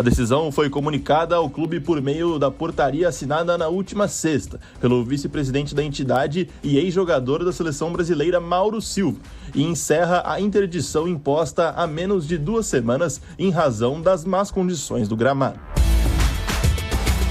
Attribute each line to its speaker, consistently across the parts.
Speaker 1: A decisão foi comunicada ao clube por meio da portaria assinada na última sexta pelo vice-presidente da entidade e ex-jogador da seleção brasileira Mauro Silva e encerra a interdição imposta há menos de 2 semanas em razão das más condições do gramado.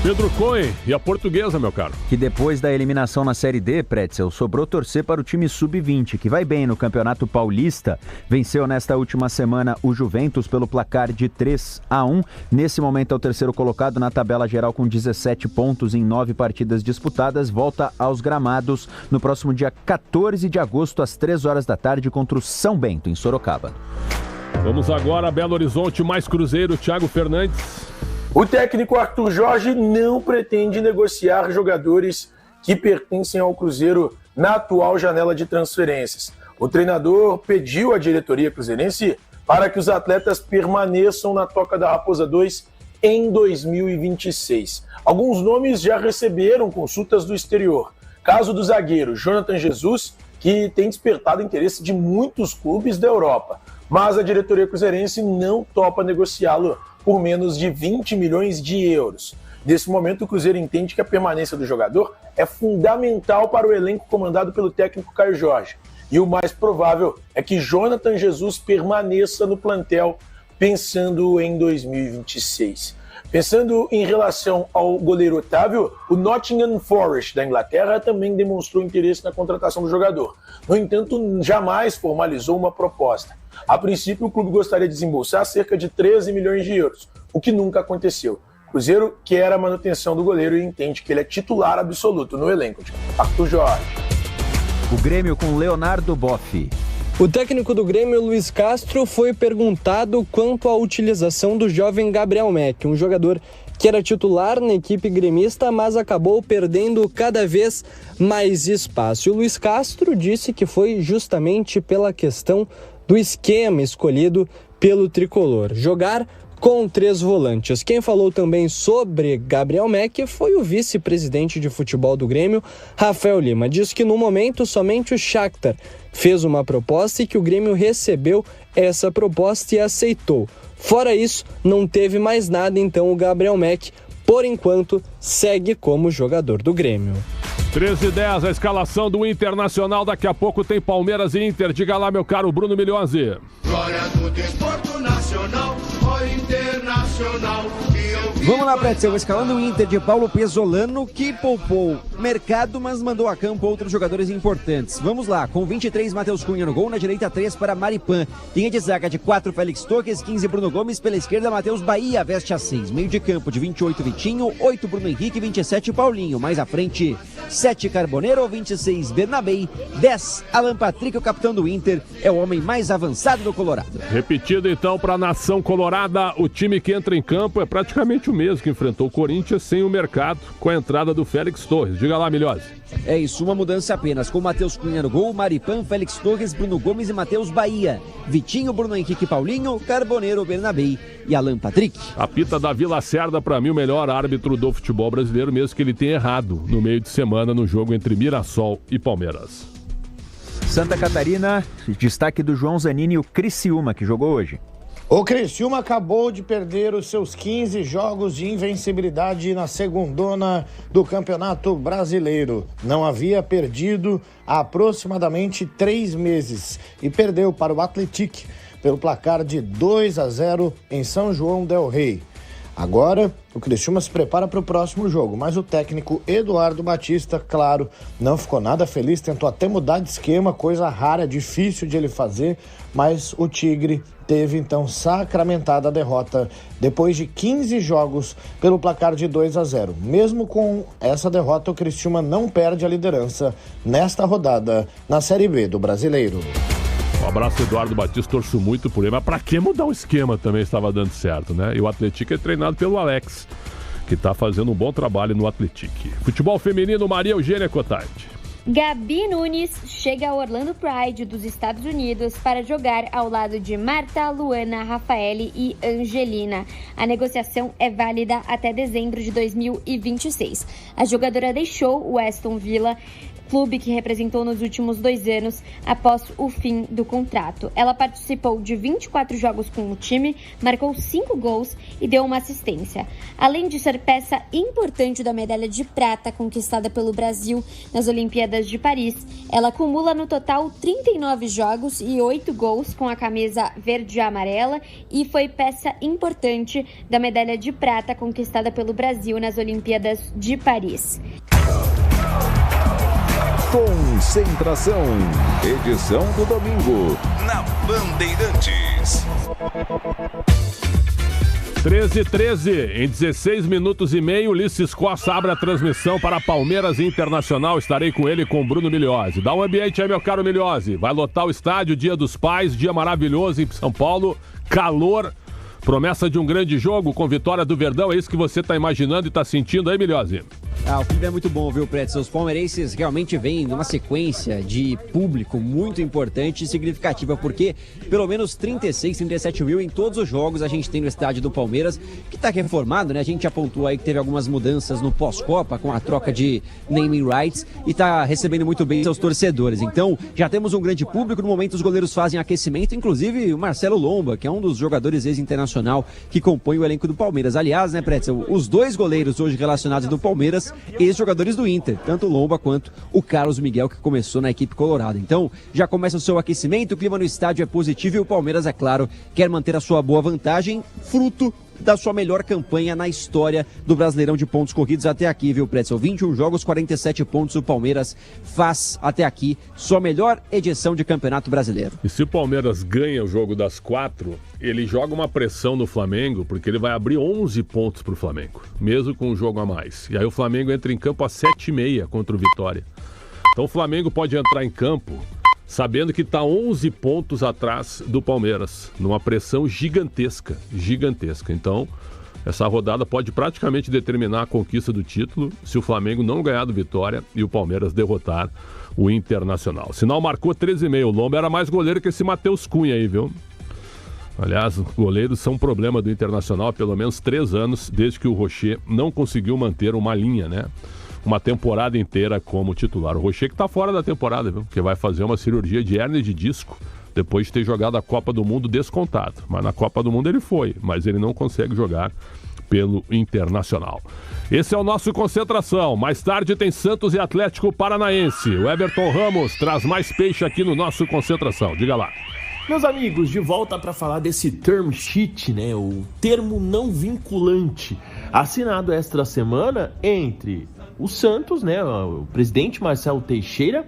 Speaker 2: Pedro Cohen e a Portuguesa, meu caro.
Speaker 3: Que depois da eliminação na Série D, Pretzel, sobrou torcer para o time Sub-20, que vai bem no Campeonato Paulista. Venceu nesta última semana o Juventus pelo placar de 3-1. Nesse momento é o terceiro colocado na tabela geral com 17 pontos em 9 partidas disputadas. Volta aos gramados no próximo dia 14 de agosto, às 3 horas da tarde, contra o São Bento, em Sorocaba.
Speaker 2: Vamos agora a Belo Horizonte, mais Cruzeiro, Thiago Fernandes.
Speaker 4: O técnico Arthur Jorge não pretende negociar jogadores que pertencem ao Cruzeiro na atual janela de transferências. O treinador pediu à diretoria cruzeirense para que os atletas permaneçam na Toca da Raposa 2 em 2026. Alguns nomes já receberam consultas do exterior. Caso do zagueiro Jonathan Jesus, que tem despertado o interesse de muitos clubes da Europa. Mas a diretoria cruzeirense não topa negociá-lo por menos de 20 milhões de euros. Nesse momento, o Cruzeiro entende que a permanência do jogador é fundamental para o elenco comandado pelo técnico Caio Jorge. E o mais provável é que Jonathan Jesus permaneça no plantel pensando em 2026. Pensando em relação ao goleiro Otávio, o Nottingham Forest da Inglaterra também demonstrou interesse na contratação do jogador. No entanto, jamais formalizou uma proposta. A princípio, o clube gostaria de desembolsar cerca de 13 milhões de euros, o que nunca aconteceu. O Cruzeiro quer a manutenção do goleiro e entende que ele é titular absoluto no elenco de Arthur Jorge.
Speaker 3: O Grêmio com Leonardo Boff.
Speaker 5: O técnico do Grêmio, Luiz Castro, foi perguntado quanto à utilização do jovem Gabriel Mack, um jogador que era titular na equipe gremista, mas acabou perdendo cada vez mais espaço. E o Luiz Castro disse que foi justamente pela questão do esquema escolhido pelo tricolor, jogar com 3 volantes. Quem falou também sobre Gabriel Mack foi o vice-presidente de futebol do Grêmio, Rafael Lima. Diz que no momento somente o Shakhtar fez uma proposta e que o Grêmio recebeu essa proposta e aceitou. Fora isso, não teve mais nada, então o Gabriel Mack, por enquanto, segue como jogador do Grêmio.
Speaker 2: 13h10, a escalação do Internacional. Daqui a pouco tem Palmeiras e Inter. Diga lá, meu caro Bruno Milhões.
Speaker 6: Glória do desporto nacional, ó Internacional.
Speaker 7: Vamos lá, Pretzel, escalando o Inter de Paulo Pesolano, que poupou mercado, mas mandou a campo outros jogadores importantes. Vamos lá, com 23, Matheus Cunha no gol, na direita 3 para Maripan. Linha de zaga de 4, Félix Torres, 15, Bruno Gomes, pela esquerda, Matheus Bahia, veste a 6. Meio de campo de 28, Vitinho, 8, Bruno Henrique, 27, Paulinho. Mais à frente, 7, Carboneiro, 26, Bernabei, 10, Alan Patrick, o capitão do Inter, é o homem mais avançado do Colorado.
Speaker 2: Repetido então para a nação colorada, o time que entra em campo é praticamente o mesmo que enfrentou o Corinthians sem o mercado, com a entrada do Félix Torres. Diga lá, Milhose.
Speaker 7: É isso, uma mudança apenas, com Matheus Cunha no gol, Maripan, Félix Torres, Bruno Gomes e Matheus Bahia. Vitinho, Bruno Henrique, Paulinho, Carboneiro, Bernabei e Alan Patrick.
Speaker 2: Apita Davi Lacerda, para mim, o melhor árbitro do futebol brasileiro, mesmo que ele tenha errado no meio de semana no jogo entre Mirassol e Palmeiras.
Speaker 3: Santa Catarina, destaque do João Zanini e o Criciúma, que jogou hoje.
Speaker 8: O Criciúma acabou de perder os seus 15 jogos de invencibilidade na segundona do Campeonato Brasileiro. Não havia perdido há aproximadamente 3 meses e perdeu para o Atlético pelo placar de 2-0 em São João del Rei. Agora, o Criciúma se prepara para o próximo jogo, mas o técnico Eduardo Batista, claro, não ficou nada feliz, tentou até mudar de esquema, coisa rara, difícil de ele fazer, mas o Tigre teve então sacramentada a derrota depois de 15 jogos pelo placar de 2-0. Mesmo com essa derrota, o Criciúma não perde a liderança nesta rodada na Série B do Brasileiro.
Speaker 2: Um abraço, Eduardo Batista, torço muito por ele, mas pra que mudar o esquema também estava dando certo, né? E o Atlético é treinado pelo Alex, que tá fazendo um bom trabalho no Atlético. Futebol feminino, Maria Eugênia Cotarte.
Speaker 9: Gabi Nunes chega ao Orlando Pride dos Estados Unidos para jogar ao lado de Marta, Luana, Rafaele e Angelina. A negociação é válida até dezembro de 2026. A jogadora deixou o Aston Villa clube que representou nos últimos 2 anos após o fim do contrato. Ela participou de 24 jogos com o time, marcou 5 gols e deu uma assistência. Além de ser peça importante da medalha de prata conquistada pelo Brasil nas Olimpíadas de Paris, ela acumula no total 39 jogos e 8 gols com a camisa verde e amarela e foi peça importante da medalha de prata conquistada pelo Brasil nas Olimpíadas de Paris.
Speaker 10: Concentração, edição do domingo, na Bandeirantes.
Speaker 2: 13h13, em 16 minutos e meio, Ulisses Costa abre a transmissão para Palmeiras Internacional. Estarei com ele, com Bruno Migliozzi. Dá um ambiente aí, meu caro Migliozzi. Vai lotar o estádio, Dia dos Pais, dia maravilhoso em São Paulo, calor, promessa de um grande jogo com vitória do Verdão. É isso que você está imaginando e está sentindo aí, Migliozzi?
Speaker 7: O clima é muito bom, viu, Pretzel? Os palmeirenses realmente vêm numa sequência de público muito importante e significativa, porque pelo menos 36, 37 mil em todos os jogos a gente tem no estádio do Palmeiras, que está reformado, né? A gente apontou aí que teve algumas mudanças no pós-Copa, com a troca de naming rights, e está recebendo muito bem seus torcedores. Então, já temos um grande público. No momento, os goleiros fazem aquecimento, inclusive o Marcelo Lomba, que é um dos jogadores ex-internacional que compõe o elenco do Palmeiras. Aliás, né, Pretzel, os 2 goleiros hoje relacionados do Palmeiras, ex-jogadores do Inter, tanto o Lomba quanto o Carlos Miguel, que começou na equipe colorada. Então, já começa o seu aquecimento, o clima no estádio é positivo e o Palmeiras, é claro, quer manter a sua boa vantagem, fruto da sua melhor campanha na história do Brasileirão de pontos corridos até aqui, viu, Pretzel? 21 jogos, 47 pontos o Palmeiras faz até aqui, sua melhor edição de Campeonato Brasileiro.
Speaker 2: E se o Palmeiras ganha o jogo das 4, ele joga uma pressão no Flamengo, porque ele vai abrir 11 pontos pro Flamengo, mesmo com um jogo a mais. E aí o Flamengo entra em campo às 7h30 contra o Vitória. Então o Flamengo pode entrar em campo sabendo que está 11 pontos atrás do Palmeiras, numa pressão gigantesca. Então, essa rodada pode praticamente determinar a conquista do título se o Flamengo não ganhar do Vitória e o Palmeiras derrotar o Internacional. Sinal marcou 13,5. O Lomba era mais goleiro que esse Matheus Cunha aí, viu? Aliás, os goleiros são um problema do Internacional há pelo menos 3 anos, desde que o Rocher não conseguiu manter uma linha, né? Uma temporada inteira como titular. O Rocher que tá fora da temporada, viu? Porque vai fazer uma cirurgia de hérnia de disco depois de ter jogado a Copa do Mundo descontado. Mas na Copa do Mundo ele foi, mas ele não consegue jogar pelo Internacional. Esse é o nosso Concentração. Mais tarde tem Santos e Atlético Paranaense. O Everton Ramos traz mais peixe aqui no nosso Concentração. Diga lá.
Speaker 11: Meus amigos, de volta para falar desse term sheet, né? O termo não vinculante, assinado esta semana entre o Santos, né? O presidente Marcelo Teixeira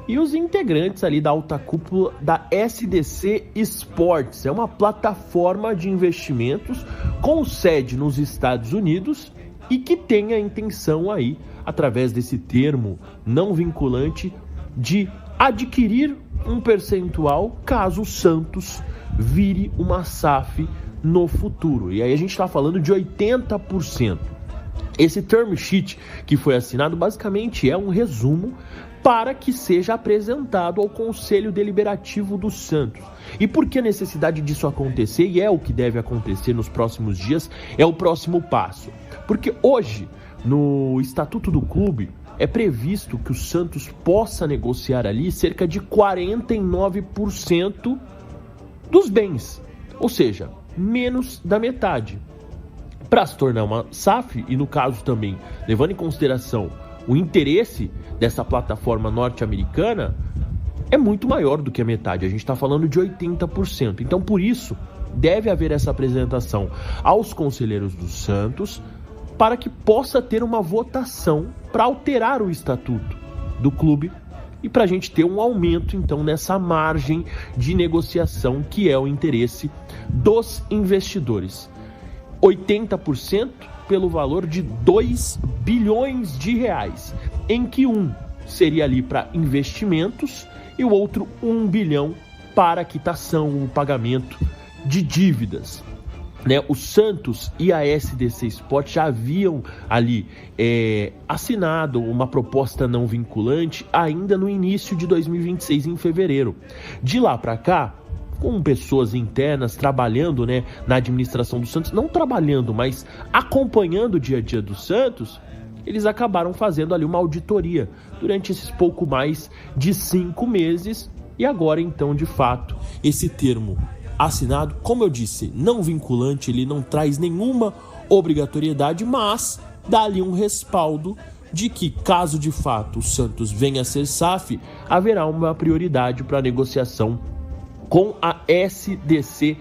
Speaker 11: e os integrantes ali da alta cúpula da SDC Sports. É uma plataforma de investimentos com sede nos Estados Unidos e que tem a intenção aí, através desse termo não vinculante, de adquirir um percentual caso o Santos vire uma SAF no futuro. E aí a gente está falando de 80%. Esse term sheet que foi assinado basicamente é um resumo para que seja apresentado ao Conselho Deliberativo do Santos. E por que a necessidade disso acontecer, e é o que deve acontecer nos próximos dias, é o próximo passo. Porque hoje, no Estatuto do Clube, é previsto que o Santos possa negociar ali cerca de 49% dos bens, ou seja, menos da metade. Para se tornar uma SAF, e no caso também, levando em consideração o interesse dessa plataforma norte-americana, é muito maior do que a metade. A gente está falando de 80%. Então, por isso, deve haver essa apresentação aos conselheiros do Santos para que possa ter uma votação para alterar o estatuto do clube e para a gente ter um aumento, então, nessa margem de negociação que é o interesse dos investidores. 80% pelo valor de 2 bilhões de reais, em que um seria ali para investimentos e o outro 1 bilhão para quitação, o pagamento de dívidas. Né, o Santos e a SDC Sport já haviam ali assinado uma proposta não vinculante ainda no início de 2026, em fevereiro. De lá para cá, com pessoas internas trabalhando, né, na administração do Santos, não trabalhando, mas acompanhando o dia a dia do Santos, eles acabaram fazendo ali uma auditoria durante esses pouco mais de 5 meses e agora então, de fato, esse termo assinado, como eu disse, não vinculante, ele não traz nenhuma obrigatoriedade, mas dá ali um respaldo de que, caso de fato o Santos venha a ser SAF, haverá uma prioridade para a negociação com a SDC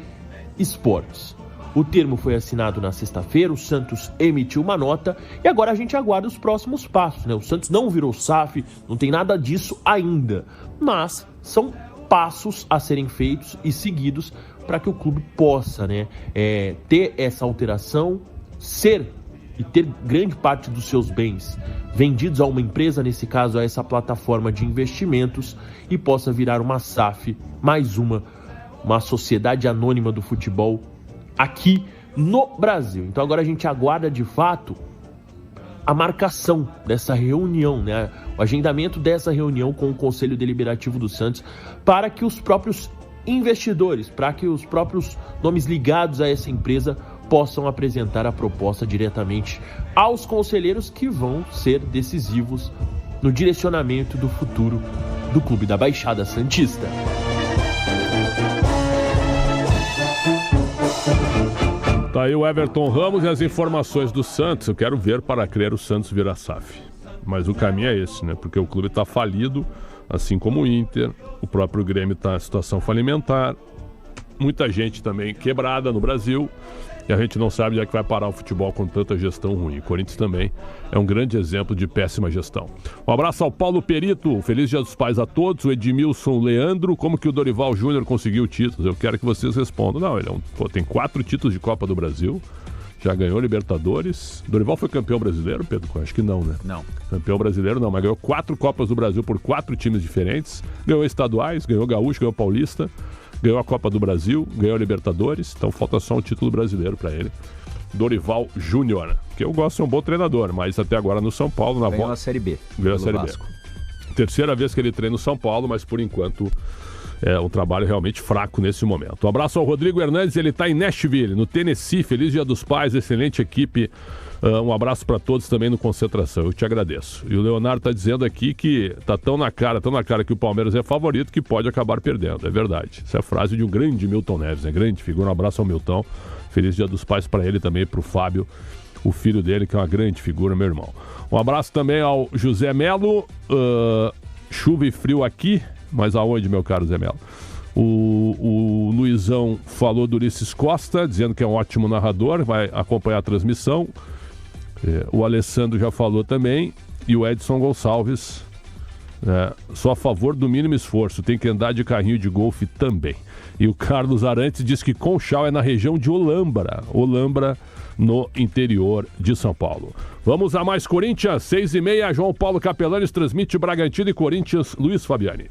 Speaker 11: Sports. O termo foi assinado na sexta-feira, o Santos emitiu uma nota e agora a gente aguarda os próximos passos, né? O Santos não virou SAF, não tem nada disso ainda, mas são passos a serem feitos e seguidos para que o clube possa, né, ter essa alteração, ser e ter grande parte dos seus bens vendidos a uma empresa, nesse caso a essa plataforma de investimentos, e possa virar uma SAF, mais uma sociedade anônima do futebol aqui no Brasil. Então agora a gente aguarda de fato a marcação dessa reunião, né? O agendamento dessa reunião com o Conselho Deliberativo do Santos, para que os próprios investidores, para que os próprios nomes ligados a essa empresa possam apresentar a proposta diretamente aos conselheiros, que vão ser decisivos no direcionamento do futuro do Clube da Baixada Santista.
Speaker 2: Tá aí o Everton Ramos e as informações do Santos. Eu quero ver para crer o Santos virar SAF. Mas o caminho é esse, né? Porque o clube está falido, assim como o Inter. O próprio Grêmio está em situação falimentar. Muita gente também quebrada no Brasil. E a gente não sabe onde é que vai parar o futebol com tanta gestão ruim. O Corinthians também é um grande exemplo de péssima gestão. Um abraço ao Paulo Perito. Feliz Dia dos Pais a todos. O Edmilson Leandro. Como que o Dorival Júnior conseguiu títulos? Eu quero que vocês respondam. Não, ele tem 4 títulos de Copa do Brasil. Já ganhou Libertadores. Dorival foi campeão brasileiro, Pedro? Acho que não, né?
Speaker 3: Não.
Speaker 2: Campeão brasileiro não, mas ganhou 4 Copas do Brasil por 4 times diferentes. Ganhou estaduais, ganhou Gaúcho, ganhou Paulista. Ganhou a Copa do Brasil, ganhou a Libertadores, então falta só um título brasileiro para ele. Dorival Júnior, que eu gosto de ser um bom treinador, mas até agora no São Paulo, na
Speaker 3: volta. Ganhou a Série B.
Speaker 2: Ganhou a Série B. Terceira vez que ele treina no São Paulo, mas por enquanto é um trabalho realmente fraco nesse momento. Um abraço ao Rodrigo Hernandes, ele está em Nashville, no Tennessee. Feliz Dia dos Pais, excelente equipe. Um abraço para todos também no Concentração, eu te agradeço. E o Leonardo está dizendo aqui que tá tão na cara que o Palmeiras é favorito que pode acabar perdendo. É verdade. Essa é a frase de um grande Milton Neves, né? Grande figura. Um abraço ao Milton. Feliz Dia dos Pais para ele também, para o Fábio, o filho dele, que é uma grande figura, meu irmão. Um abraço também ao José Melo. Chuva e frio aqui, mas aonde, meu caro Zé Melo? O Luizão falou do Ulisses Costa, dizendo que é um ótimo narrador, vai acompanhar a transmissão. O Alessandro já falou também. E o Edson Gonçalves, só a favor do mínimo esforço, tem que andar de carrinho de golfe também. E o Carlos Arantes diz que Conchal é na região de Olambra, no interior de São Paulo. Vamos a mais Corinthians, 6h30, João Paulo Capelanes transmite Bragantino e Corinthians, Luiz Fabiani.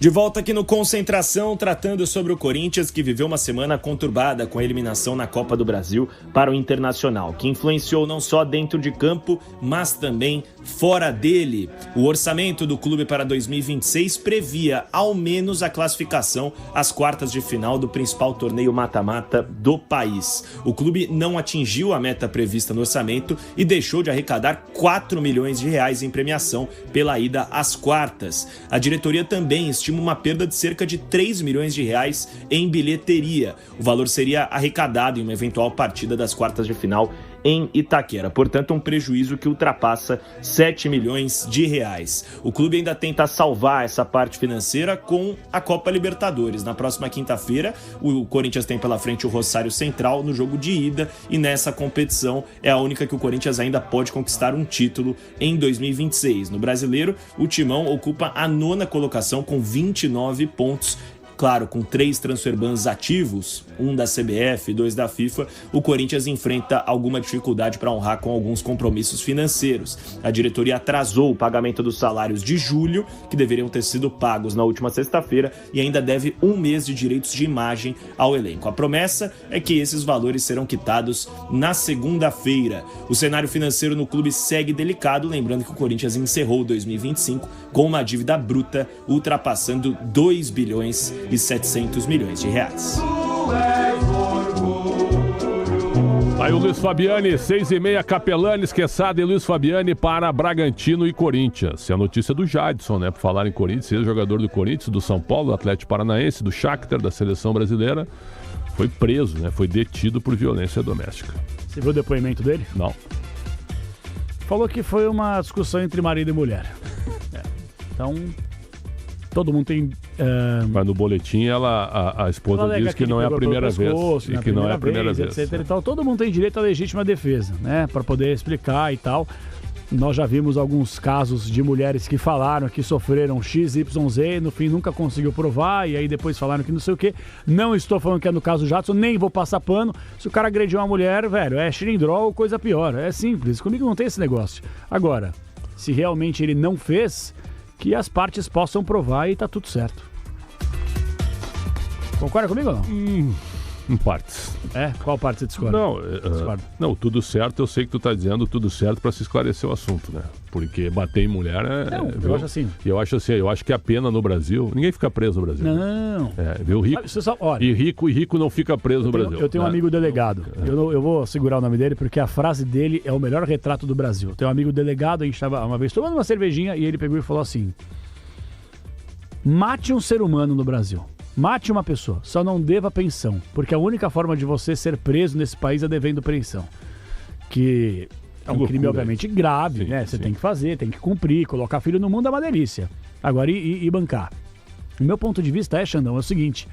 Speaker 12: De volta aqui no Concentração, tratando sobre o Corinthians, que viveu uma semana conturbada com a eliminação na Copa do Brasil para o Internacional, que influenciou não só dentro de campo, mas também fora dele. O orçamento do clube para 2026 previa ao menos a classificação às quartas de final do principal torneio mata-mata do país. O clube não atingiu a meta prevista no orçamento e deixou de arrecadar 4 milhões de reais em premiação pela ida às quartas. A diretoria também estima uma perda de cerca de 3 milhões de reais em bilheteria. O valor seria arrecadado em uma eventual partida das quartas de final em Itaquera. Portanto, um prejuízo que ultrapassa 7 milhões de reais. O clube ainda tenta salvar essa parte financeira com a Copa Libertadores. Na próxima quinta-feira, o Corinthians tem pela frente o Rosário Central no jogo de ida, e nessa competição é a única que o Corinthians ainda pode conquistar um título em 2026. No Brasileiro, o Timão ocupa a 9ª colocação com 29 pontos. Claro, com 3 transfer bans ativos, 1 da CBF e 2 da FIFA, o Corinthians enfrenta alguma dificuldade para honrar com alguns compromissos financeiros. A diretoria atrasou o pagamento dos salários de julho, que deveriam ter sido pagos na última sexta-feira, e ainda deve 1 mês de direitos de imagem ao elenco. A promessa é que esses valores serão quitados na segunda-feira. O cenário financeiro no clube segue delicado, lembrando que o Corinthians encerrou 2025 com uma dívida bruta ultrapassando 2 bilhões e 700 milhões de reais.
Speaker 2: Aí o Luiz Fabiani, 6h30, Capelanes, Quesada e Luiz Fabiani para Bragantino e Corinthians. É a notícia do Jadson, né? Por falar em Corinthians, ex-jogador do Corinthians, do São Paulo, do Atlético Paranaense, do Shakhtar, da seleção brasileira. Foi preso, né? Foi detido por violência doméstica.
Speaker 13: Você viu o depoimento dele?
Speaker 2: Não.
Speaker 13: Falou que foi uma discussão entre marido e mulher. Então, todo mundo tem...
Speaker 2: Mas no boletim a esposa diz que não é a primeira vez. E que não é a primeira vez.
Speaker 13: Etc. Então, todo mundo tem direito à legítima defesa, né? Para poder explicar e tal. Nós já vimos alguns casos de mulheres que falaram que sofreram XYZ, no fim nunca conseguiu provar, e aí depois falaram que não sei o quê. Não estou falando que é no caso Jadson, nem vou passar pano. Se o cara agrediu uma mulher, velho, é xilindró ou coisa pior. É simples, comigo não tem esse negócio. Agora, se realmente ele não fez, que as partes possam provar e tá tudo certo. Concorda comigo ou não?
Speaker 2: Em partes.
Speaker 13: Qual parte você discorda?
Speaker 2: Não, tudo certo, eu sei que tu tá dizendo tudo certo pra se esclarecer o assunto, né? Porque bater em mulher
Speaker 13: eu acho assim.
Speaker 2: Eu acho que a pena no Brasil, ninguém fica preso no Brasil.
Speaker 13: Não.
Speaker 2: Viu? Rico,
Speaker 13: olha,
Speaker 2: e rico não fica preso no Brasil.
Speaker 13: Eu tenho um amigo delegado, eu vou segurar o nome dele porque a frase dele é o melhor retrato do Brasil. Eu tenho um amigo delegado, a gente estava uma vez tomando uma cervejinha e ele pegou e falou assim: mate um ser humano no Brasil. Mate uma pessoa, só não deva pensão, porque a única forma de você ser preso nesse país é devendo pensão. Que é um crime, obviamente, grave, né? Você tem que fazer, tem que cumprir, colocar filho no mundo é uma delícia. Agora, e bancar? O meu ponto de vista Xandão, é o seguinte: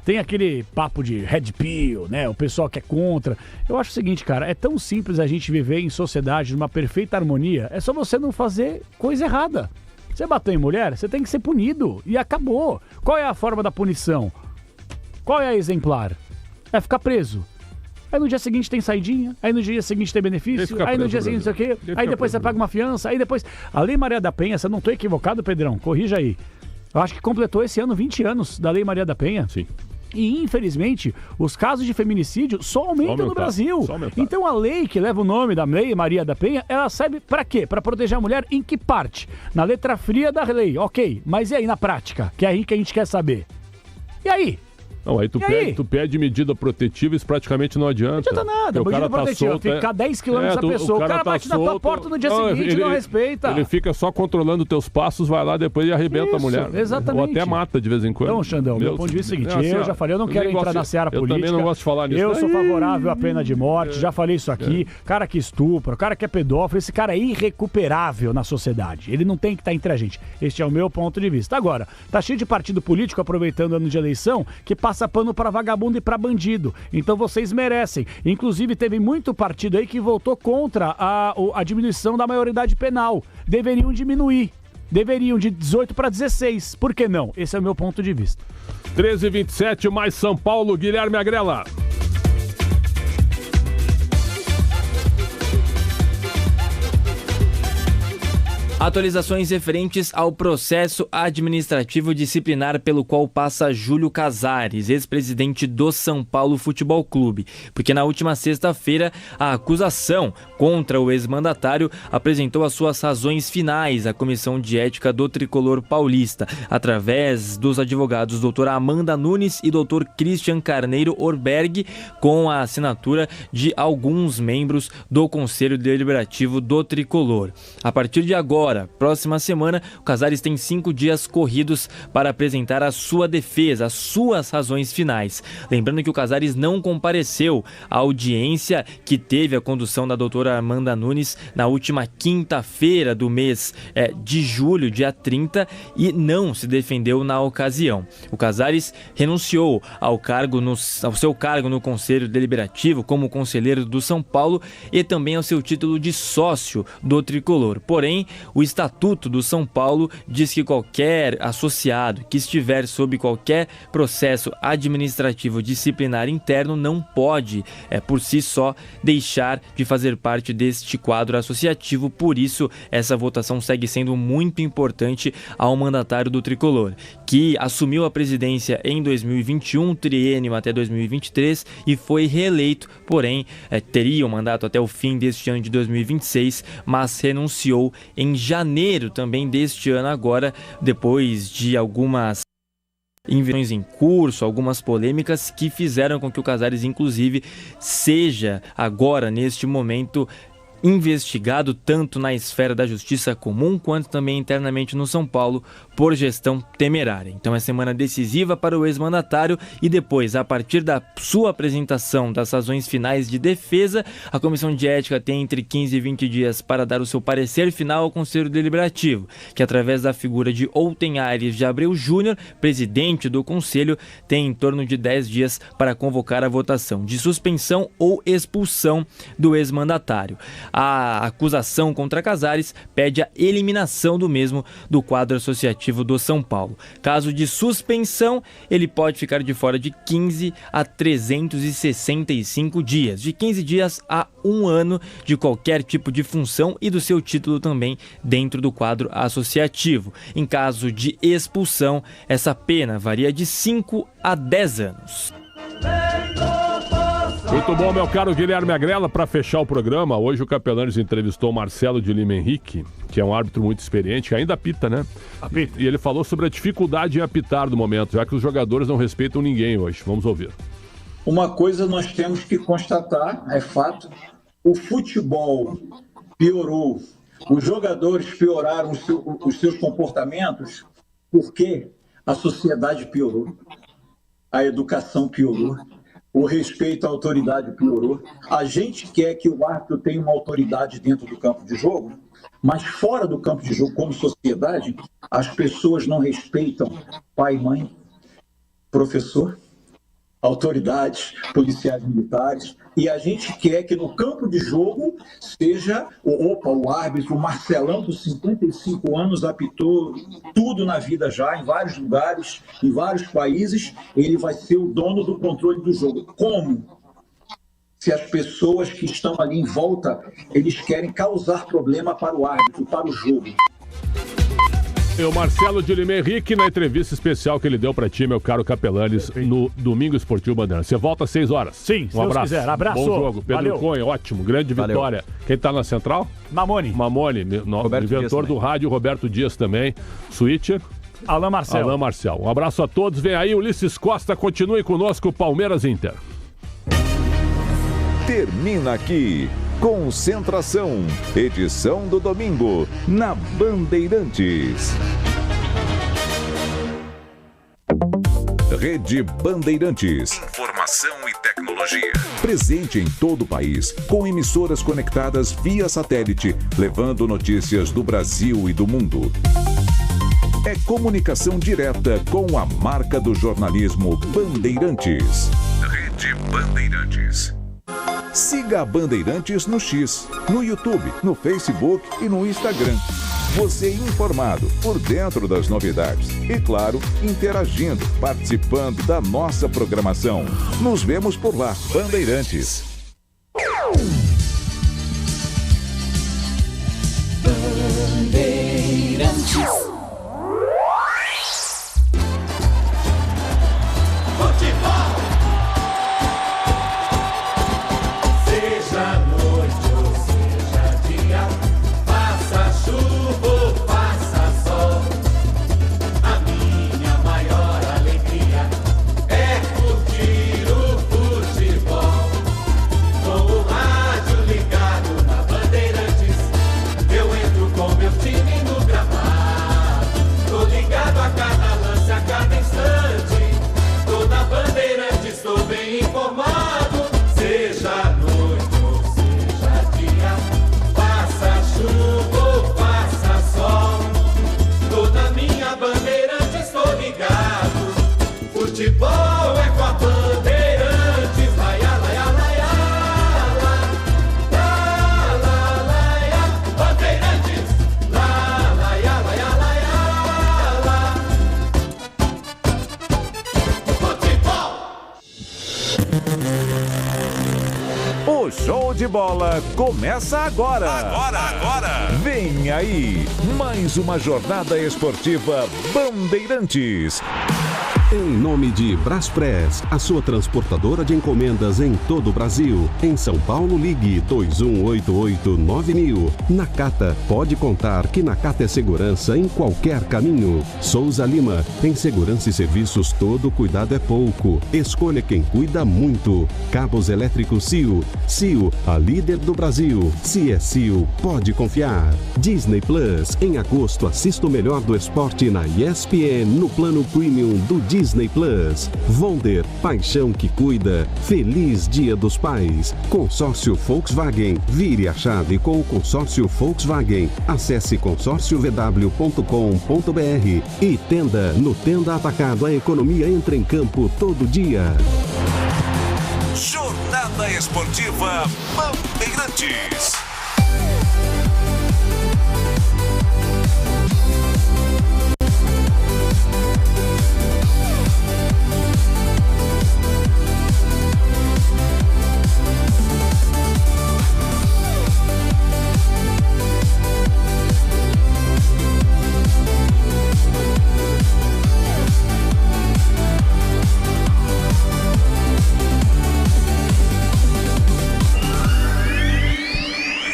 Speaker 13: tem aquele papo de red pill, né? O pessoal que é contra. Eu acho o seguinte, cara, é tão simples a gente viver em sociedade numa perfeita harmonia, é só você não fazer coisa errada. Você bateu em mulher, você tem que ser punido. E acabou. Qual é a forma da punição? Qual é a exemplar? É ficar preso. Aí no dia seguinte tem saidinha. Aí no dia seguinte tem benefício. Aí no dia seguinte não sei o quê. Aí depois você paga uma fiança. Aí depois... A Lei Maria da Penha, se eu não estou equivocado, Pedrão, corrija aí. Eu acho que completou esse ano 20 anos da Lei Maria da Penha.
Speaker 2: Sim.
Speaker 13: E, infelizmente, os casos de feminicídio só aumentam no Brasil. Então, a lei que leva o nome da Lei Maria da Penha, ela serve para quê? Para proteger a mulher em que parte? Na letra fria da lei, ok. Mas e aí na prática? Que é aí que a gente quer saber. E aí?
Speaker 2: Não, aí tu pede medida protetiva e isso praticamente não adianta.
Speaker 13: Não adianta nada, medida protetiva, ficar 10 quilômetros da pessoa, o cara bate na tua porta no dia seguinte e não respeita.
Speaker 2: Ele fica só controlando teus passos, vai lá depois e arrebenta a mulher.
Speaker 13: Exatamente.
Speaker 2: Ou até mata de vez em quando.
Speaker 13: Então, Xandão, meu ponto de vista é o seguinte, eu já falei, eu não quero entrar na seara política.
Speaker 2: Eu também não gosto de falar nisso.
Speaker 13: Eu sou favorável à pena de morte, já falei isso aqui. Cara que estupra, cara que é pedófilo, esse cara é irrecuperável na sociedade. Ele não tem que estar entre a gente. Este é o meu ponto de vista. Agora, tá cheio de partido político aproveitando o ano de eleição que passa pano para vagabundo e para bandido. Então vocês merecem. Inclusive teve muito partido aí que votou contra a diminuição da maioridade penal. Deveriam diminuir. Deveriam de 18 para 16. Por que não? Esse é o meu ponto de vista.
Speaker 2: 13h27, mais São Paulo, Guilherme Agrela.
Speaker 14: Atualizações referentes ao processo administrativo disciplinar pelo qual passa Júlio Casares, ex-presidente do São Paulo Futebol Clube. Porque na última sexta-feira, a acusação contra o ex-mandatário apresentou as suas razões finais à Comissão de Ética do Tricolor Paulista, através dos advogados doutora Amanda Nunes e doutor Christian Carneiro Orberg, com a assinatura de alguns membros do Conselho Deliberativo do Tricolor. A partir de agora, próxima semana, o Casares tem 5 dias corridos para apresentar a sua defesa, as suas razões finais. Lembrando que o Casares não compareceu à audiência que teve a condução da doutora Amanda Nunes na última quinta-feira do mês de julho, dia 30, e não se defendeu na ocasião. O Casares renunciou ao seu cargo no Conselho Deliberativo como conselheiro do São Paulo e também ao seu título de sócio do Tricolor. Porém, o Estatuto do São Paulo diz que qualquer associado que estiver sob qualquer processo administrativo disciplinar interno não pode, por si só, deixar de fazer parte deste quadro associativo. Por isso, essa votação segue sendo muito importante ao mandatário do Tricolor, que assumiu a presidência em 2021, triênio até 2023, e foi reeleito, porém, teria o mandato até o fim deste ano de 2026, mas renunciou em janeiro também deste ano agora, depois de algumas investigações em curso, algumas polêmicas que fizeram com que o Casares, inclusive, seja agora, neste momento, investigado tanto na esfera da justiça comum quanto também internamente no São Paulo por gestão temerária. Então é semana decisiva para o ex-mandatário e depois, a partir da sua apresentação das razões finais de defesa, a Comissão de Ética tem entre 15 e 20 dias para dar o seu parecer final ao Conselho Deliberativo, que através da figura de Outen Aires de Abreu Júnior, presidente do Conselho, tem em torno de 10 dias para convocar a votação de suspensão ou expulsão do ex-mandatário. A acusação contra Casares pede a eliminação do mesmo do quadro associativo do São Paulo. Caso de suspensão, ele pode ficar de fora de 15 a 365 dias, de 15 dias a 1 ano de qualquer tipo de função e do seu título também dentro do quadro associativo. Em caso de expulsão, essa pena varia de 5 a 10 anos.
Speaker 2: Muito bom, meu caro Guilherme Agrela. Para fechar o programa, hoje o Capelanes entrevistou o Marcelo de Lima Henrique, que é um árbitro muito experiente, que ainda apita, né? Apita. E ele falou sobre a dificuldade em apitar do momento, já que os jogadores não respeitam ninguém hoje. Vamos ouvir.
Speaker 15: Uma coisa nós temos que constatar, é fato, o futebol piorou, os jogadores pioraram os seus comportamentos porque a sociedade piorou, a educação piorou, o respeito à autoridade piorou. A gente quer que o árbitro tenha uma autoridade dentro do campo de jogo, mas fora do campo de jogo, como sociedade, as pessoas não respeitam pai, mãe, professor, autoridades, policiais militares, e a gente quer que no campo de jogo seja o árbitro, o Marcelão, dos 55 anos, apitou tudo na vida já, em vários lugares, em vários países, ele vai ser o dono do controle do jogo. Como? Se as pessoas que estão ali em volta, eles querem causar problema para o árbitro, para o jogo.
Speaker 2: O Marcelo de Lima Henrique, na entrevista especial que ele deu pra ti, meu caro Capelanes, no Domingo Esportivo Bandeirantes. Você volta às 6 horas.
Speaker 13: Sim, se Deus quiser. Abraço.
Speaker 2: Bom jogo. Pedro
Speaker 13: Valeu.
Speaker 2: Cunha, ótimo. Grande vitória.
Speaker 13: Valeu.
Speaker 2: Quem tá na central?
Speaker 13: Mamone,
Speaker 2: inventor do rádio, Roberto Dias também. Switcher.
Speaker 13: Alain Marcel.
Speaker 2: Um abraço a todos. Vem aí, Ulisses Costa. Continue conosco, Palmeiras Inter.
Speaker 10: Termina aqui. Concentração, edição do domingo, na Bandeirantes. Rede Bandeirantes. Informação e tecnologia. Presente em todo o país, com emissoras conectadas via satélite, levando notícias do Brasil e do mundo. É comunicação direta com a marca do jornalismo Bandeirantes. Rede Bandeirantes. Siga a Bandeirantes no X, no YouTube, no Facebook e no Instagram. Você informado, por dentro das novidades e, claro, interagindo, participando da nossa programação. Nos vemos por lá, Bandeirantes.
Speaker 6: Bandeirantes. Futebol. Seja noite ou seja dia, faça chuva ou faça sol, a minha maior alegria é curtir o futebol. Com o rádio ligado na Bandeirantes, eu entro com meu time no gramado. Tô ligado a cada lance, a cada instante, tô na Bandeirantes, tô bem informado. Seja noite ou seja dia, faça chuva ou faça sol, tô na minha Bandeirantes, tô ligado. Futebol é com a Bandeirantes, laia, laia, laia, la, la, laia, Bandeirantes, la, laia, laia, laia, la. Futebol.
Speaker 10: O show de bola começa agora. Agora. Vem aí, mais uma jornada esportiva Bandeirantes.
Speaker 16: Em nome de Braspress, a sua transportadora de encomendas em todo o Brasil. Em São Paulo, ligue 2188-9000. Nakata, pode contar que Nakata é segurança em qualquer caminho. Souza Lima, em segurança e serviços todo cuidado é pouco. Escolha quem cuida muito. Cabos elétricos CIO. CIO, a líder do Brasil. Se é CIO, pode confiar. Disney Plus, em agosto assista o melhor do esporte na ESPN no plano premium do Disney Plus. Wonder, paixão que cuida. Feliz Dia dos Pais. Consórcio Volkswagen. Vire a chave com o consórcio Volkswagen. Acesse consórciovw.com.br e Tenda. No Tenda Atacado, a economia entra em campo todo dia.
Speaker 10: Jornada Esportiva Bandeirantes.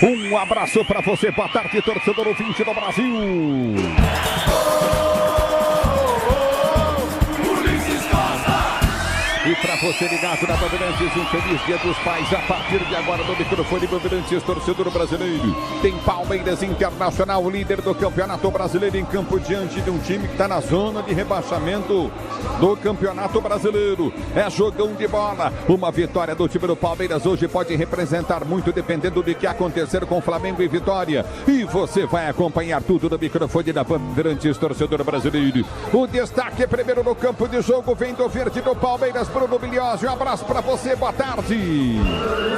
Speaker 2: Um abraço para você, boa tarde, torcedor ouvinte do Brasil. E para você ligado na Bandeirantes, um feliz Dia dos Pais. A partir de agora no microfone Bandeirantes, torcedor brasileiro. Tem Palmeiras Internacional, líder do Campeonato Brasileiro, em campo diante de um time que está na zona de rebaixamento do Campeonato Brasileiro. É jogão de bola. Uma vitória do time do Palmeiras hoje pode representar muito, dependendo do que acontecer com Flamengo e Vitória. E você vai acompanhar tudo no microfone da Bandeirantes, torcedor brasileiro. O destaque primeiro no campo de jogo vem do verde do Palmeiras, Bruno Bilhose. Um abraço pra você, boa tarde.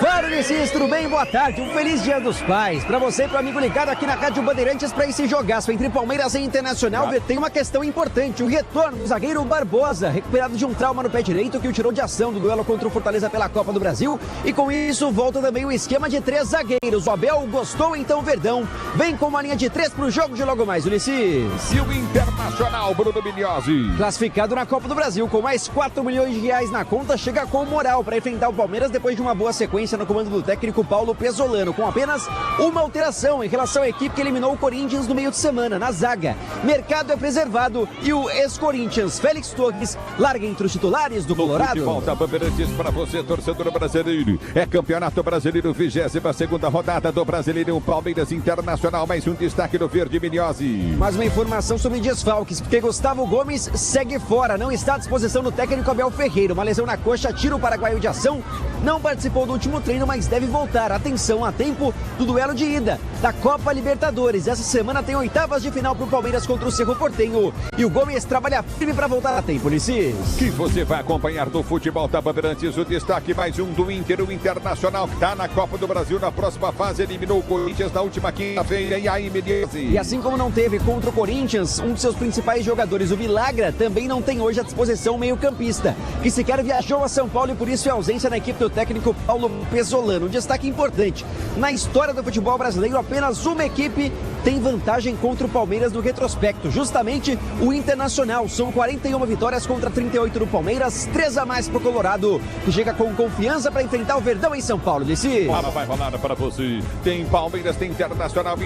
Speaker 7: Fala, Ulisses, tudo bem? Boa tarde, um feliz Dia dos Pais. Pra você e pro amigo ligado aqui na Rádio Bandeirantes pra esse jogaço entre Palmeiras e Internacional. Tem uma questão importante, o retorno do zagueiro Barbosa, recuperado de um trauma no pé direito que o tirou de ação do duelo contra o Fortaleza pela Copa do Brasil. E com isso volta também o esquema de 3 zagueiros. O Abel gostou, então o Verdão vem com uma linha de 3 pro jogo de logo mais, Ulisses.
Speaker 2: E o Internacional, Bruno Bilhose,
Speaker 7: classificado na Copa do Brasil com mais 4 milhões de reais na conta, chega com moral para enfrentar o Palmeiras depois de uma boa sequência no comando do técnico Paulo Pesolano, com apenas uma alteração em relação à equipe que eliminou o Corinthians no meio de semana. Na zaga, Mercado é preservado e o ex-Corinthians Félix Torres larga entre os titulares do Colorado.
Speaker 2: De volta, Bandeirantes, para você, torcedor brasileiro. É Campeonato Brasileiro, 22ª rodada do Brasileiro. Palmeiras Internacional, mais um destaque do Verde Bilhose.
Speaker 7: Mais uma informação sobre desfalques, porque Gustavo Gomes segue fora, não está à disposição do técnico Abel Ferreira. Uma lesão na coxa tira o paraguaio de ação, não participou do último treino, mas deve voltar. Atenção, a tempo do duelo de ida da Copa Libertadores. Essa semana tem oitavas de final para o Palmeiras contra o Cerro Porteño. E o Gomes trabalha firme para voltar a tempo, Ulisses.
Speaker 2: Que você vai acompanhar do futebol da Bandeirantes. O destaque mais um do Inter, o Internacional, que está na Copa do Brasil na próxima fase. Eliminou o Corinthians na última quinta-feira. E aí, Mediese?
Speaker 7: E assim como não teve contra o Corinthians, um de seus principais jogadores, o Vilagra, também não tem hoje à disposição o meio-campista, que sequer viajou a São Paulo e por isso é ausência na equipe do técnico Paulo Pesolano. Um destaque importante: na história do futebol brasileiro, apenas uma equipe tem vantagem contra o Palmeiras no retrospecto, justamente o Internacional. São 41 vitórias contra 38 do Palmeiras, 3 a mais pro Colorado, que chega com confiança para enfrentar o Verdão em São Paulo. Desse
Speaker 2: vai rolar para você. Tem Palmeiras, tem Internacional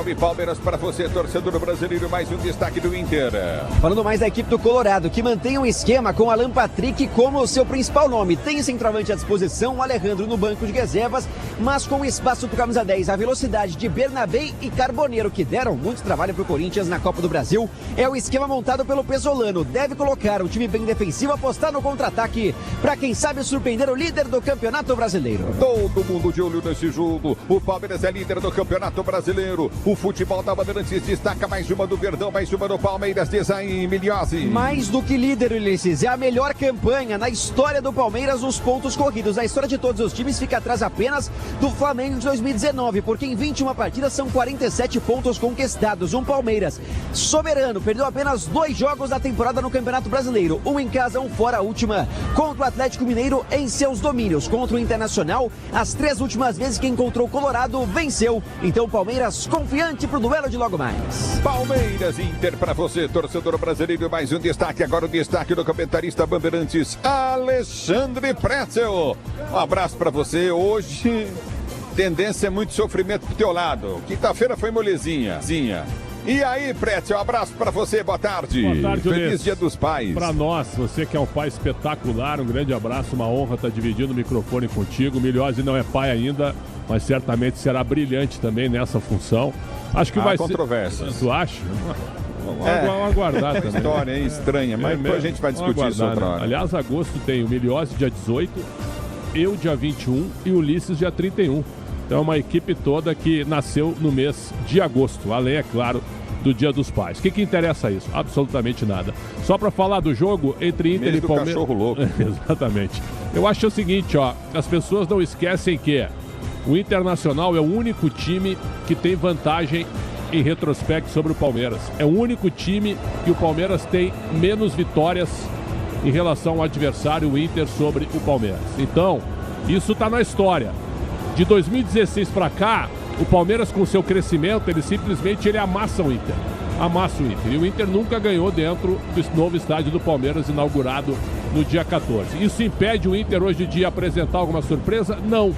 Speaker 2: e Palmeiras para você, torcedor brasileiro. Mais um destaque do Inter.
Speaker 7: Falando mais da equipe do Colorado, que mantém um esquema com Alan Patrick como o seu principal nome. Tem centroavante à disposição, o Alejandro no banco de reservas, mas com espaço pro camisa 10, a velocidade de Bernabé e Carboneiro, que deram muito trabalho pro Corinthians na Copa do Brasil. É o esquema montado pelo Pesolano. Deve colocar o time bem defensivo, apostar no contra-ataque para quem sabe surpreender o líder do Campeonato Brasileiro.
Speaker 2: Todo mundo de olho nesse jogo. O Palmeiras é líder do Campeonato Brasileiro. O futebol da Bandeirantes destaca mais uma do Verdão, mais uma do Palmeiras. Diz aí, Milhose.
Speaker 7: Mais do que líder, Ulisses, é a melhor campanha na história do Palmeiras nos pontos corridos. A história de todos os times fica atrás apenas do Flamengo de 2019, porque em 21 partidas são 47 7 pontos conquistados. Um Palmeiras soberano, perdeu apenas 2 jogos da temporada no Campeonato Brasileiro. Um em casa, um fora. A última contra o Atlético Mineiro em seus domínios. Contra o Internacional, as 3 últimas vezes que encontrou o Colorado, venceu. Então Palmeiras confiante pro duelo de logo mais.
Speaker 10: Palmeiras Inter para você, torcedor brasileiro. Mais um destaque, agora o destaque do comentarista Bandeirantes, Alexandre Pretzel. Um abraço para você. Hoje, tendência é muito sofrimento pro teu lado. Quinta-feira foi molezinha. E aí, Pretzel, um abraço pra você, boa tarde.
Speaker 2: Boa tarde,
Speaker 10: Feliz
Speaker 2: Ulisses.
Speaker 10: Dia dos Pais.
Speaker 2: Pra nós, você que é um pai espetacular, um grande abraço, uma honra estar dividindo o microfone contigo. Miliose não é pai ainda, mas certamente será brilhante também nessa função. Acho que vai
Speaker 10: controvérsias.
Speaker 2: ser... Tu acha? Vamos aguardar também.
Speaker 10: História estranha, mas depois a gente vai discutir isso outra hora.
Speaker 2: Aliás, agosto tem o Miliose dia 18, eu dia 21 e o Ulisses dia 31. Então é uma equipe toda que nasceu no mês de agosto, além, é claro, do Dia dos Pais. O que interessa isso? Absolutamente nada. Só para falar do jogo entre Inter e Palmeiras...
Speaker 10: cachorro louco.
Speaker 2: Exatamente. Eu acho o seguinte, ó, as pessoas não esquecem que o Internacional é o único time que tem vantagem em retrospecto sobre o Palmeiras. É o único time que o Palmeiras tem menos vitórias em relação ao adversário, o Inter, sobre o Palmeiras. Então, isso está na história. De 2016 para cá, o Palmeiras, com seu crescimento, ele simplesmente amassa o Inter. Amassa o Inter. E o Inter nunca ganhou dentro do novo estádio do Palmeiras, inaugurado no dia 14. Isso impede o Inter hoje de apresentar alguma surpresa? Não.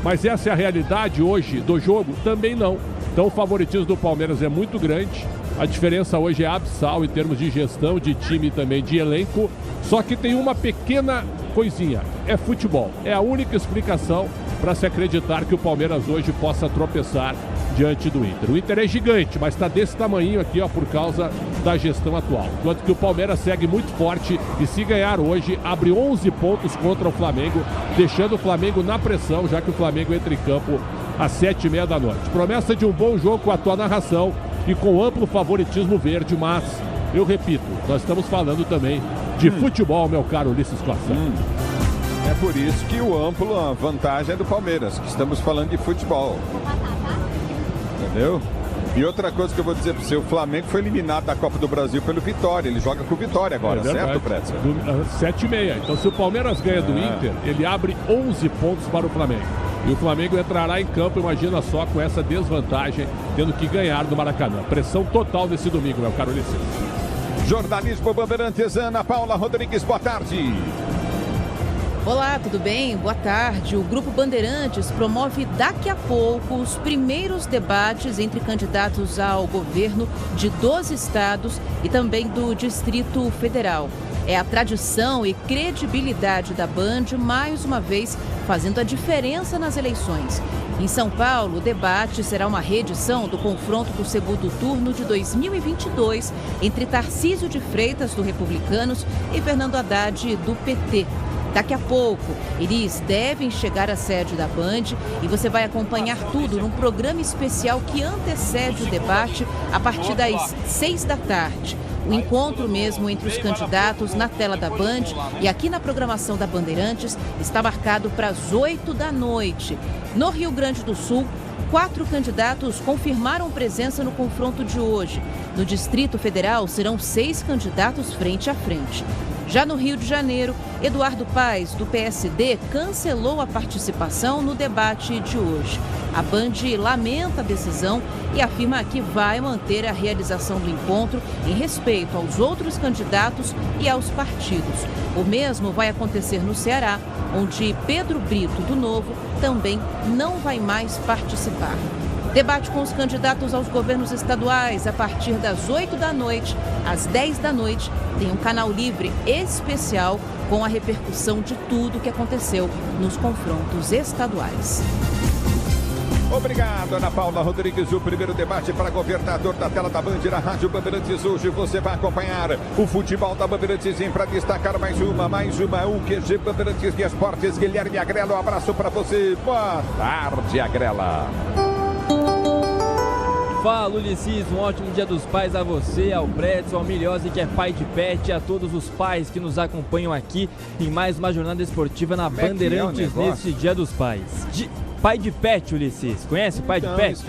Speaker 2: Mas essa é a realidade hoje do jogo? Também não. Então o favoritismo do Palmeiras é muito grande. A diferença hoje é abissal em termos de gestão, de time e também de elenco. Só que tem uma pequena coisinha. É futebol. É a única explicação para se acreditar que o Palmeiras hoje possa tropeçar diante do Inter. O Inter é gigante, mas está desse tamanho aqui, ó, por causa da gestão atual. Enquanto que o Palmeiras segue muito forte e, se ganhar hoje, abre 11 pontos contra o Flamengo, deixando o Flamengo na pressão, já que o Flamengo entra em campo às 7h30 da noite. Promessa de um bom jogo com a tua narração e com amplo favoritismo verde, mas, eu repito, nós estamos falando também de futebol, meu caro Ulisses Costa.
Speaker 10: É por isso que a vantagem é do Palmeiras, que estamos falando de futebol. Entendeu? E outra coisa que eu vou dizer para você, o Flamengo foi eliminado da Copa do Brasil pelo Vitória. Ele joga com o Vitória agora, certo, Pretzel?
Speaker 2: 7h30. Então, se o Palmeiras ganha do Inter, ele abre 11 pontos para o Flamengo. E o Flamengo entrará em campo, imagina só, com essa desvantagem, tendo que ganhar do Maracanã. Pressão total nesse domingo, meu caro Ulisses.
Speaker 10: Jornalismo Bandeirantes, Ana Paula Rodrigues, boa tarde.
Speaker 17: Olá, tudo bem? Boa tarde. O Grupo Bandeirantes promove daqui a pouco os primeiros debates entre candidatos ao governo de 12 estados e também do Distrito Federal. É a tradição e credibilidade da Band, mais uma vez, fazendo a diferença nas eleições. Em São Paulo, o debate será uma reedição do confronto do segundo turno de 2022 entre Tarcísio de Freitas, do Republicanos, e Fernando Haddad, do PT. Daqui a pouco, eles devem chegar à sede da Band e você vai acompanhar tudo num programa especial que antecede o debate a partir das 6 da tarde. O encontro mesmo entre os candidatos na tela da Band e aqui na programação da Bandeirantes está marcado para as 8 da noite. No Rio Grande do Sul, 4 candidatos confirmaram presença no confronto de hoje. No Distrito Federal, serão 6 candidatos frente a frente. Já no Rio de Janeiro, Eduardo Paes, do PSD, cancelou a participação no debate de hoje. A Band lamenta a decisão e afirma que vai manter a realização do encontro em respeito aos outros candidatos e aos partidos. O mesmo vai acontecer no Ceará, onde Pedro Brito, do Novo, também não vai mais participar. Debate com os candidatos aos governos estaduais a partir das 8 da noite, às 10 da noite, tem um canal livre especial com a repercussão de tudo que aconteceu nos confrontos estaduais.
Speaker 10: Obrigado, Ana Paula Rodrigues. O primeiro debate para governador da tela da Band na Rádio Bandeirantes. Hoje você vai acompanhar o futebol da Bandeirantes para destacar mais uma UQG Bandeirantes de Esportes. Guilherme Agrela, um abraço para você. Boa tarde, Agrela.
Speaker 18: Fala, Ulisses, um ótimo Dia dos Pais a você, ao Pretzel, ao Miliose, que é pai de pet, a todos os pais que nos acompanham aqui em mais uma jornada esportiva na Bandeirantes neste Dia dos Pais. Pai de Pet, Ulisses. Conhece o Pai de Pet?
Speaker 19: Isso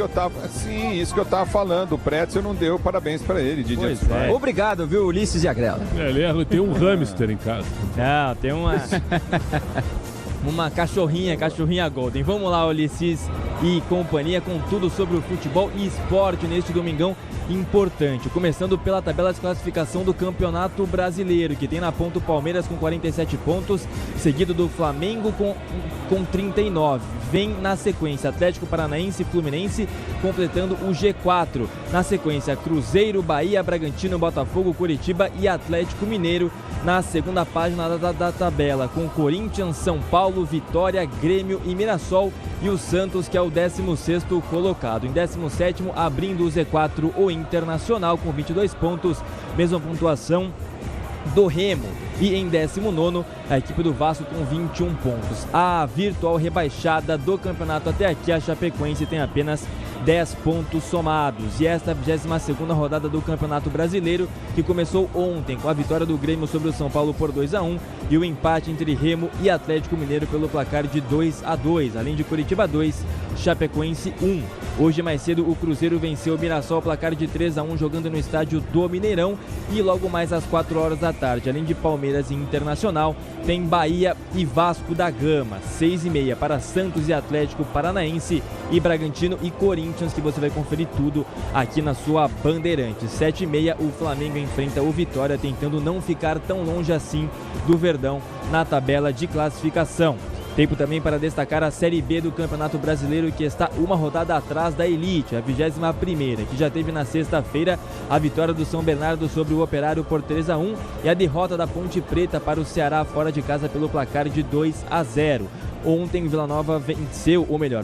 Speaker 19: que eu tava falando. O Pretzel não deu parabéns pra ele de Dia dos Pais.
Speaker 3: Obrigado, viu, Ulisses e a Grela.
Speaker 2: Ele tem um hamster em casa.
Speaker 18: Não, tem uma cachorrinha Golden. Vamos lá, Ulisses e companhia, com tudo sobre o futebol e esporte neste domingão importante. Começando pela tabela de classificação do Campeonato Brasileiro, que tem na ponta o Palmeiras com 47 pontos, seguido do Flamengo com 39. Vem na sequência Atlético Paranaense e Fluminense completando o G4. Na sequência Cruzeiro, Bahia, Bragantino, Botafogo, Curitiba e Atlético Mineiro na segunda página da tabela, com Corinthians, São Paulo, Vitória, Grêmio e Mirassol, e o Santos, que é o 16º colocado. Em 17º, abrindo o Z4, o Internacional com 22 pontos, mesma pontuação do Remo. E em 19º, a equipe do Vasco com 21 pontos. A virtual rebaixada do campeonato até aqui, a Chapecoense, tem apenas 10 pontos somados. E esta 22ª rodada do Campeonato Brasileiro, que começou ontem com a vitória do Grêmio sobre o São Paulo por 2-1 e o empate entre Remo e Atlético Mineiro pelo placar de 2-2, além de Curitiba 2, Chapecoense 1. Hoje mais cedo o Cruzeiro venceu o Mirassol, placar de 3-1, jogando no estádio do Mineirão. E logo mais às 4 horas da tarde, além de Palmeiras e Internacional, tem Bahia e Vasco da Gama. 6h30 para Santos e Atlético Paranaense, e Bragantino e Corinthians, que você vai conferir tudo aqui na sua Bandeirantes. 7h30 o Flamengo enfrenta o Vitória, tentando não ficar tão longe assim do Verdão na tabela de classificação. Tempo também para destacar a Série B do Campeonato Brasileiro, que está uma rodada atrás da Elite, a 21ª, que já teve na sexta-feira a vitória do São Bernardo sobre o Operário por 3-1 e a derrota da Ponte Preta para o Ceará fora de casa pelo placar de 2-0. Ontem, Vila Nova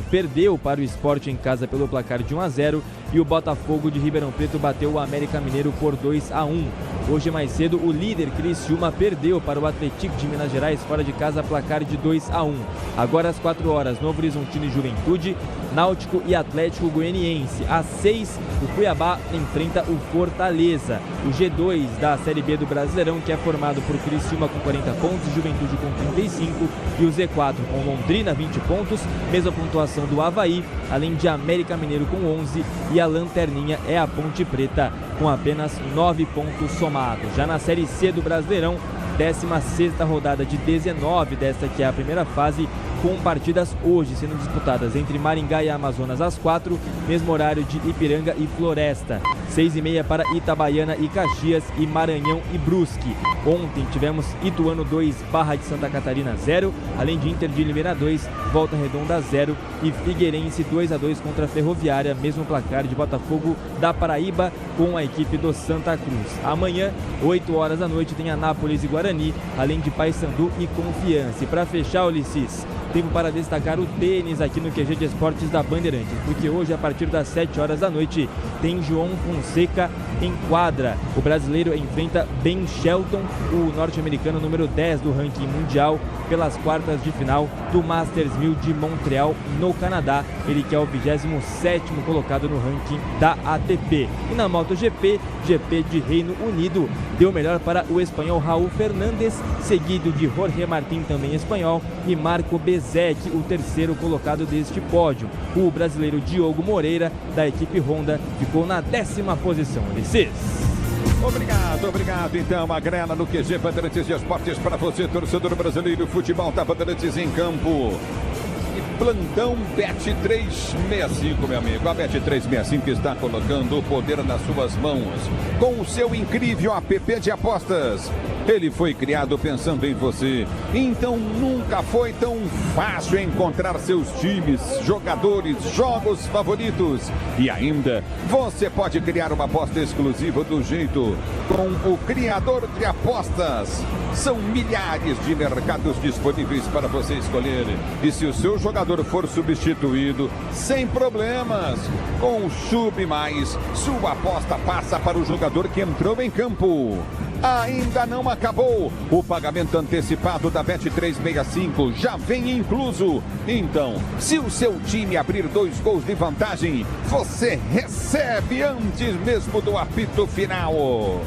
Speaker 18: perdeu para o Sport em casa pelo placar de 1-0, e o Botafogo de Ribeirão Preto bateu o América Mineiro por 2-1. Hoje mais cedo, o líder Criciúma perdeu para o Atlético de Minas Gerais fora de casa, placar de 2-1. Agora às 4 horas, Novo Horizontino e Juventude, Náutico e Atlético Goianiense. Às 6, o Cuiabá enfrenta o Fortaleza. O G2 da Série B do Brasileirão, que é formado por Criciúma com 40 pontos, Juventude com 35 e o Z4 com Londrina 20 pontos, mesma pontuação do Avaí, além de América Mineiro com 11, e a lanterninha é a Ponte Preta com apenas 9 pontos somados. Já na Série C do Brasileirão, 16ª rodada de 19 desta que é a primeira fase, com partidas hoje sendo disputadas entre Maringá e Amazonas às 4, mesmo horário de Ipiranga e Floresta. 6h30 para Itabaiana e Caxias, e Maranhão e Brusque. Ontem tivemos Ituano 2, Barra de Santa Catarina 0, além de Inter de Limeira 2, Volta Redonda 0 e Figueirense 2-2 contra a Ferroviária, mesmo placar de Botafogo da Paraíba com a equipe do Santa Cruz. Amanhã, 8 horas da noite, tem Anápolis e Guarani, além de Paysandu e Confiança. E para fechar, Ulisses, tempo para destacar o tênis aqui no QG de Esportes da Bandeirantes, porque hoje, a partir das 7 horas da noite, tem João Fonseca em quadra. O brasileiro enfrenta Ben Shelton, o norte-americano número 10 do ranking mundial, pelas quartas de final do Masters 1000 de Montreal, no Canadá. Ele que é o 27º colocado no ranking da ATP. E na MotoGP, GP de Reino Unido, deu melhor para o espanhol Raul Fernandes, seguido de Jorge Martín, também espanhol, e Marco Bezzecchi, o terceiro colocado deste pódio. O brasileiro Diogo Moreira, da equipe Honda, ficou na 10ª posição. Ulisses.
Speaker 19: Obrigado. Então, a grana no QG Bandeirantes de Esportes para você, torcedor brasileiro. Futebol tá Bandeirantes em campo. E plantão Bet365, meu amigo. A Bet365 está colocando o poder nas suas mãos com o seu incrível app de apostas. Ele foi criado pensando em você, então nunca foi tão fácil encontrar seus times, jogadores, jogos favoritos. E ainda, você pode criar uma aposta exclusiva do jeito com o criador de apostas. São milhares de mercados disponíveis para você escolher. E se o seu jogador for substituído, sem problemas, com o Sub Mais, sua aposta passa para o jogador que entrou em campo. Ainda não acabou. O pagamento antecipado da Bet365 já vem incluso. Então, se o seu time abrir 2 gols de vantagem, você recebe antes mesmo do apito final.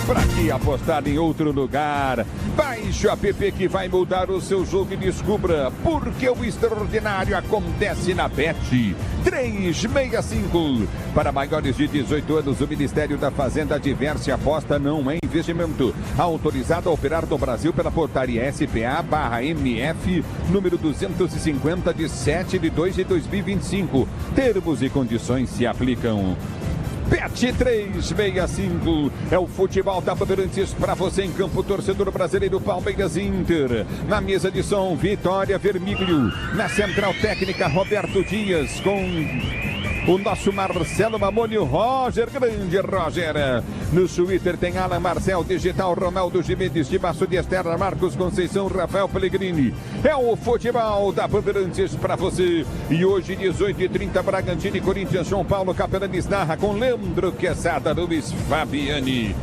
Speaker 19: Pra que apostar em outro lugar? Baixe o app que vai mudar o seu jogo e descubra porque o extraordinário acontece na Bet 365. Para maiores de 18 anos, o Ministério da Fazenda adverte: aposta não é investimento. Autorizado a operar no Brasil pela portaria SPA/MF, número 250 de 7 de 2 de 2025. Termos e condições se aplicam. Bet 365 é o futebol da Bandeirantes para você em campo. Torcedor brasileiro, Palmeiras Inter. Na mesa de som, Vitória Vermiglio. Na central técnica, Roberto Dias, com o nosso Marcelo Mamoni, o Roger, grande Roger. No Twitter tem Alan Marcel, Digital, Ronaldo Gimenez, de Baço de Esterra, Marcos Conceição, Rafael Pellegrini. É o futebol da Bandeirantes para você. E hoje, 18h30, Bragantino e Corinthians, João Paulo Capelanes narra com Leandro Quesada, Luiz Fabiani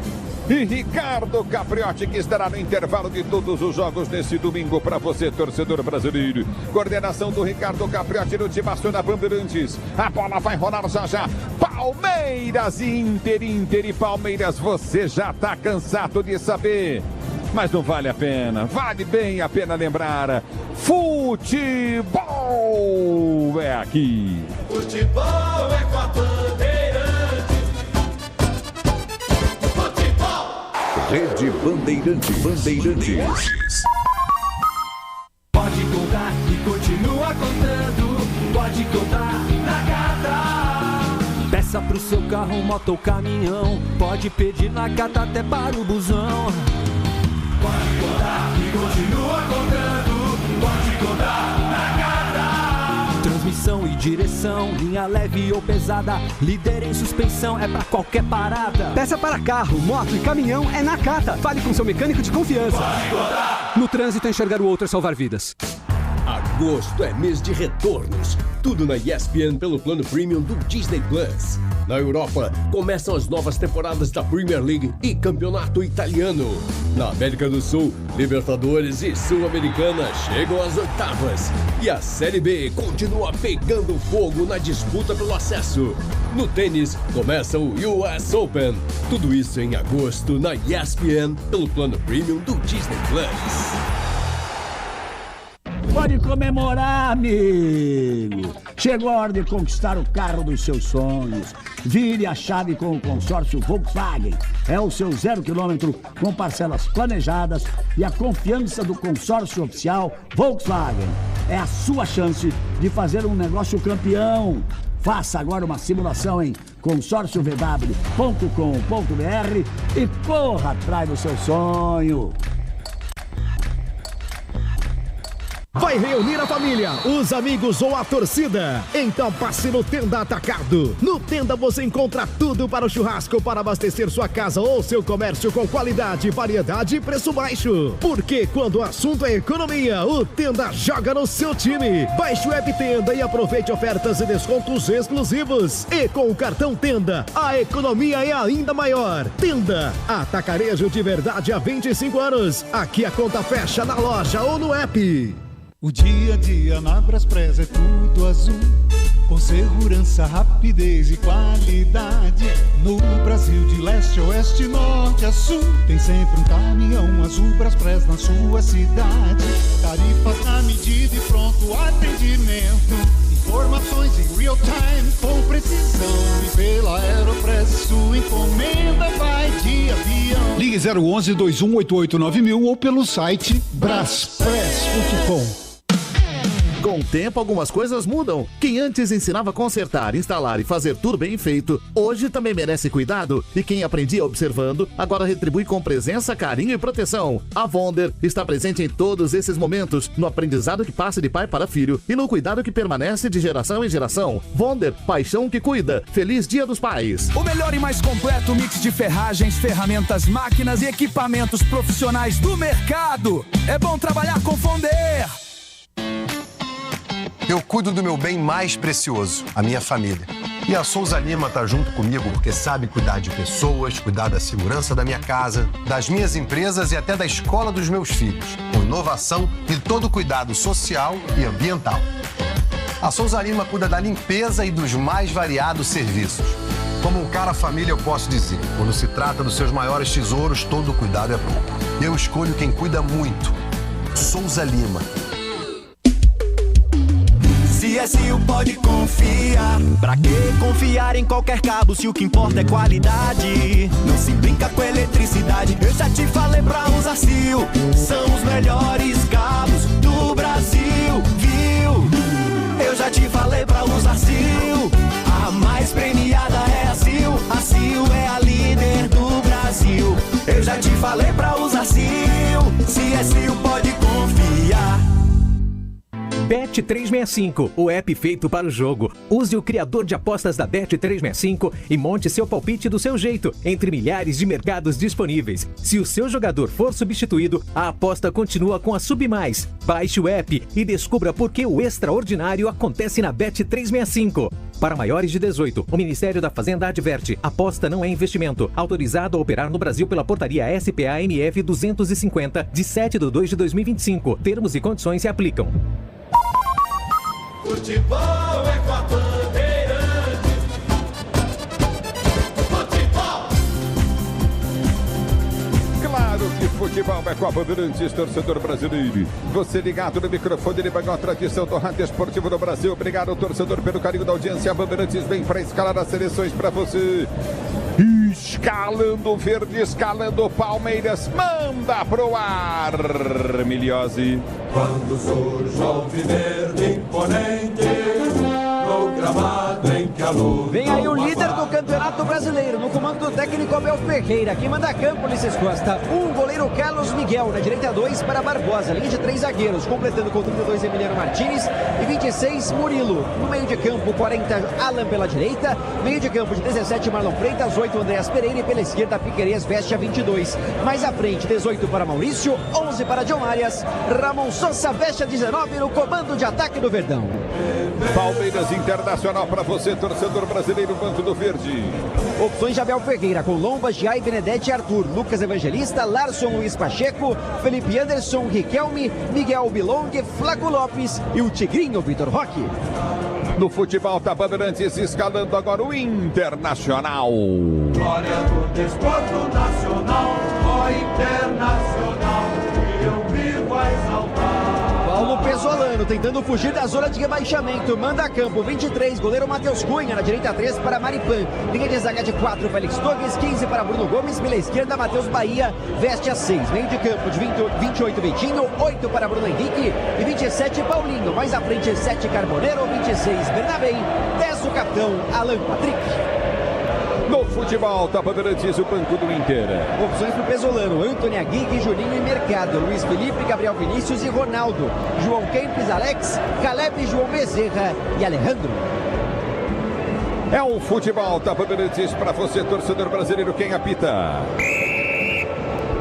Speaker 19: e Ricardo Capriotti, que estará no intervalo de todos os jogos nesse domingo para você, torcedor brasileiro. Coordenação do Ricardo Capriotti no Timaço na Bandeirantes. A bola vai rolar já. Palmeiras, Inter e Palmeiras. Você já está cansado de saber, mas não vale a pena. Vale bem a pena lembrar. Futebol é aqui.
Speaker 6: Futebol é com a Bandeirantes.
Speaker 10: Rede Bandeirantes.
Speaker 6: Pode contar e continua contando. Pode contar na Cata.
Speaker 20: Peça pro seu carro, moto ou caminhão. Pode pedir na Cata até para o busão.
Speaker 6: Pode contar e continua contando. Pode contar na Cata.
Speaker 20: Transmissão e direção, linha leve ou pesada, líder em suspensão, é pra qualquer parada.
Speaker 21: Peça para carro, moto e caminhão é na Cata. Fale com seu mecânico de confiança. No trânsito, enxergar o outro é salvar vidas.
Speaker 22: Agosto é mês de retornos. Tudo na ESPN pelo plano premium do Disney Plus. Na Europa, começam as novas temporadas da Premier League e Campeonato Italiano. Na América do Sul, Libertadores e Sul-Americana chegam às oitavas. E a Série B continua pegando fogo na disputa pelo acesso. No tênis, começa o US Open. Tudo isso em agosto na ESPN pelo plano premium do Disney Plus.
Speaker 23: Pode comemorar, amigo! Chegou a hora de conquistar o carro dos seus sonhos. Vire a chave com o consórcio Volkswagen. É o seu 0 km com parcelas planejadas e a confiança do consórcio oficial Volkswagen. É a sua chance de fazer um negócio campeão. Faça agora uma simulação em consórciovw.com.br e corra atrás do seu sonho.
Speaker 24: Vai reunir a família, os amigos ou a torcida? Então passe no Tenda Atacado. No Tenda você encontra tudo para o churrasco, para abastecer sua casa ou seu comércio com qualidade, variedade e preço baixo. Porque quando o assunto é economia, o Tenda joga no seu time. Baixe o app Tenda e aproveite ofertas e descontos exclusivos. E com o cartão Tenda, a economia é ainda maior. Tenda, atacarejo de verdade há 25 anos. Aqui a conta fecha na loja ou no app.
Speaker 25: O dia a dia na Braspress é tudo azul, com segurança, rapidez e qualidade. No Brasil de leste a oeste, norte a sul, tem sempre um caminhão azul Braspress na sua cidade. Tarifas na medida e pronto atendimento. Informações em real time com precisão. E pela Aeropress sua encomenda vai de avião.
Speaker 23: Ligue 011-2188-9000 ou pelo site braspress.com.
Speaker 26: Com o tempo, algumas coisas mudam. Quem antes ensinava a consertar, instalar e fazer tudo bem feito, hoje também merece cuidado. E quem aprendia observando, agora retribui com presença, carinho e proteção. A Vonder está presente em todos esses momentos, no aprendizado que passa de pai para filho e no cuidado que permanece de geração em geração. Vonder, paixão que cuida. Feliz Dia dos Pais.
Speaker 27: O melhor e mais completo mix de ferragens, ferramentas, máquinas e equipamentos profissionais do mercado. É bom trabalhar com Vonder.
Speaker 28: Eu cuido do meu bem mais precioso, a minha família. E a Souza Lima tá junto comigo porque sabe cuidar de pessoas, cuidar da segurança da minha casa, das minhas empresas e até da escola dos meus filhos, com inovação e todo cuidado social e ambiental. A Souza Lima cuida da limpeza e dos mais variados serviços. Como um cara família, eu posso dizer, quando se trata dos seus maiores tesouros, todo cuidado é pouco. Eu escolho quem cuida muito. Souza Lima.
Speaker 20: CSU pode confiar. Pra que confiar em qualquer cabo se o que importa é qualidade? Não se brinca com eletricidade. Eu já te falei pra usar CIL. São os melhores cabos do Brasil, viu? Eu já te falei pra usar CIL. A mais premiada é a CIL. A CIL é a líder do Brasil. Eu já te falei pra usar CIL. CSU pode confiar.
Speaker 1: Bet365, o app feito para o jogo. Use o criador de apostas da Bet365 e monte seu palpite do seu jeito, entre milhares de mercados disponíveis. Se o seu jogador for substituído, a aposta continua com a Sub+. Baixe o app e descubra por que o extraordinário acontece na Bet365. Para maiores de 18, o Ministério da Fazenda adverte: aposta não é investimento. Autorizado a operar no Brasil pela portaria SPA-MF 250, de 7/2/2025. Termos e condições se aplicam.
Speaker 6: Futebol é com a Bandeirantes. Futebol.
Speaker 19: Claro que futebol é com a Bandeirantes, torcedor brasileiro. Você ligado no microfone, ele vai com a tradição do rádio esportivo no Brasil. Obrigado, torcedor, pelo carinho da audiência. A Bandeirantes vem para escalar as seleções para você. Escalando o Verde, escalando o Palmeiras, manda pro ar, Miliose.
Speaker 6: Quando surge o alviverde imponente, no gramado em que a luz.
Speaker 7: Vem aí o líder do Campeonato Brasileiro, no comando do técnico Abel Ferreira. Quem manda campo, Ulisses Costa. Goleiro Carlos Miguel, na direita 2 para Barbosa. Linha de 3 zagueiros, completando com 32 Emiliano Martins e 26 Murilo. No meio de campo, 40 Alan pela direita. Meio de campo de 17 Marlon Freitas, 8 Andréas Pereira e pela esquerda Piquerez veste a 22. Mais à frente, 18 para Maurício, 11 para John Arias. Ramon Sousa veste a 19 no comando de ataque do Verdão.
Speaker 19: Palmeiras Internacional para você, torcedor brasileiro, Banco do Verde.
Speaker 7: Opções de Abel Ferreira com Lomba, Giai, Benedetti, Arthur, Lucas Evangelista, Larson, Luiz Pacheco, Felipe Anderson, Riquelme, Miguel Bilong, Flaco Lopes e o Tigrinho Vitor Roque.
Speaker 19: No futebol tá Bandeirantes escalando agora o Internacional.
Speaker 6: Glória do desporto nacional, ó Internacional, que eu vivo a exaltar.
Speaker 7: Paulo Pesolano tentando fugir da zona de rebaixamento, manda a campo 23, goleiro Matheus Cunha, na direita 3 para Maripan, linha de zaga de 4, Félix Torres, 15 para Bruno Gomes, pela esquerda Matheus Bahia, veste a 6, meio de campo de 28 Vitinho, 8 para Bruno Henrique e 27 Paulinho, mais à frente 7 Carboneiro, 26 Bernabé, 10 o capitão Alan Patrick.
Speaker 19: No futebol, tá Bandeirantes, o banco do Inter.
Speaker 7: Opções pro Pesolano: Antônio Aguirre, Juninho e Mercado, Luiz Felipe, Gabriel Vinícius e Ronaldo, João Kempis, Alex, Caleb, João Bezerra e Alejandro.
Speaker 19: É o futebol, tá Bandeirantes, para você, torcedor brasileiro, quem apita?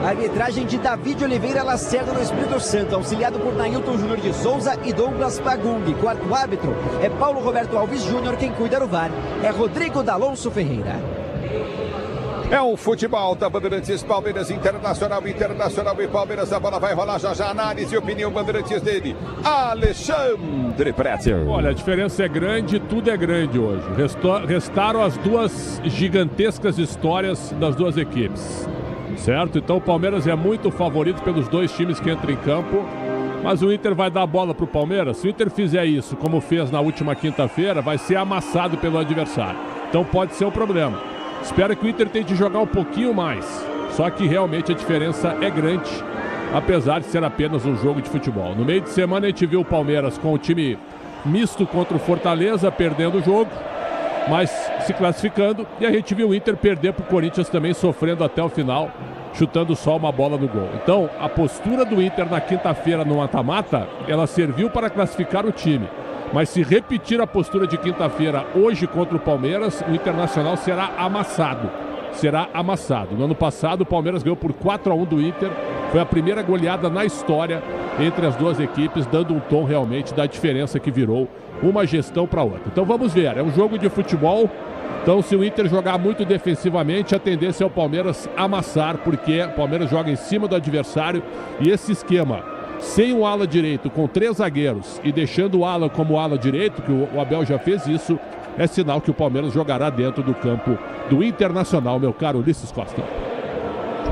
Speaker 7: Arbitragem de David Oliveira Lacerda no Espírito Santo, auxiliado por Nailton Júnior de Souza e Douglas Pagung. Quarto árbitro é Paulo Roberto Alves Júnior, quem cuida do VAR é Rodrigo D'Alonso Ferreira.
Speaker 19: É o futebol da Bandeirantes, Palmeiras Internacional e Palmeiras, a bola vai rolar já, análise e opinião Bandeirantes dele, Alexandre Pretzel.
Speaker 2: Olha, a diferença é grande, tudo é grande hoje. Restaram as duas gigantescas histórias das duas equipes, certo? Então o Palmeiras é muito favorito pelos dois times que entram em campo, mas o Inter vai dar a bola pro Palmeiras. Se o Inter fizer isso, como fez na última quinta-feira, vai ser amassado pelo adversário. Então pode ser um problema. Espero que o Inter tente jogar um pouquinho mais. Só que realmente a diferença é grande, apesar de ser apenas um jogo de futebol. No meio de semana a gente viu o Palmeiras com o time misto contra o Fortaleza, perdendo o jogo, mas se classificando. E a gente viu o Inter perder para o Corinthians também, sofrendo até o final, chutando só uma bola no gol. Então, a postura do Inter na quinta-feira no mata-mata, ela serviu para classificar o time. Mas se repetir a postura de quinta-feira hoje contra o Palmeiras, o Internacional será amassado. Será amassado. No ano passado, o Palmeiras ganhou por 4-1 do Inter. Foi a primeira goleada na história entre as duas equipes, dando um tom realmente da diferença que virou uma gestão para outra. Então vamos ver, é um jogo de futebol. Então se o Inter jogar muito defensivamente, a tendência é o Palmeiras amassar, porque o Palmeiras joga em cima do adversário. E esse esquema, sem o ala direito, com 3 zagueiros e deixando o ala como ala direito, que o Abel já fez isso, é sinal que o Palmeiras jogará dentro do campo do Internacional, meu caro Ulisses Costa.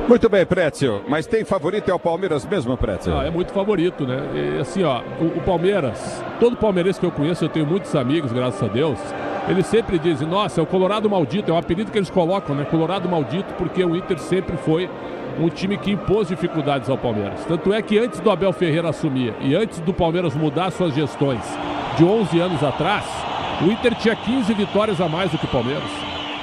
Speaker 19: Muito bem, Pretzel. Mas tem favorito, é o Palmeiras mesmo, Pretzel?
Speaker 2: É muito favorito, né? E, assim, ó, o Palmeiras, todo palmeirense que eu conheço, eu tenho muitos amigos, graças a Deus, eles sempre dizem, nossa, é o Colorado Maldito, é um apelido que eles colocam, né? Colorado Maldito, porque o Inter sempre foi um time que impôs dificuldades ao Palmeiras. Tanto é que antes do Abel Ferreira assumir e antes do Palmeiras mudar suas gestões de 11 anos atrás, o Inter tinha 15 vitórias a mais do que o Palmeiras.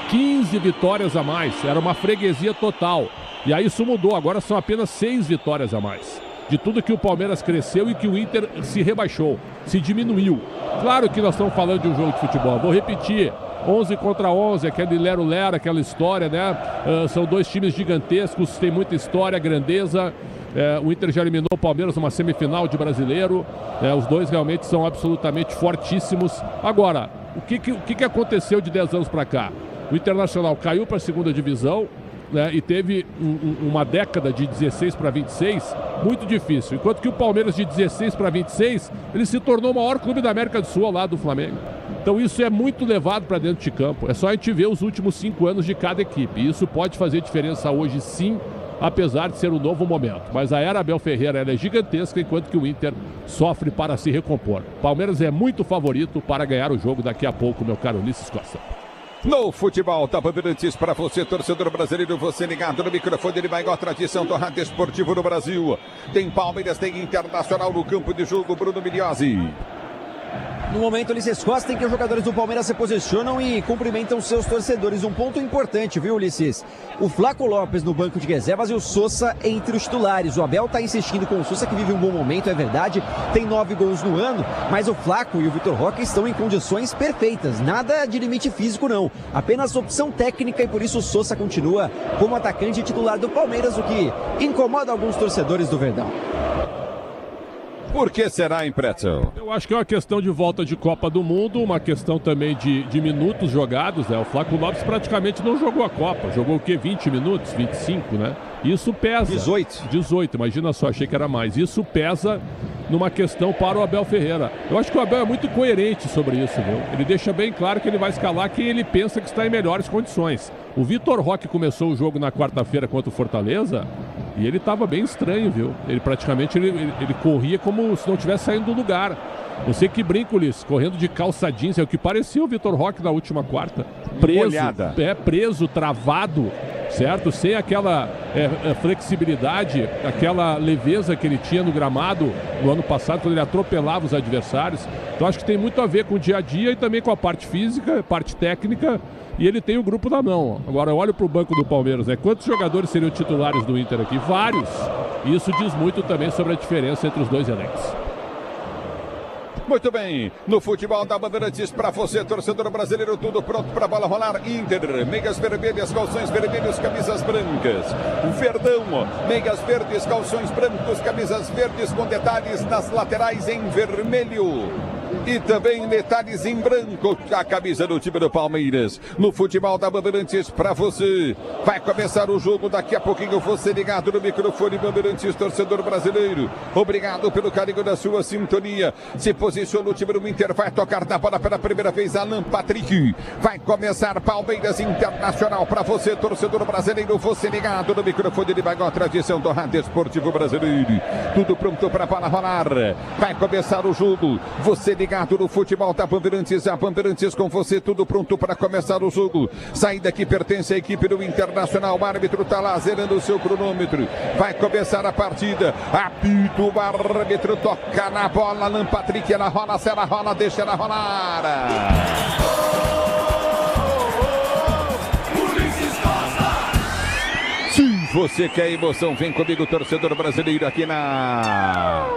Speaker 2: 15 vitórias a mais, era uma freguesia total. E aí isso mudou, agora são apenas 6 vitórias a mais. De tudo que o Palmeiras cresceu e que o Inter se rebaixou, se diminuiu. Claro que nós estamos falando de um jogo de futebol, vou repetir, 11 contra 11, aquele lero-lero, aquela história, né? São dois times gigantescos, tem muita história, grandeza. O Inter já eliminou o Palmeiras numa semifinal de Brasileiro. Os dois realmente são absolutamente fortíssimos. Agora, o que aconteceu de 10 anos para cá? O Internacional caiu para a segunda divisão, né, e teve uma década de 16 para 26 muito difícil. Enquanto que o Palmeiras de 16 para 26, ele se tornou o maior clube da América do Sul ao lado do Flamengo. Então isso é muito levado para dentro de campo. É só a gente ver os últimos 5 anos de cada equipe. E isso pode fazer diferença hoje sim, apesar de ser um novo momento. Mas a era Abel Ferreira ela é gigantesca, enquanto que o Inter sofre para se recompor. Palmeiras é muito favorito para ganhar o jogo daqui a pouco, meu caro Ulisses Costa.
Speaker 19: No futebol, tá Bandeirantes para você, torcedor brasileiro, você ligado no microfone de maior tradição do rádio esportivo no Brasil. Tem Palmeiras, tem Internacional no campo de jogo, Bruno Migliozzi.
Speaker 7: No momento, Ulisses Costa, em que os jogadores do Palmeiras se posicionam e cumprimentam seus torcedores. Um ponto importante, viu, Ulisses? O Flaco Lopes no banco de reservas e o Sosa entre os titulares. O Abel está insistindo com o Sosa, que vive um bom momento, é verdade. Tem 9 gols no ano, mas o Flaco e o Vitor Roque estão em condições perfeitas. Nada de limite físico, não. Apenas opção técnica e por isso o Sosa continua como atacante titular do Palmeiras, o que incomoda alguns torcedores do Verdão.
Speaker 19: Por que será, hein, Pretzel?
Speaker 2: Eu acho que é uma questão de volta de Copa do Mundo, uma questão também de minutos jogados, né? O Flaco Lopes praticamente não jogou a Copa, jogou o quê? 20 minutos, 25, né? Isso pesa. 18, imagina só, achei que era mais. Isso pesa numa questão para o Abel Ferreira. Eu acho que o Abel é muito coerente sobre isso, viu? Ele deixa bem claro que ele vai escalar quem ele pensa que está em melhores condições. O Vitor Roque começou o jogo na quarta-feira contra o Fortaleza e ele estava bem estranho, viu? Ele praticamente ele corria como se não estivesse saindo do lugar. Não sei que brinco, Ulisses, correndo de calça jeans, é o que parecia o Vitor Roque na última quarta. Preso, travado, certo? Sem aquela flexibilidade, aquela leveza que ele tinha no gramado no ano passado, quando ele atropelava os adversários. Então acho que tem muito a ver com o dia a dia e também com a parte física, parte técnica, e ele tem o grupo na mão. Agora eu olho para o banco do Palmeiras, né? Quantos jogadores seriam titulares do Inter aqui? Vários. E isso diz muito também sobre a diferença entre os dois elencos.
Speaker 19: Muito bem, no futebol da Bandeirantes para você, torcedor brasileiro, tudo pronto para a bola rolar. Inter, meias vermelhas, calções vermelhos, camisas brancas. Verdão, meias verdes, calções brancos, camisas verdes com detalhes nas laterais em vermelho. E também detalhes em branco, a camisa do time do Palmeiras. No futebol da Bandeirantes para você. Vai começar o jogo daqui a pouquinho. Você ligado no microfone Bandeirantes, torcedor brasileiro. Obrigado pelo carinho da sua sintonia. Se posiciona o time do Inter. Vai tocar na bola pela primeira vez Alan Patrick. Vai começar Palmeiras Internacional para você, torcedor brasileiro. Você ligado no microfone de maior tradição do rádio esportivo brasileiro. Tudo pronto para a bola rolar. Vai começar o jogo. Você ligado no futebol da Bandeirantes, a Bandeirantes com você, tudo pronto para começar o jogo. Saída que pertence à equipe do Internacional, o árbitro está lá zerando o seu cronômetro. Vai começar a partida, apito o árbitro, toca na bola, Alan Patrick, ela rola, se ela rola, deixa ela rolar. Se você quer emoção, vem comigo, torcedor brasileiro, aqui na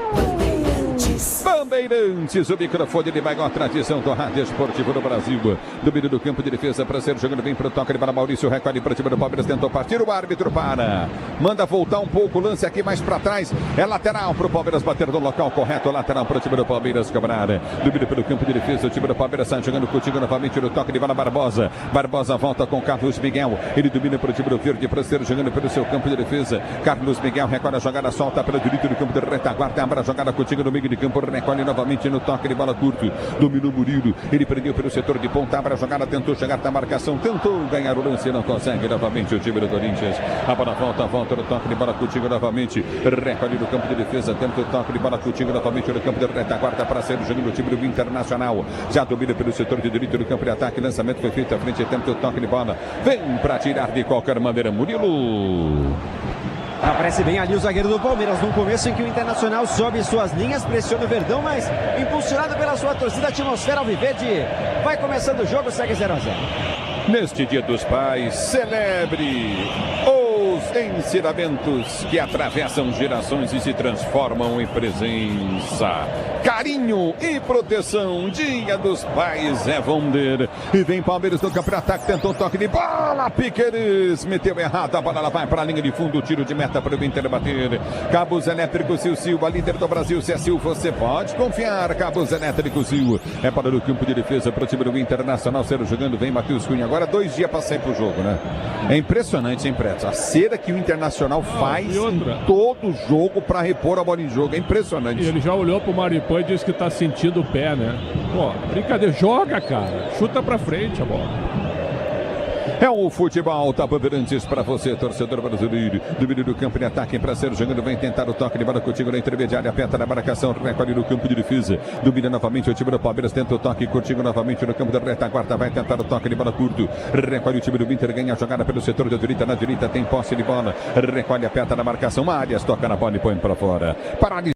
Speaker 19: Bandeirantes, o microfone de maior tradição do rádio esportivo do Brasil. Domínio do campo de defesa para ser jogando bem para o toque para Maurício, recolhe para o time do Palmeiras, tentou partir, o árbitro para. Manda voltar um pouco, o lance aqui mais para trás, é lateral para o Palmeiras bater no local correto, lateral para o time do Palmeiras cobrar. Domínio pelo campo de defesa, o time do Palmeiras sai jogando contigo novamente no toque de bola Barbosa. Barbosa volta com Carlos Miguel, ele domina para o time do Verde para ser jogando pelo seu campo de defesa. Carlos Miguel recolhe a jogada, solta pela direita do campo de retaguarda, abra a jogada contigo no meio de campo, recolhe novamente no toque de bola curto. Dominou Murilo. Ele prendeu pelo setor de ponta. Abre a jogada. Tentou chegar na marcação. Tentou ganhar o lance. Não consegue novamente o time do Corinthians. A bola volta no toque de bola Coutinho novamente. Recorde no campo de defesa. Tenta o toque de bola Coutinho novamente no campo de retaguarda para ser o jogo do time do Internacional. Já domina pelo setor de direito do campo de ataque. Lançamento foi feito à frente. Tenta o toque de bola. Vem para tirar de qualquer maneira Murilo.
Speaker 7: Aparece bem ali o zagueiro do Palmeiras no começo em que o Internacional sobe suas linhas, pressiona o Verdão, mas impulsionado pela sua torcida, a atmosfera alviverde. Vai começando o jogo, segue 0 a 0.
Speaker 19: Neste Dia dos Pais, celebre os ensinamentos que atravessam gerações e se transformam em presença. Carinho e proteção. Dia dos Pais é Vonder. E vem Palmeiras no campo de ataque. Tentou um toque de bola. Piqueires meteu errado. A bola ela vai para a linha de fundo. Tiro de meta para o Inter bater. Cabos Elétricos Silva, líder do Brasil. Se é Silva, você pode confiar. Cabos Elétricos Silva. É para o campo de defesa para o time do Internacional. Sendo jogando. Vem Matheus Cunha. Agora 2 dias para sair para o jogo, né? É impressionante, hein, Preto? A cera que o Internacional faz em todo jogo para repor a bola em jogo. É impressionante.
Speaker 2: E ele já olhou pro Maripã e disse que tá sentindo o pé, né? Pô, brincadeira. Joga, cara. Chuta pra frente a bola.
Speaker 19: É o futebol, tá Bandeirantes para você, torcedor brasileiro. Domínio do campo de ataque para ser jogando, vem tentar o toque de bola contigo na intermediária, aperta na marcação, recolhe no campo de defesa. Domina novamente o time do Palmeiras, tenta o toque contigo novamente no campo da retaguarda, vai tentar o toque de bola curto. Recolhe o time do Inter, ganha a jogada pelo setor da direita, na direita tem posse de bola. Recolhe, aperta na marcação, Arias toca na bola e põe para fora. Paralisado.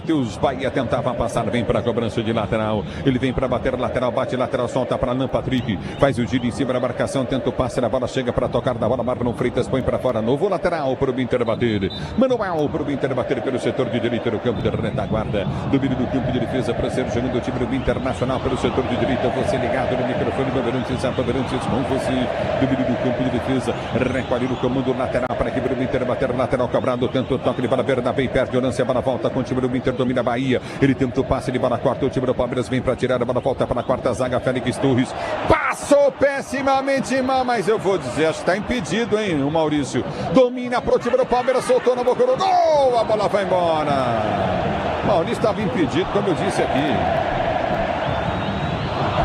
Speaker 19: Deus, Bahia tentava passar, vem para a cobrança de lateral. Ele vem para bater lateral, bate lateral, solta para Alan Patrick. Faz o giro em cima da marcação, tenta o passe, a bola chega para tocar da bola. Marlon Freitas põe para fora, novo lateral para o Inter bater. Manuel para o Inter bater pelo setor de direita no campo de retaguarda. Domínio do campo de defesa para ser jogando o time do Internacional pelo setor de direita. Você ligado no microfone, Bandeirantes com você. Domínio do campo de defesa, recolhe no comando lateral para que o Inter bater lateral cobrado. Tenta o toque de bola, Bernabé perde o lance, a bola volta com o time do Inter, domina a Bahia, ele tenta o passe de bola quarta, o time do Palmeiras vem para tirar a bola, volta para a quarta zaga, Félix Torres, passou pessimamente mal, mas eu vou dizer, acho que está impedido, hein, o Maurício, domina pro time do Palmeiras, soltou na boca do gol, a bola vai embora, Maurício estava impedido, como eu disse aqui.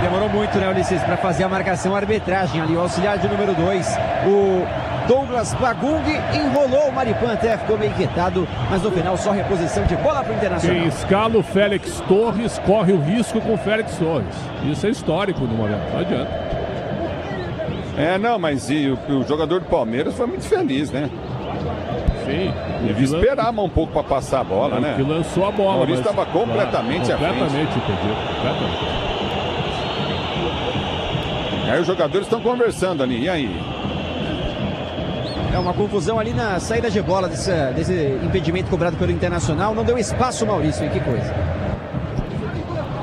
Speaker 7: Demorou muito, né, Ulisses, para fazer a marcação, a arbitragem ali, o auxiliar de número 2, o Douglas Bagung enrolou o Maripã, até ficou meio inquietado, mas no final só reposição de bola para o Internacional.
Speaker 2: Quem escala o Félix Torres corre o risco com o Félix Torres. Isso é histórico no momento, não adianta.
Speaker 19: Não, mas o jogador do Palmeiras foi muito feliz, né?
Speaker 2: Sim.
Speaker 19: Devia esperar um pouco para passar a bola, né?
Speaker 2: Que lançou a bola.
Speaker 19: O Maurício estava completamente à frente.
Speaker 2: Completamente impedido, completamente.
Speaker 19: Aí os jogadores estão conversando ali, e aí?
Speaker 7: É uma confusão ali na saída de bola desse impedimento cobrado pelo Internacional. Não deu espaço, Maurício, que coisa.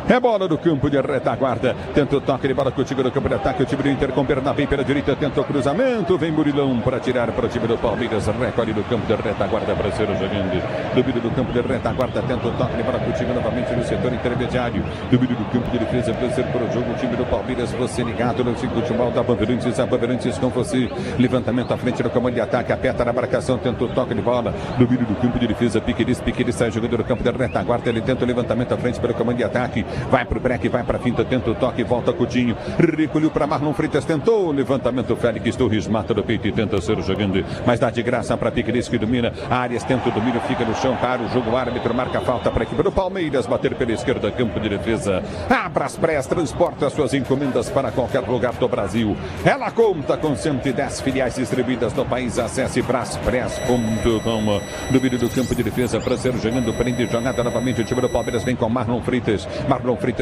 Speaker 19: É bola do campo de retaguarda. Tenta o toque de bola contigo no campo de ataque. O time do Inter com Bernabé pela direita. Tenta o cruzamento. Vem Murilão para tirar para o time do Palmeiras. Recolhe do campo de retaguarda para ser jogando. Domínio do campo de retaguarda. Tenta o toque de bola contigo novamente no setor intermediário. Domínio do campo de defesa para ser para o jogo. O time do Palmeiras. Você ligado no futebol da Bandeirantes. A Bandeirantes com você. Levantamento à frente do comando de ataque. Aperta na marcação. Tenta o toque de bola. Domínio do campo de defesa. Piqueires sai jogando no campo de retaguarda. Ele tenta o levantamento à frente pelo comando de ataque. Vai pro break, vai pra finta, tenta o toque, volta Coutinho, recolheu pra Marlon Freitas, tentou o levantamento, Félix Torres mata do peito e tenta ser jogando, mas dá de graça pra Piqueires que domina, Arias tenta o domínio, fica no chão, para o jogo, o árbitro marca a falta pra equipe do Palmeiras, bater pela esquerda, campo de defesa, a Braspress transporta suas encomendas para qualquer lugar do Brasil, ela conta com 110 filiais distribuídas no país, acesse braspress.com, domínio do campo de defesa pra ser jogando, prende jogada novamente, o time do Palmeiras vem com Marlon Freitas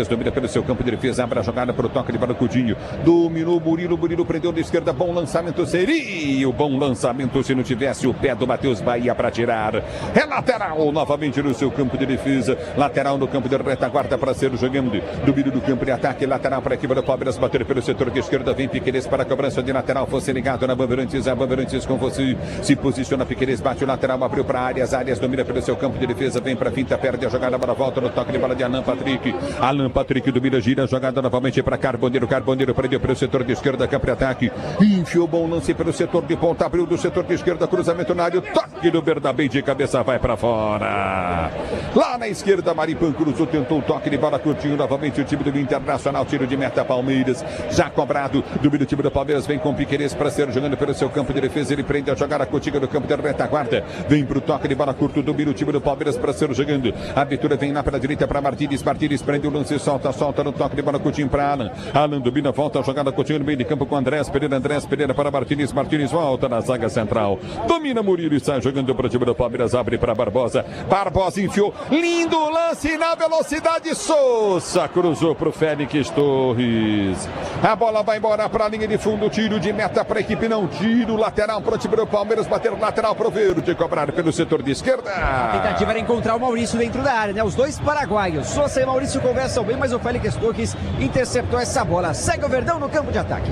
Speaker 19: domina pelo seu campo de defesa, abre a jogada para o toque de bola Coutinho, dominou Murilo prendeu na esquerda, bom lançamento, seria o bom lançamento se não tivesse o pé do Matheus Bahia para tirar, é lateral novamente no seu campo de defesa, lateral no campo de retaguarda para ser jogando, domínio do campo de ataque, lateral para a equipe do Palmeiras, bater pelo setor de esquerda, vem Piqueires para a cobrança de lateral, fosse ligado na Bandeirantes, a Bandeirantes com você, se posiciona Piqueires, bate o lateral, abriu para Arias domina pelo seu campo de defesa, vem para a finta, perde a jogada, bola volta no toque de bola de Alan Patrick, Alan Patrick do Mira gira, jogada novamente para Carboneiro. Carboneiro prendeu pelo setor de esquerda, campo de ataque. Enfiou bom lance pelo setor de ponta, abriu do setor de esquerda, cruzamento na área. Toque do Bernabé de cabeça, vai para fora. Lá na esquerda, Maripan cruzou, tentou o toque de bola curtinho novamente. O time do Internacional, tiro de meta, Palmeiras. Já cobrado, do time do Palmeiras, vem com Piquerez para ser jogando pelo seu campo de defesa. Ele prende a jogada contigo no campo de retaguarda. Vem pro toque de bola curto, domina o time do Palmeiras para ser jogando. A abertura vem lá pela direita para Martínez. Martínez prende o lance, solta no toque de bola curtinho para Alan. Alan domina, volta a jogada curtinho no meio de campo com Andrés Pereira. Andrés Pereira para Martínez. Martínez volta na zaga central. Domina Murilo e sai jogando para o time do Palmeiras. Abre para Barbosa. Barbosa enfiou. Lindo lance na velocidade. Sousa cruzou para o Félix Torres. A bola vai embora para a linha de fundo. Tiro de meta para a equipe. Não, tiro lateral para o time do Palmeiras. Bater lateral para o Verde. Cobrar pelo setor de esquerda.
Speaker 7: A tentativa era encontrar o Maurício dentro da área, né? Os dois paraguaios. Sousa e Maurício conversam bem, mas o Félix Torres interceptou essa bola. Segue o Verdão no campo de ataque.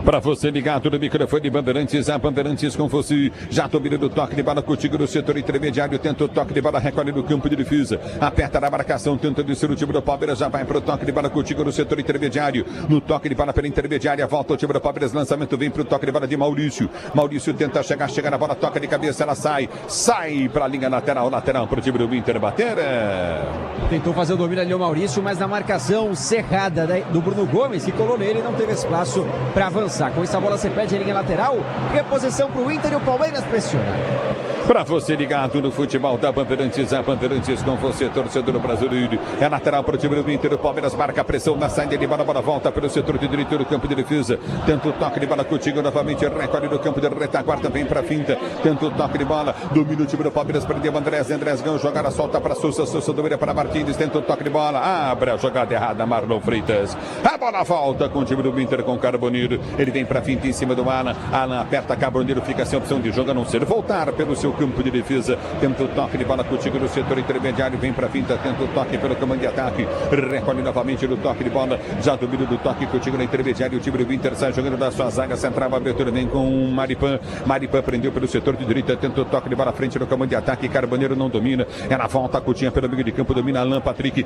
Speaker 19: Para você ligado no microfone Bandeirantes, a Bandeirantes com você. Já domina do toque de bola contigo no setor intermediário. Tenta o toque de bola, recolhe no campo de defesa. Aperta na marcação, tenta descer o time do Palmeiras. Já vai para o toque de bola contigo no setor intermediário. No toque de bola pela intermediária, volta o time do Palmeiras. Lançamento vem para o toque de bola de Maurício. Maurício tenta chegar, chega na bola, toca de cabeça, ela sai para a linha lateral para o time do Inter bater.
Speaker 7: Tentou fazer o domínio ali o Maurício, mas na marcação cerrada do Bruno Gomes, que colou nele, não teve espaço para avançar. Com essa bola você pede a linha lateral, reposição para o Inter e o Palmeiras pressiona.
Speaker 19: Para você ligado no futebol da Bandeirantes, a Bandeirantes com você, torcedor brasileiro. É lateral para o time do Inter, o Palmeiras marca a pressão na saída de bola, bola volta pelo setor de direito do campo de defesa. Tenta o toque de bola contigo novamente, recolhe no campo de retaguarda, vem para a finta. Tenta o toque de bola, domina o time do Palmeiras, prendeu Andrés ganhou, jogada solta para Sousa domina para Martínez, tenta o toque de bola, abre a jogada errada, Marlon Freitas. A bola volta com o time do Inter com Carboneiro, ele vem para a finta em cima do Alan aperta Carboneiro, fica sem opção de jogo a não ser voltar pelo seu campo de defesa, tenta o toque de bola contigo no setor intermediário, vem para a finta, tenta o toque pelo comando de ataque, recolhe novamente no toque de bola, já domina do toque contigo no intermediário, o time do Inter sai jogando da sua zaga central, a abertura vem com Maripan prendeu pelo setor de direita, tenta o toque de bola à frente no comando de ataque, Carboneiro não domina, ela volta a Coutinho pelo meio de campo, domina Alan Patrick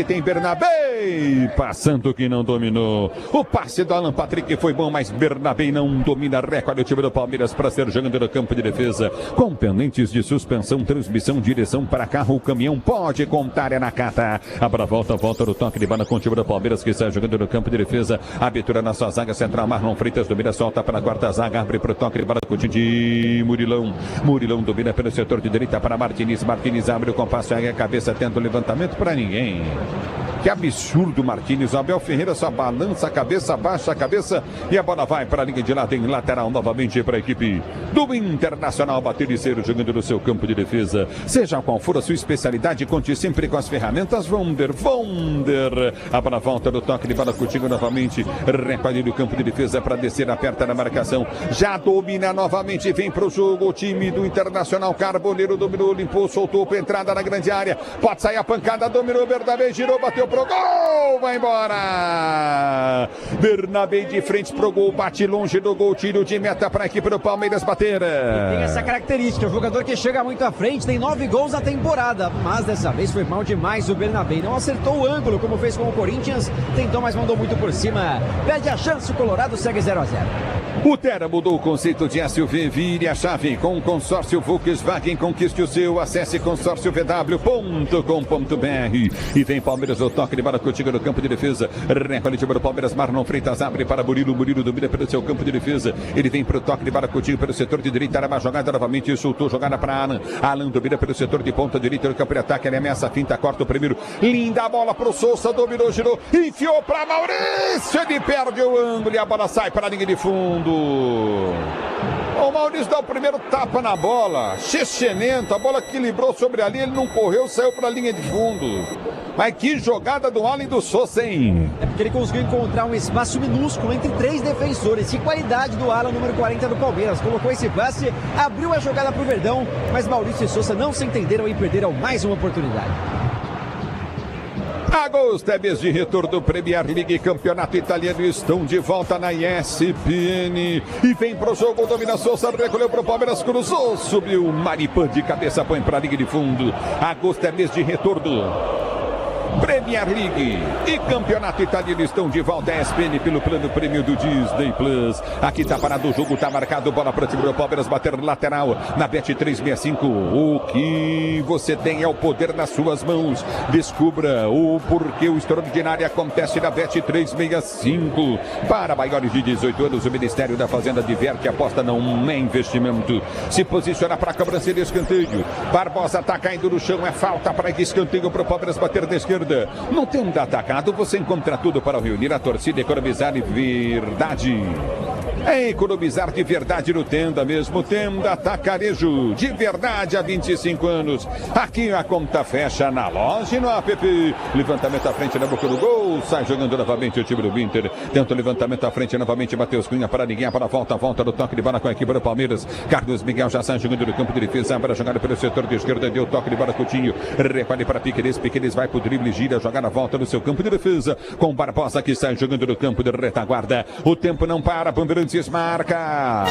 Speaker 19: tem Bernabé, passando que não dominou, o passe do Alan Patrick foi bom, mas Bernabé não domina, recolhe o time do Palmeiras para ser jogando no campo de defesa, com pendentes de suspensão, transmissão, direção para carro, o caminhão pode contar, é na Cata. Abra volta no toque de bola com o time do Palmeiras que está jogando no campo de defesa. Abertura na sua zaga central, Marlon Freitas domina, solta para a quarta zaga, abre para o toque de bola com o time de Murilão. Murilão domina pelo setor de direita para Martínez. Martínez abre o compasso, ergue a cabeça, tenta o levantamento para ninguém. Que absurdo, Martínez. Abel Ferreira só balança a cabeça, baixa a cabeça e a bola vai para a linha de lado em lateral novamente para a equipe do Internacional bater e ser jogando no seu campo de defesa. Seja qual for a sua especialidade, conte sempre com as ferramentas Wonder. A bola volta do toque de bola contigo novamente. Recolhe no campo de defesa para descer, aperta na marcação. Já domina novamente, vem para o jogo o time do Internacional. Carboneiro dominou, limpou, soltou para entrada na grande área. Pode sair a pancada, dominou, Bernabé girou, bateu pro gol, vai embora. Bernabé de frente pro gol, bate longe do gol, tiro de meta para a equipe do Palmeiras bater.
Speaker 7: Tem essa característica, o jogador que chega muito à frente, tem 9 gols na temporada, mas dessa vez foi mal demais o Bernabé, não acertou o ângulo como fez com o Corinthians, tentou, mas mandou muito por cima, perde a chance, o Colorado segue 0-0.
Speaker 19: O Terra mudou o conceito de SUV, vire a chave com o consórcio Volkswagen, conquiste o seu, acesse consórciovw.com.br e vem Palmeiras no toque de bola contigo no campo de defesa, recolhe o time do Palmeiras, Marlon Freitas abre para Murilo domina pelo seu campo de defesa, ele vem para o toque de bola contigo pelo setor de direita, era uma jogada novamente, soltou, jogada para Alan domina pelo setor de ponta direita no campo de ataque, ele ameaça a finta, corta o primeiro, linda bola pro Sousa, dominou, girou, enfiou para Maurício, ele perde o ângulo e a bola sai para a linha de fundo. O Maurício dá o primeiro tapa na bola, chechenento, a bola equilibrou sobre ali, ele não correu, saiu para a linha de fundo. Mas que jogada do Alan e do Sousa, hein?
Speaker 7: É porque ele conseguiu encontrar um espaço minúsculo entre 3 defensores. Que qualidade do Alan, número 40 do Palmeiras. Colocou esse passe, abriu a jogada para o Verdão, mas Maurício e Sousa não se entenderam e perderam mais uma oportunidade.
Speaker 19: Agosto é mês de retorno do Premier League, campeonato italiano, estão de volta na ESPN e vem pro jogo, domina Sousa, recolheu pro Palmeiras, cruzou, subiu, Maripan de cabeça, põe pra linha de fundo. Agosto é mês de retorno. Premier League e Campeonato Italiano estão de volta à ESPN pelo plano prêmio do Disney Plus. Aqui tá parado o jogo, tá marcado, bola para o time do Palmeiras, bater lateral na Bet365. O que você tem é o poder nas suas mãos. Descubra o porquê o extraordinário acontece na Bet365. Para maiores de 18 anos, o Ministério da Fazenda diverte, aposta não é investimento. Se posiciona para a cobrança de escanteio. Barbosa tá caindo no chão, é falta para escanteio para o Palmeiras bater da esquerda. No Tenda Atacado você encontra tudo para reunir a torcida e economizar de verdade. É economizar de verdade no Tenda mesmo. Tenda Atacarejo, de verdade há 25 anos. Aqui a conta fecha na loja e no app. Levantamento à frente na boca do gol. Sai jogando novamente o time do Inter. Tenta o levantamento à frente novamente. Matheus Cunha para ninguém, para a volta do toque de bola com a equipe do Palmeiras. Carlos Miguel já sai jogando no campo de defesa para jogar pelo setor de esquerda. Deu toque de bola Coutinho. Recolhe para Piqueires. Piqueires vai pro drible, gira, jogar a volta no seu campo de defesa. Com Barbosa que sai jogando no campo de retaguarda. O tempo não para. Bandeirantes marca.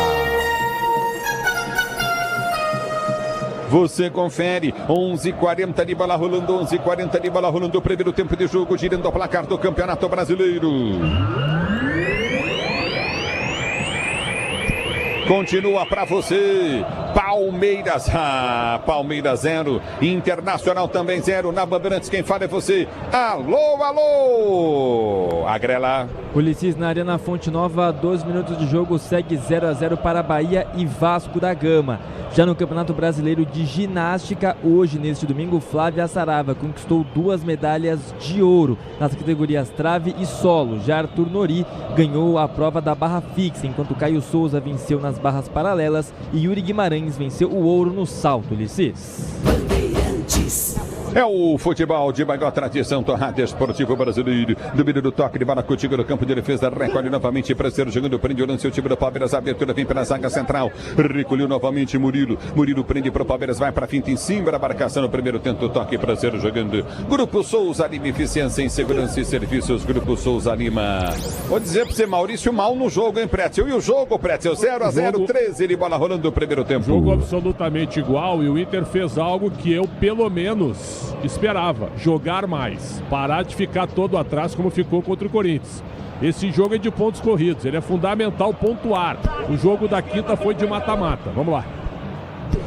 Speaker 19: Você confere, 11h40 de bola rolando, 11h40 de bola rolando, o primeiro tempo de jogo, girando o placar do Campeonato Brasileiro. Continua para você, Palmeiras, Palmeiras 0, Internacional também 0, na Bandeirantes quem fala é você, alô, alô, Agrela.
Speaker 18: Ulisses na Arena Fonte Nova, 12 minutos de jogo, segue 0-0 para Bahia e Vasco da Gama. Já no Campeonato Brasileiro de Ginástica, hoje, neste domingo, Flávia Sarava conquistou 2 medalhas de ouro nas categorias trave e solo. Já Arthur Nori ganhou a prova da barra fixa, enquanto Caio Souza venceu nas barras paralelas e Yuri Guimarães venceu o ouro no salto, Ulisses.
Speaker 19: É o futebol de maior tradição do rádio esportivo brasileiro. Domínio do toque de bola contigo no campo de defesa. Recolhe novamente para ser jogando. Prende o lance. O time do Palmeiras. A abertura vem pela zaga central. Recolheu novamente Murilo. Murilo prende para o Palmeiras. Vai para a finta em cima da marcação. No primeiro tento o toque para ser jogando. Grupo Souza Lima. Eficiência em segurança e serviços. Grupo Souza Lima. Vou dizer para você, Maurício, mal no jogo, hein, Pretzel? E o jogo, Pretzel? 0-0, 13 de bola rolando o primeiro tempo.
Speaker 2: Jogo absolutamente igual. E o Inter fez algo que eu, pelo menos, esperava, jogar mais, parar de ficar todo atrás como ficou contra o Corinthians. Esse jogo é de pontos corridos, ele é fundamental pontuar. O jogo da quinta foi de mata-mata. Vamos lá.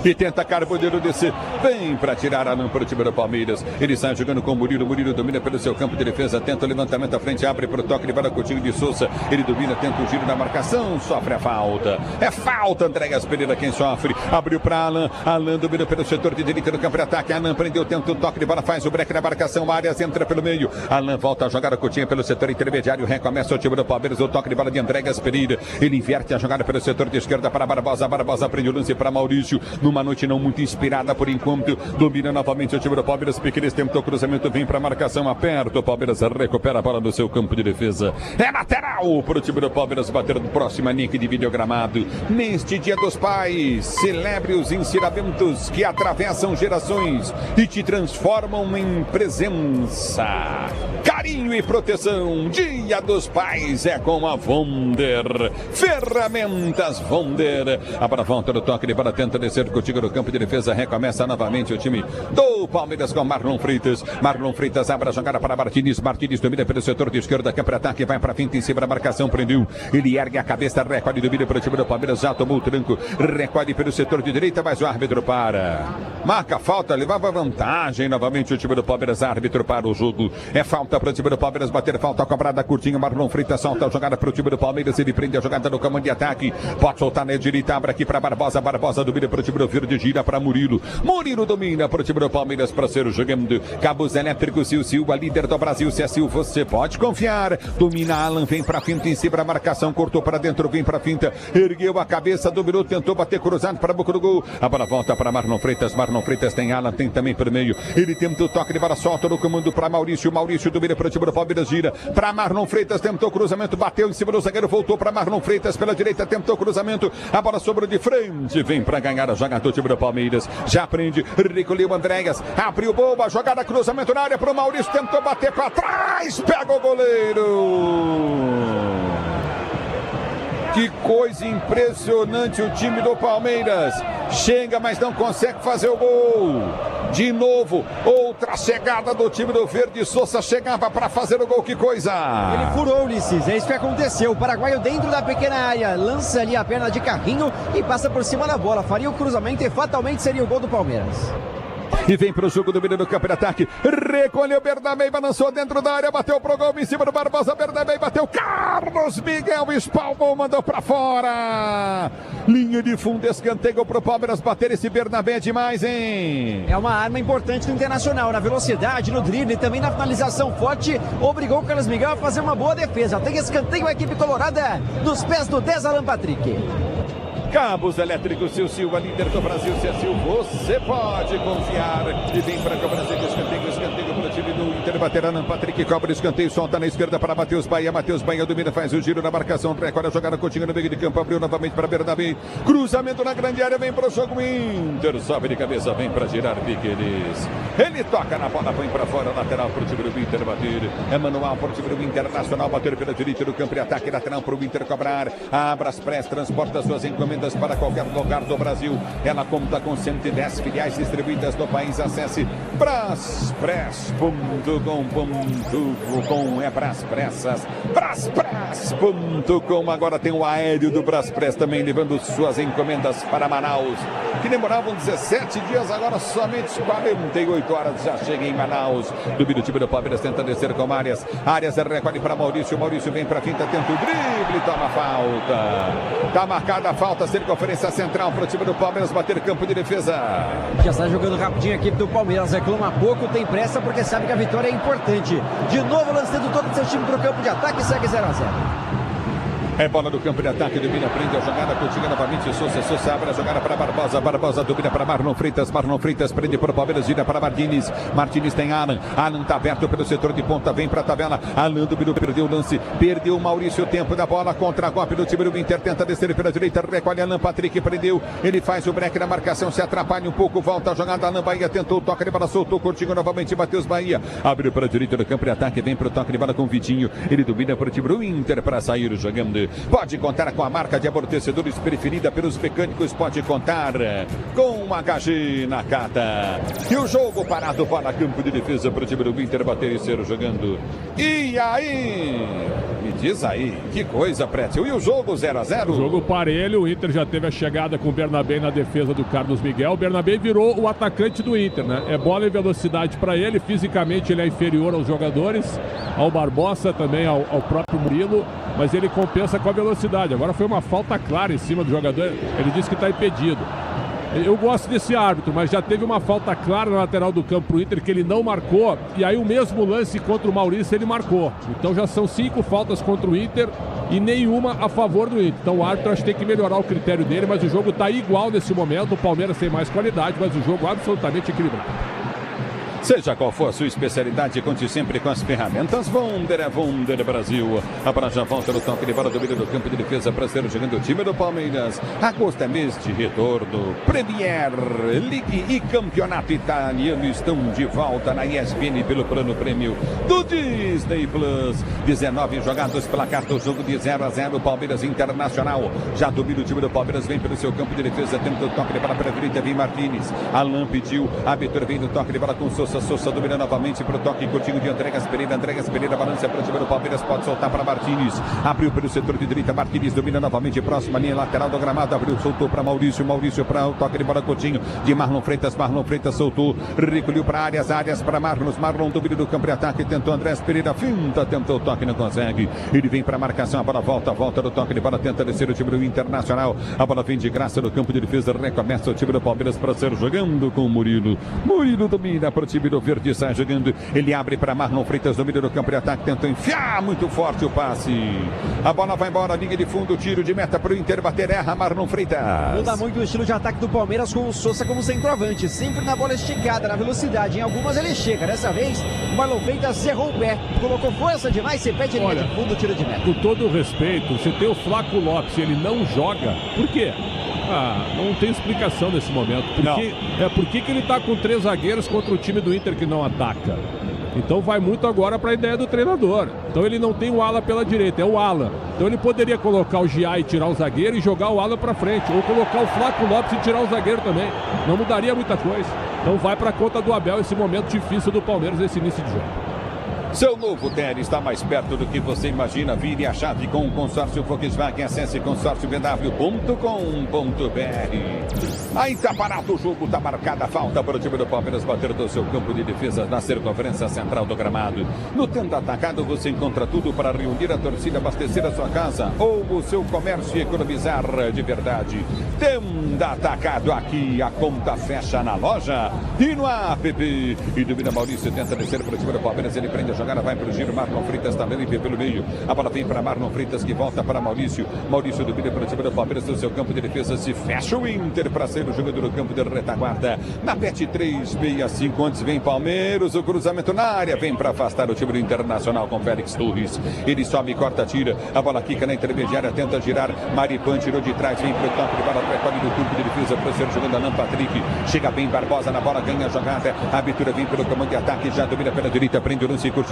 Speaker 19: E tenta Carboneiro descer. Vem para tirar a para o time do Palmeiras. Ele sai jogando com o Murilo. Murilo domina pelo seu campo de defesa. Tenta o levantamento à frente. Abre para o toque de bola Coutinho de Souza. Ele domina, tenta o giro na marcação. Sofre a falta. É falta, Andréas Pereira quem sofre. Abriu para Alan. Alan domina pelo setor de direita do campo de ataque. Alan prendeu, tenta o toque de bola. Faz o break na marcação. Arias entra pelo meio. Alan volta a jogar a Coutinho pelo setor intermediário. Recomeça o time do Palmeiras. O toque de bola de Andréas Pereira. Ele inverte a jogada pelo setor de esquerda para Barbosa. Barbosa prende o lance para Maurício. Numa noite não muito inspirada por enquanto, domina novamente o time do Palmeiras. Piqueires tentou o cruzamento, vem para a marcação, aperta o Palmeiras, recupera a bola no seu campo de defesa. É lateral para o time do Palmeiras bater no próximo nick de videogramado. Neste Dia dos Pais, celebre os ensinamentos que atravessam gerações e te transformam em presença, carinho e proteção. Dia dos Pais é com a Wonder. Ferramentas Wonder. A bola volta do toque de bola, tenta descer contigo no campo de defesa. Recomeça novamente o time do Palmeiras com Marlon Freitas. Marlon Freitas abre a jogada para Martínez. Martínez domina pelo setor de esquerda. Campo de ataque, vai para a finta em cima da marcação. Prendeu. Ele ergue a cabeça, recolhe, domina para o time do Palmeiras. Já tomou o tranco. Recolhe pelo setor de direita, mas o árbitro para. Marca falta, levava vantagem. Novamente o time do Palmeiras. Árbitro para o jogo. É falta para o time do Palmeiras bater falta cobrada curtinha. Marlon Freitas solta a jogada para o time do Palmeiras. Ele prende a jogada no comando de ataque. Pode soltar na direita, abre aqui para Barbosa. Barbosa domina para o time do Verde, gira para Murilo. Murilo domina para o time do Palmeiras para ser jogando. Cabos elétricos Silva, líder do Brasil. Se é Sil, você pode confiar. Domina Alan, vem para a finta em cima da marcação, cortou para dentro, vem para a finta, ergueu a cabeça, dominou, tentou bater cruzado para a boca do gol. A bola volta para Marlon Freitas. Marlon Freitas tem Alan, tem também pelo meio. Ele tenta o toque de bola, solta no comando para Maurício. Maurício domina para o time do Palmeiras, gira para Marlon Freitas, tentou o cruzamento, bateu em cima do zagueiro, voltou para Marlon Freitas pela direita, tentou o cruzamento, a bola sobrou de frente, vem para ganhar a jogada do time do Palmeiras. Já prende, recolheu Andréas, abriu boa, jogada, cruzamento na área para o Maurício, tentou bater para trás, pega o goleiro. Que coisa impressionante o time do Palmeiras. Chega, mas não consegue fazer o gol. De novo, outra chegada do time do Verde. Souza chegava para fazer o gol, que coisa!
Speaker 7: Ele furou, Ulisses, é isso que aconteceu. O paraguaio dentro da pequena área, lança ali a perna de carrinho e passa por cima da bola. Faria o cruzamento e fatalmente seria o gol do Palmeiras.
Speaker 19: E vem para o jogo do meio do campo de ataque. Recolheu Bernabé, balançou dentro da área, bateu pro gol em cima do Barbosa. Bernabé bateu, Carlos Miguel espalmou, mandou para fora. Linha de fundo, escanteio pro Palmeiras bater. Esse Bernabé é demais, hein?
Speaker 7: É uma arma importante do Internacional, na velocidade, no drible e também na finalização forte. Obrigou o Carlos Miguel a fazer uma boa defesa. Tem escanteio a equipe colorada nos pés do 10, Alan Patrick.
Speaker 19: Cabos elétricos, Sil Silva, líder do Brasil, Sil, você pode confiar. E vem para o Brasil, escanteio para o time do Inter, bater Alan Patrick, cobra escanteio, solta na esquerda para Matheus Bahia domina, faz o giro na marcação, recolhe a jogada, Coutinho no meio de campo, abriu novamente para Bernabé, cruzamento na grande área, vem para o jogo, Inter, sobe de cabeça, vem para girar Piqueires, ele toca na bola, põe para fora, lateral para o time do Inter bater, é manual para o time do Internacional, bater pela direita do campo de ataque, lateral para o Inter cobrar, abra as press, transporta suas encomendas para qualquer lugar do Brasil. Ela conta com 110 filiais distribuídas no país. Acesse braspress.com.com. É Braspressas, braspress.com. Agora tem o aéreo do Braspress também levando suas encomendas para Manaus, que demoravam 17 dias, agora somente 48 horas já chega em Manaus. Do time do Palmeiras tenta descer com Arias recolhe para Maurício vem para a finta, tenta o drible, toma falta, tá marcada a falta, circunferência central para o time do Palmeiras bater campo de defesa.
Speaker 7: Já está jogando rapidinho a equipe do Palmeiras, reclama pouco, tem pressa porque sabe que a vitória é importante. De novo lançando todo o seu time para o campo de ataque e segue 0-0.
Speaker 19: É bola do campo de ataque, domina, prende a jogada, Coutinho novamente, Souza abre a jogada para Barbosa domina para Marlon Freitas prende para o Palmeiras, gira para Martins tem Alan tá aberto pelo setor de ponta, vem para a tabela, Alan dominou, perdeu o lance, perdeu o Maurício, tempo da bola, contra-golpe do time do Inter, tenta descer pela direita, recolhe Alan Patrick, prendeu, ele faz o break na marcação, se atrapalha um pouco, volta a jogada, Alan Bahia tentou, toca de bola, soltou, Coutinho novamente, Matheus Bahia, abriu para a direita do campo de ataque, vem para o toque de bola com o Vitinho, ele domina para o time do Inter para sair jogando. Pode contar com a marca de amortecedores preferida pelos mecânicos, pode contar com uma HG Nakata. E o jogo parado para campo de defesa para o time do Inter bater e ser jogando. E aí? Me diz aí, que coisa, Prétio. E o jogo 0-0?
Speaker 2: Jogo parelho, o Inter já teve a chegada com o Bernabé na defesa do Carlos Miguel. O Bernabé virou o atacante do Inter, né? É bola e velocidade para ele, fisicamente ele é inferior aos jogadores, ao Barbosa, também ao próprio Murilo, mas ele compensa com a velocidade. Agora foi uma falta clara em cima do jogador, ele disse que está impedido. Eu gosto desse árbitro, mas já teve uma falta clara na lateral do campo pro Inter que ele não marcou, e aí o mesmo lance contra o Maurício ele marcou. Então já são 5 faltas contra o Inter e nenhuma a favor do Inter. Então o árbitro acho que tem que melhorar o critério dele, mas o jogo está igual nesse momento. O Palmeiras tem mais qualidade, mas o jogo absolutamente equilibrado.
Speaker 19: Seja qual for a sua especialidade, conte sempre com as ferramentas Wunder, é Wunder Brasil. A bola já volta no toque de bola do meio do campo de defesa para ser jogando o time do Palmeiras. Agosto é mês de retorno. Premier League e Campeonato Italiano estão de volta na ESPN pelo plano prêmio do Disney Plus. 19 jogados, placar do jogo de 0-0, Palmeiras Internacional. Já domina o time do Palmeiras, vem pelo seu campo de defesa, tenta o toque de bola para a direita, vem Martins. Alan pediu, a abertura vem no toque de bola com Souza domina novamente para o toque, Coutinho de Andreas Pereira, balança para o time do Palmeiras, pode soltar para Martins, abriu pelo setor de direita, Martins domina novamente, próxima linha lateral do gramado, abriu, soltou para Maurício para o toque de bola, Coutinho de Marlon Freitas soltou, recolheu para Arias para Marlon domina do campo de ataque, tentou Andreas Pereira, finta, tentou o toque, não consegue, ele vem para a marcação, a bola volta do toque de bola, tenta descer o time do Internacional, a bola vem de graça no campo de defesa, recomeça o time do Palmeiras para ser jogando com o Murilo domina para o time do Verde, sai jogando, ele abre para Marlon Freitas, domina do campo de ataque, tentou enfiar, muito forte o passe, a bola vai embora, linha de fundo, tiro de meta para o Inter bater, erra Marlon Freitas.
Speaker 7: Muda muito o estilo de ataque do Palmeiras com o Souza como centroavante, sempre na bola esticada, na velocidade, em algumas ele chega, dessa vez o Marlon Freitas errou o pé, colocou força demais, você pede linha de fundo, tiro de meta.
Speaker 2: Com todo o respeito, você tem o Flaco Lopes, ele não joga, por quê? Não tem explicação nesse momento. Por que ele está com 3 zagueiros contra o time do Inter que não ataca? Então vai muito agora para a ideia do treinador. Então ele não tem o ala pela direita, é o ala. Então ele poderia colocar o Gia e tirar o zagueiro e jogar o ala para frente. Ou colocar o Flaco Lopes e tirar o zagueiro também. Não mudaria muita coisa. Então vai para a conta do Abel esse momento difícil do Palmeiras nesse início de jogo.
Speaker 19: Seu novo Tele está mais perto do que você imagina. Vire a chave com o consórcio Volkswagen. Acesse consórciobw.com.br. Aí tá parado o jogo, tá marcada a falta para o time do Palmeiras bater do seu campo de defesa na circunferência central do gramado. No Tenda Atacado você encontra tudo para reunir a torcida, abastecer a sua casa ou o seu comércio e economizar de verdade. Tenda Atacado, aqui a conta fecha na loja e no app. E domina Maurício, tenta descer para o time do Palmeiras, ele prende a jogada, vai para o giro, Marlon Freitas está limpo pelo meio, a bola vem para Marlon Freitas que volta para Maurício, Maurício domina para o time do Palmeiras no seu campo de defesa, se fecha o Inter para ser o jogador do campo de retaguarda, na Bet 365, antes vem Palmeiras, o cruzamento na área, vem para afastar o time do Internacional com Félix Torres, ele sobe, corta, tira, a bola quica na intermediária, tenta girar, Maripan tirou de trás, vem para o toque de bola, recolhe do campo de defesa para ser jogando Alan Patrick, chega bem Barbosa na bola, ganha a jogada, a abertura vem pelo comando de ataque, já domina pela direita, prende o lance curtinho,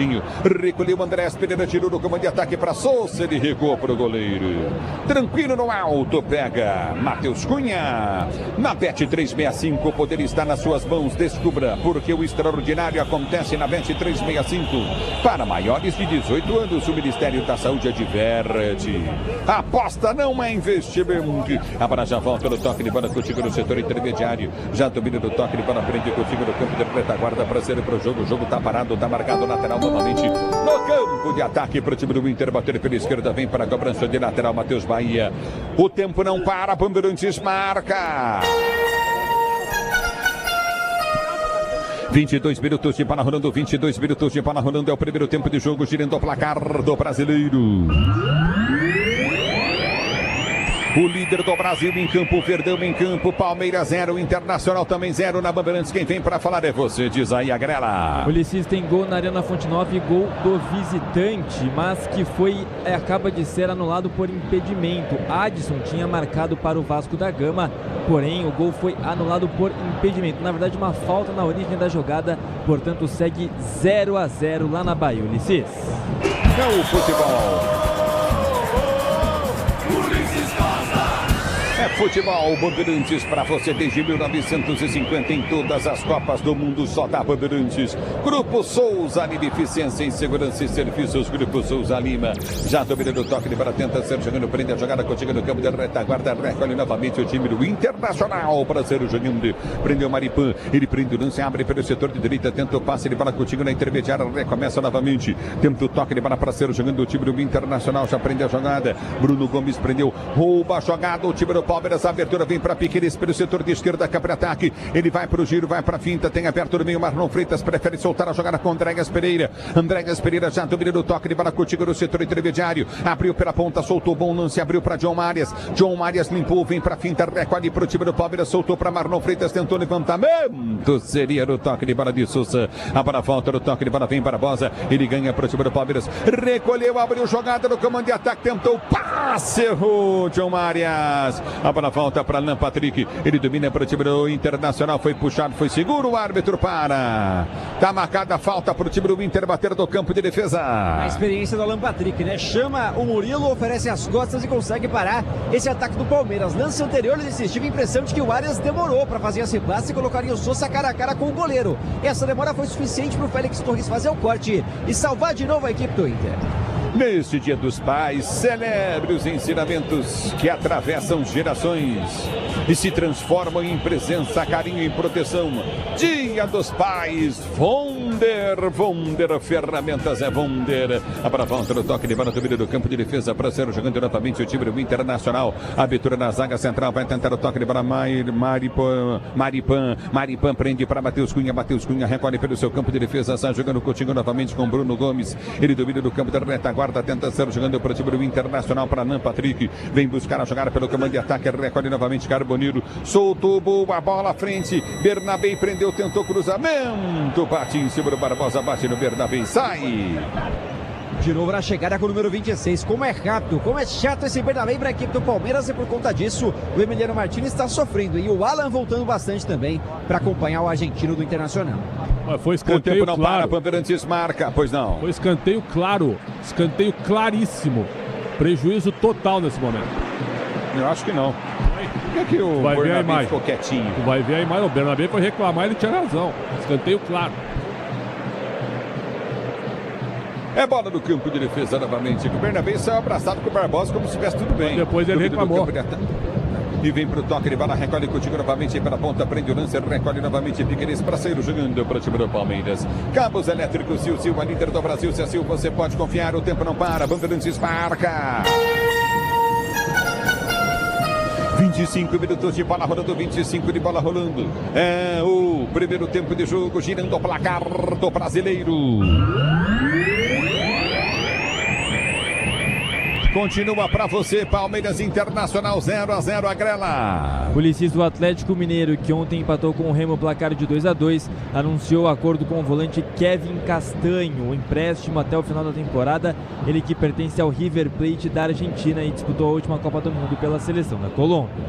Speaker 19: recolheu Andrés Pereira, tirou no comando de ataque para Souza, ele recuou para o goleiro, tranquilo no alto, pega Matheus Cunha, na Bet 365, o poder está nas suas mãos, descubra, porque o extraordinário acontece na Bet 365, para maiores de 18 anos, o Ministério da Saúde adverte, aposta não é investimento, a bola já volta no toque de bola contigo no setor intermediário, já domina do toque de bola, prende contigo no campo de retaguarda para ser para o jogo tá parado, tá marcado lateral novamente no campo de ataque para o time do Inter, bater pela esquerda, vem para a cobrança de lateral, Matheus Bahia, o tempo não para, Bandeirantes marca. 22 minutos de bola rolando, 22 minutos de bola rolando, é o primeiro tempo de jogo, girando o placar do brasileiro. O líder do Brasil em campo, Verdão em campo, Palmeiras 0, Internacional também 0 na Bandeirantes. Quem vem para falar é você, diz aí a Grela.
Speaker 18: O Ulisses tem gol na Arena Fonte Nova e gol do visitante, mas que acaba de ser anulado por impedimento. Adson tinha marcado para o Vasco da Gama, porém o gol foi anulado por impedimento. Na verdade, uma falta na origem da jogada, portanto segue 0-0 lá na Bahia. Ulisses.
Speaker 19: É o futebol. É futebol, Bandeirantes para você desde 1950 em todas as Copas do Mundo, só da Bandeirantes. Grupo Souza Lima, eficiência em segurança e serviços. Grupo Souza Lima, já dominando o toque de bola, tenta ser jogando, prende a jogada contigo no campo de retaguarda, recolhe novamente o time do Internacional para ser o jogando. Prendeu Maripan, ele prende o lance, abre pelo setor de direita, tenta o passe de bola contigo na intermediária, recomeça novamente, tenta o toque de bola para ser o jogando, o time do Internacional já prende a jogada. Bruno Gomes prendeu, rouba a jogada, o time do Palmeiras, a abertura vem para Piqueires pelo setor de esquerda, capra ataque, ele vai para o giro, vai para a finta, tem aberto no meio, Marlon Freitas prefere soltar a jogada com Andréas Pereira. Andréas Pereira já domina o toque de bola contigo no setor intermediário, abriu pela ponta, soltou bom lance, abriu para John Marias, John Marias limpou, vem para a finta, recolhe para o time do Palmeiras, soltou para Marlon Freitas, tentou levantamento, seria no toque de bola de Sousa, a bola volta no toque de bola, vem para Bosa, ele ganha para o time do Palmeiras, recolheu, abriu jogada no comando de ataque, tentou passe, errou John Marias, a bola volta para Alan Patrick, ele domina para o time do Internacional, foi puxado, foi seguro, o árbitro para, tá marcada a falta para o time do Inter bater do campo de defesa.
Speaker 7: A experiência do Alan Patrick, né? Chama o Murilo, oferece as costas e consegue parar esse ataque do Palmeiras. Lance anterior, ele tive a impressão de que o Arias demorou para fazer esse passe e colocaria o Sousa cara a cara com o goleiro. Essa demora foi suficiente para o Félix Torres fazer o corte e salvar de novo a equipe do Inter.
Speaker 19: Neste Dia dos Pais, celebre os ensinamentos que atravessam gerações e se transformam em presença, carinho e proteção. Dia dos Pais, Wonder, ferramentas é Wonder. A bola volta no toque de bola do meio do campo de defesa para ser jogando novamente o time do Internacional. Abertura na zaga central, vai tentar o toque de bola, Maripan prende para Matheus Cunha, recolhe pelo seu campo de defesa, sai jogando contigo novamente com Bruno Gomes. Ele domina do campo da retaguarda, tenta ser jogando para o time do Internacional, para Alan Patrick, vem buscar a jogada pelo comando de ataque, recolhe novamente Carboniro, soltou boa bola à frente, Bernabé prendeu, tentou cruzamento, bate em cima do Barbosa, bate no Bernabé, sai.
Speaker 7: De novo na chegada com o número 26. Como é rápido, como é chato esse Bernabéu para a equipe do Palmeiras, e por conta disso o Emiliano Martínez está sofrendo. E o Alan voltando bastante também para acompanhar o argentino do Internacional.
Speaker 2: Foi escanteio
Speaker 19: não
Speaker 2: claro.
Speaker 19: para, Bandeirantes marca, pois não.
Speaker 2: Foi escanteio claro, escanteio claríssimo. Prejuízo total nesse momento.
Speaker 19: Eu acho que não. Por que o Bernabéu ficou quietinho?
Speaker 2: Tu vai ver a imagem. O Bernabéu foi reclamar, ele tinha razão. Escanteio claro.
Speaker 19: É bola no campo de defesa novamente. O Bernabéu saiu abraçado com o Barbosa como se estivesse tudo bem.
Speaker 2: Depois ele reclamou.
Speaker 19: E vem pro toque de bola, recolhe contigo novamente pela ponta, prende o lance, recolhe novamente Piqueires para sair jogando para o time do Palmeiras. Cabos elétricos, Sil, a líder do Brasil. Se a Sil, você pode confiar, o tempo não para. Bandeirantes marca. 25 minutos de bola rolando, 25 de bola rolando. É o primeiro tempo de jogo, girando o placar do brasileiro. Continua para você, Palmeiras Internacional 0-0 a Grela.
Speaker 18: Ulisses do Atlético Mineiro, que ontem empatou com o Remo placar de 2-2, anunciou o acordo com o volante Kevin Castanho, o empréstimo até o final da temporada. Ele que pertence ao River Plate da Argentina e disputou a última Copa do Mundo pela seleção da Colômbia.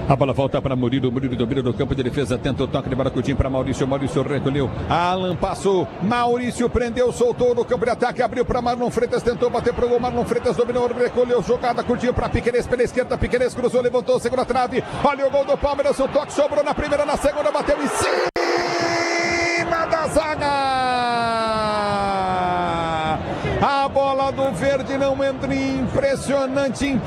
Speaker 19: A bola volta para Murilo domina do campo de defesa, tenta o toque de bola para Maurício recolheu, Alan passou, Maurício prendeu, soltou no campo de ataque, abriu para Marlon Freitas, tentou bater pro gol, Marlon Freitas dominou, recolheu, jogada, curtiu para Piqueires pela esquerda, Piqueires cruzou, levantou, segura a trave, olha o gol do Palmeiras, o toque sobrou na primeira, na segunda, bateu em cima da zaga! A bola do verde não entra, impressionante.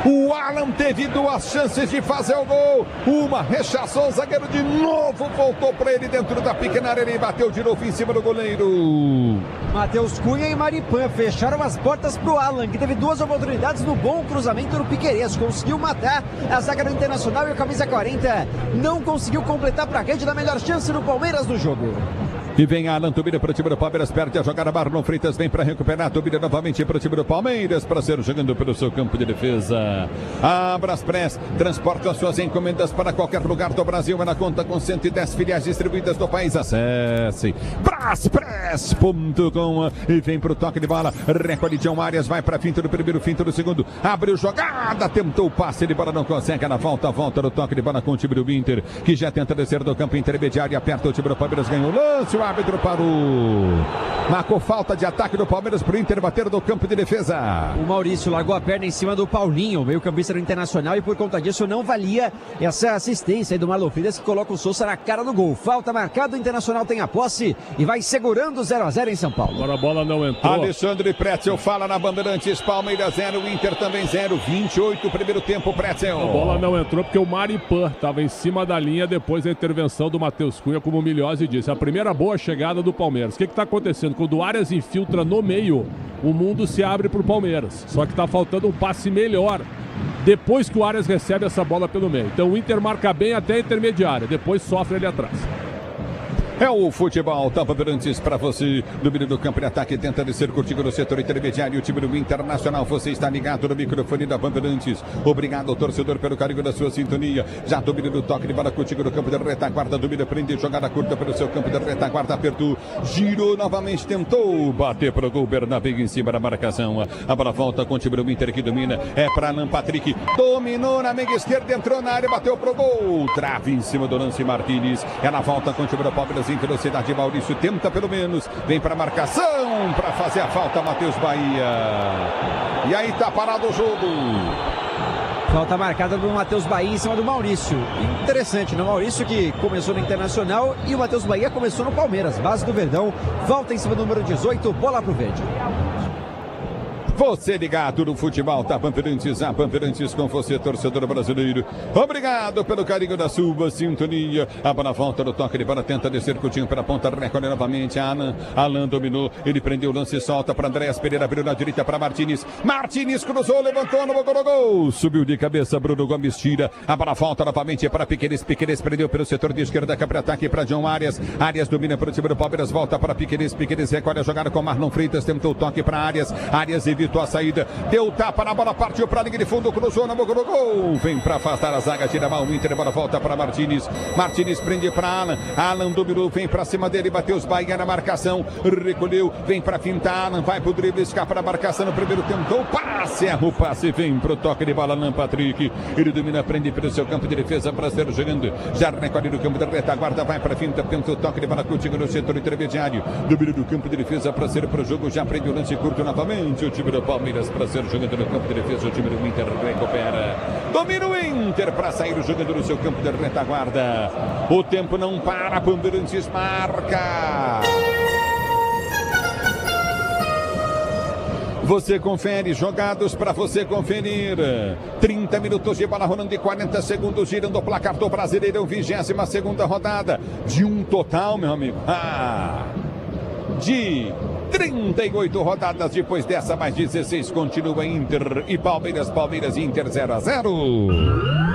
Speaker 19: O Alan teve duas chances de fazer o gol. Uma rechaçou o zagueiro de novo, voltou para ele dentro da pequena área e bateu de novo em cima do goleiro.
Speaker 7: Matheus Cunha e Maripan fecharam as portas para o Alan, que teve duas oportunidades no bom cruzamento do Piqueires. Conseguiu matar a zaga do Internacional e o camisa 40 não conseguiu completar para a rede da melhor chance do Palmeiras no jogo.
Speaker 19: E vem Alan, domina para o time do Palmeiras, perde a jogada, Marlon Freitas vem para recuperar, domina novamente para o time do Palmeiras, para ser jogando pelo seu campo de defesa. A Braspress transporta suas encomendas para qualquer lugar do Brasil, na conta com 110 filiais distribuídas do país. Acesse braspress.com e vem para o toque de bola, recolhe John Arias, vai para a finta do primeiro, finta do segundo, abriu jogada, tentou o passe de bola, não consegue, na volta do toque de bola com o time do Inter, que já tenta descer do campo intermediário, aperta o time do Palmeiras, ganhou o lance, o árbitro parou. Marcou falta de ataque do Palmeiras para o Inter bater do campo de defesa.
Speaker 7: O Maurício largou a perna em cima do Paulinho, meio-campista do Internacional, e por conta disso não valia essa assistência aí do Marlon Freitas, que coloca o Sousa na cara do gol. Falta marcada, o Internacional tem a posse e vai segurando 0-0 em São Paulo.
Speaker 2: Agora a bola não entrou.
Speaker 19: Alexandre Pretzel fala na Bandeirantes, Palmeiras 0, Inter também 0, 28 primeiro tempo, Pretzel.
Speaker 2: A bola não entrou porque o Maripan estava em cima da linha depois da intervenção do Matheus Cunha, como o Milhose disse. A primeira boa chegada do Palmeiras. O que está acontecendo? Quando o Arias infiltra no meio, o mundo se abre para o Palmeiras. Só que está faltando um passe melhor depois que o Arias recebe essa bola pelo meio. Então o Inter marca bem até a intermediária, depois sofre ali atrás.
Speaker 19: É o futebol, Tampa Bandeirantes para você. Domínio do campo de ataque, tenta descer contigo no setor intermediário. O time do Internacional, você está ligado no microfone da Bandeirantes. Obrigado, torcedor, pelo carinho da sua sintonia. Já domina do toque de bola contigo no campo de retaguarda. Domina, prende, jogada curta pelo seu campo de retaguarda. Apertou, girou novamente, tentou bater para o gol. Bernabéu em cima da marcação. A bola volta com o time do Inter que domina. É para Alan Patrick. Dominou na meia esquerda, entrou na área, bateu pro gol. Trave em cima do lance Martínez. Ela volta com o time do Palmeiras em velocidade. Maurício tenta pelo menos, vem para marcação para fazer a falta, Matheus Bahia. E aí tá parado o jogo.
Speaker 7: Falta marcada do Matheus Bahia em cima do Maurício. Interessante, né? O Maurício que começou no Internacional e o Matheus Bahia começou no Palmeiras. Base do Verdão, volta em cima do número 18, bola pro verde.
Speaker 19: Você ligado no futebol, tá Bandeirantes, a Bandeirantes com você, torcedor brasileiro. Obrigado pelo carinho da sua sintonia. A bola volta no toque de bola, tenta descer curtinho pela ponta, recolhe novamente. Alan dominou, ele prendeu o lance, solta para Andréas Pereira, abriu na direita para Martínez. Martínez cruzou, levantou no gol. Subiu de cabeça, Bruno Gomes tira. A bola volta novamente para Piqueires. Piqueires prendeu pelo setor de esquerda, para ataque para John Arias. Arias domina para o time do Palmeiras, volta para Piqueires. Piqueires recolhe a jogada com Marlon Freitas, tentou o toque para Arias. Arias evita ajeitou a saída, deu tapa na bola, partiu para a linha de fundo, cruzou na boca do gol. Vem para afastar a zaga, tira mal o Inter, a bola volta para Martínez. Martínez prende para Alan. Alan dominou, vem para cima dele, bateu os Bahia na marcação, recolheu, vem para fintar. Alan vai pro drible, escapa da marcação no primeiro, tentou, passe, erra o passe, vem pro toque de bola, Alan Patrick. Ele domina, prende pelo seu campo de defesa para ser jogando. Já recolhe no campo da retaguarda, vai para finta, tenta o toque de bola contigo no setor intermediário. Domínio do campo de defesa para ser pro jogo, já prende o lance curto novamente. O time do Palmeiras para ser jogando no campo de defesa, o time do Inter recupera. Domina o Inter para sair jogando no seu campo de retaguarda. O tempo não para, Bandeirantes marca. Você confere, jogados para você conferir. 30 minutos de bola rolando e 40 segundos girando o placar do Brasileirão, 22ª rodada. De um total, meu amigo. De 38 rodadas depois dessa, mais 16 continua Inter e Palmeiras. Palmeiras e Inter 0-0.